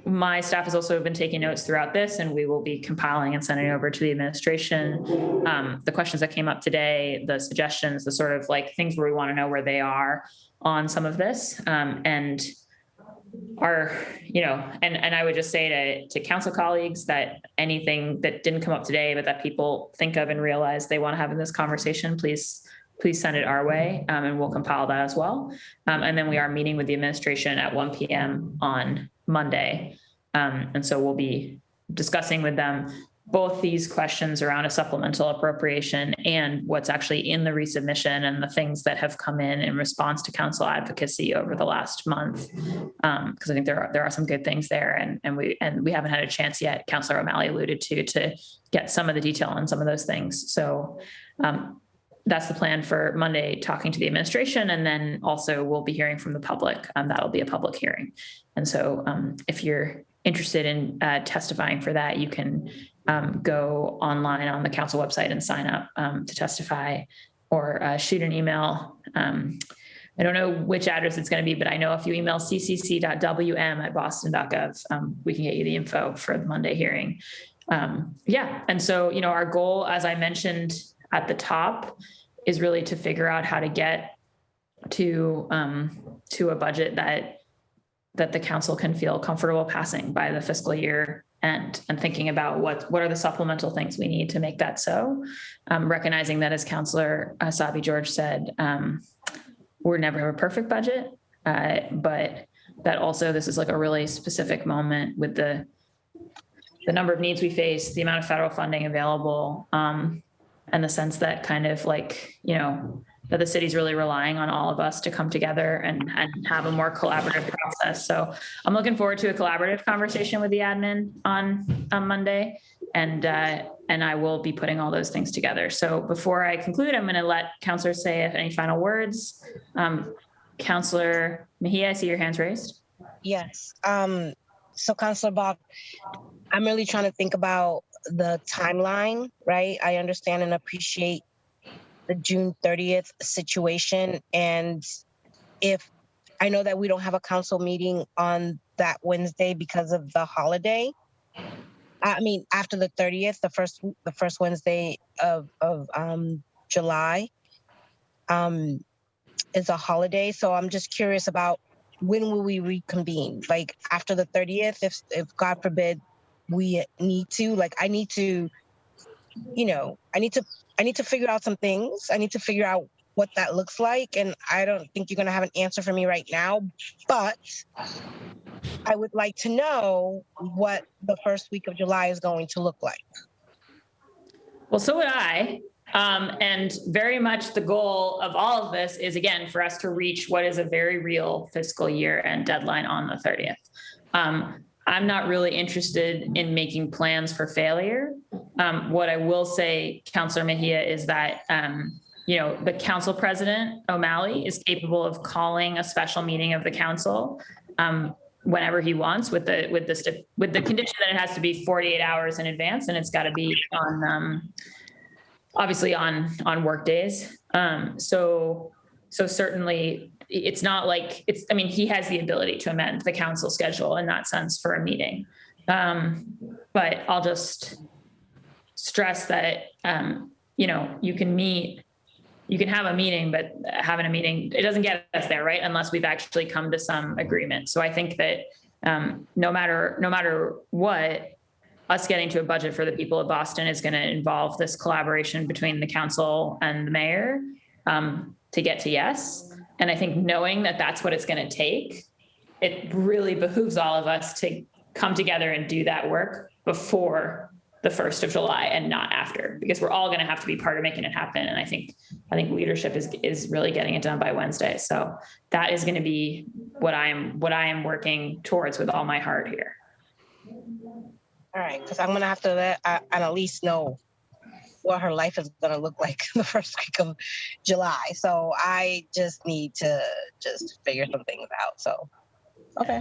My staff has also been taking notes throughout this, and we will be compiling and sending over to the administration. The questions that came up today, the suggestions, the sort of like things where we want to know where they are on some of this. And our, you know, and I would just say to council colleagues that anything that didn't come up today, but that people think of and realize they want to have in this conversation, please send it our way, and we'll compile that as well. And then we are meeting with the administration at 1 p.m. on Monday. And so we'll be discussing with them both these questions around a supplemental appropriation and what's actually in the resubmission and the things that have come in response to council advocacy over the last month. Because I think there are some good things there, and we haven't had a chance yet, Councillor O'Malley alluded to get some of the detail on some of those things. So that's the plan for Monday, talking to the administration, and then also we'll be hearing from the public. That'll be a public hearing. And so if you're interested in testifying for that, you can go online on the council website and sign up to testify, or shoot an email. I don't know which address it's going to be, but I know if you email ccc.wm@boston.gov, we can get you the info for the Monday hearing. Yeah. And so, you know, our goal, as I mentioned at the top, is really to figure out how to get to a budget that the council can feel comfortable passing by the fiscal year end, and thinking about what are the supplemental things we need to make that so. Recognizing that, as Councillor Sabi George said, we're never have a perfect budget, but that also this is like a really specific moment with the number of needs we face, the amount of federal funding available, and the sense that kind of like, you know, that the city's really relying on all of us to come together and have a more collaborative process. So I'm looking forward to a collaborative conversation with the admin on Monday, and I will be putting all those things together. So before I conclude, I'm going to let councilors say any final words. Councillor Mejia, I see your hands raised. Yes. So Councillor Bach, I'm really trying to think about the timeline, right? I understand and appreciate the June 30th situation. And if I know that we don't have a council meeting on that Wednesday because of the holiday, I mean, after the 30th, the first Wednesday of July is a holiday. So I'm just curious about when will we reconvene? Like after the 30th, if God forbid we need to, like I need to, you know, I need to figure out some things. I need to figure out what that looks like. And I don't think you're going to have an answer for me right now, but I would like to know what the first week of July is going to look like. Well, so would I. And very much the goal of all of this is, again, for us to reach what is a very real fiscal year end deadline on the 30th. I'm not really interested in making plans for failure. What I will say, Councillor Mejia, is that the council president, O'Malley, is capable of calling a special meeting of the council whenever he wants, with the condition that it has to be 48 hours in advance, and it's got to be on obviously on work days. So certainly it's not like he has the ability to amend the council schedule in that sense for a meeting. But I'll just stress that, you can have a meeting, but having a meeting, it doesn't get us there, right? Unless we've actually come to some agreement. So I think that no matter what, us getting to a budget for the people of Boston is going to involve this collaboration between the council and the mayor to get to yes. And I think knowing that that's what it's going to take, it really behooves all of us to come together and do that work before the 1st of July and not after, because we're all going to have to be part of making it happen. And I think leadership is really getting it done by Wednesday. So that is going to be what I am working towards with all my heart here. All right, because I'm going to have to let Annalise know what her life is going to look like the first week of July. So I just need to figure some things out. So, okay.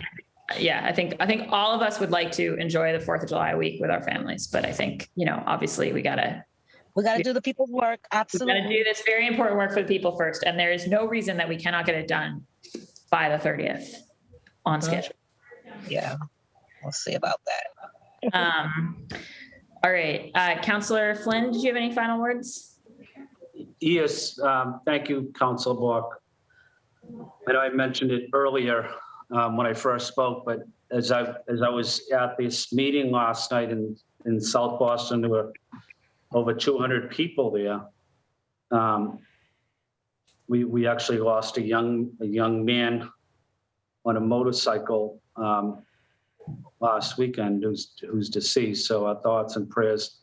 Yeah, I think all of us would like to enjoy the 4th of July week with our families, but I think, obviously we gotta do the people's work. Absolutely. We gotta do this very important work for the people first. And there is no reason that we cannot get it done by the 30th on schedule. Yeah, we'll see about that. All right, Councillor Flynn, did you have any final words? Yes, thank you, Councilor Bork. I know I mentioned it earlier when I first spoke, but as I was at this meeting last night in South Boston, there were over 200 people there. We actually lost a young man on a motorcycle last weekend who's deceased. So our thoughts and prayers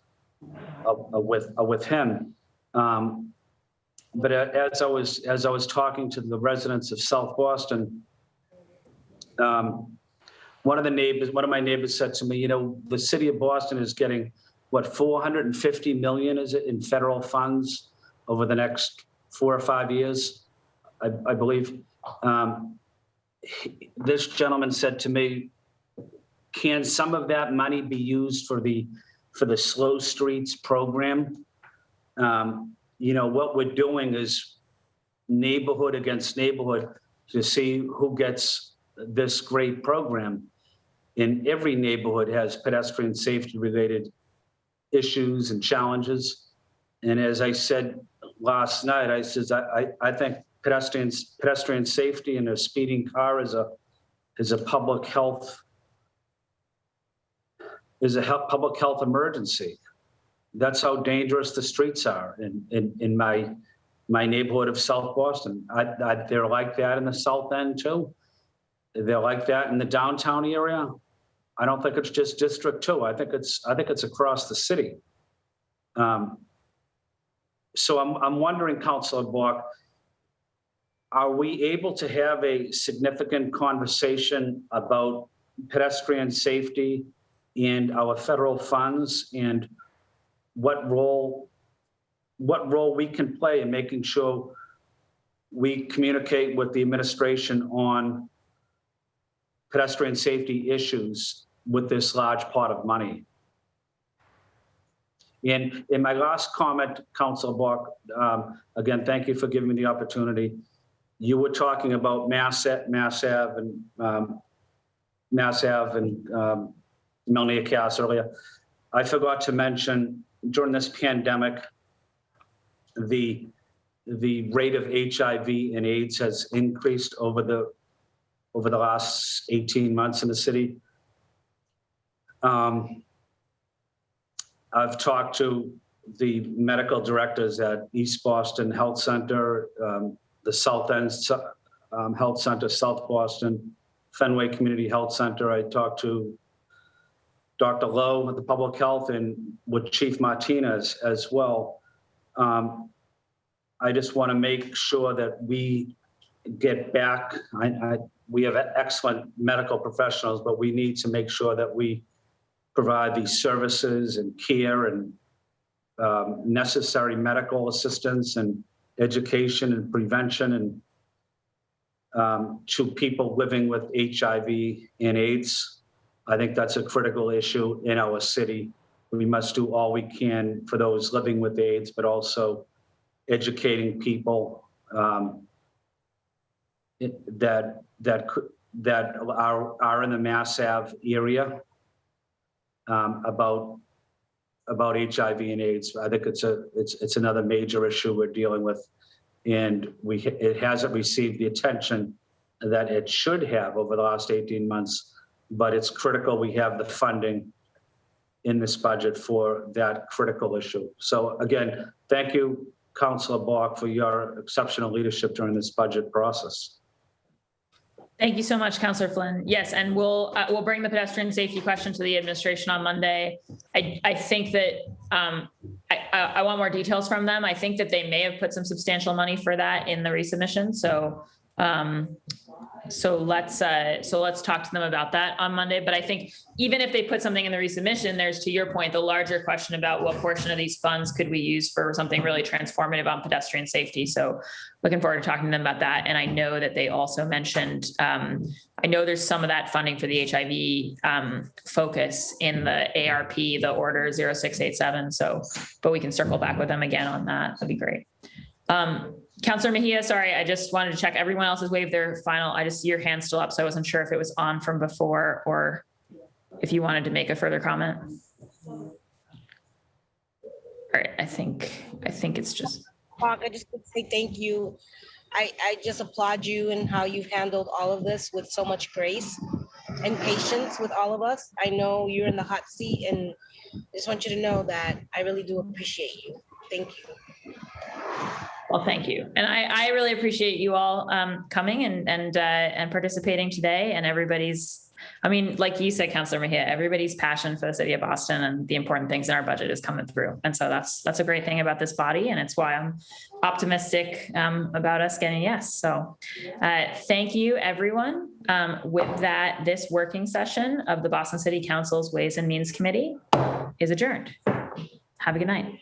are with him. But as I was talking to the residents of South Boston, one of my neighbors said to me, the city of Boston is getting what, 450 million is it in federal funds over the next 4 or 5 years, I believe. This gentleman said to me, can some of that money be used for the Slow Streets program? What we're doing is neighborhood against neighborhood to see who gets this great program. And every neighborhood has pedestrian safety related issues and challenges. And as I said last night, I think pedestrian safety and a speeding car is a public health emergency. That's how dangerous the streets are in my neighborhood of South Boston. They're like that in the South End too. They're like that in the downtown area. I don't think it's just District 2. I think it's across the city. So I'm wondering, Councilor Bork, are we able to have a significant conversation about pedestrian safety and our federal funds, and what role we can play in making sure we communicate with the administration on pedestrian safety issues with this large pot of money? And in my last comment, Councilor Bork, again, thank you for giving me the opportunity. You were talking about Mass Ave and Melnia Cass earlier. I forgot to mention, during this pandemic, the rate of HIV and AIDS has increased over the last 18 months in the city. I've talked to the medical directors at East Boston Health Center, the South End Health Center, South Boston, Fenway Community Health Center. I talked to Dr. Lowe at the Public Health and with Chief Martinez as well. I just want to make sure that we get back. We have excellent medical professionals, but we need to make sure that we provide these services and care and necessary medical assistance and education and prevention and to people living with HIV and AIDS. I think that's a critical issue in our city. We must do all we can for those living with AIDS, but also educating people that are in the Mass Ave area about HIV and AIDS. I think it's another major issue we're dealing with, and it hasn't received the attention that it should have over the last 18 months. But it's critical we have the funding in this budget for that critical issue. So again, thank you, Councilor Bach, for your exceptional leadership during this budget process. Thank you so much, Councillor Flynn. Yes, and we'll bring the pedestrian safety question to the administration on Monday. I think that I want more details from them. I think that they may have put some substantial money for that in the resubmission. So let's talk to them about that on Monday. But I think even if they put something in the resubmission, there's, to your point, the larger question about what portion of these funds could we use for something really transformative on pedestrian safety. So looking forward to talking to them about that. And I know that they also mentioned, I know there's some of that funding for the HIV focus in the ARP, the order 0687. So, but we can circle back with them again on that. That'd be great. Councillor Mejia, sorry, I just wanted to check. Everyone else has waived their final. I just see your hand still up, so I wasn't sure if it was on from before or if you wanted to make a further comment. All right, I think it's just. Mark, I just want to say thank you. I just applaud you and how you've handled all of this with so much grace and patience with all of us. I know you're in the hot seat, and I just want you to know that I really do appreciate you. Thank you. Well, thank you. And I really appreciate you all coming and participating today, and everybody's, I mean, like you said, Councillor Mejia, everybody's passion for the city of Boston and the important things in our budget is coming through. And so that's a great thing about this body. And it's why I'm optimistic about us getting a yes. So thank you, everyone. With that, this working session of the Boston City Council's Ways and Means Committee is adjourned. Have a good night.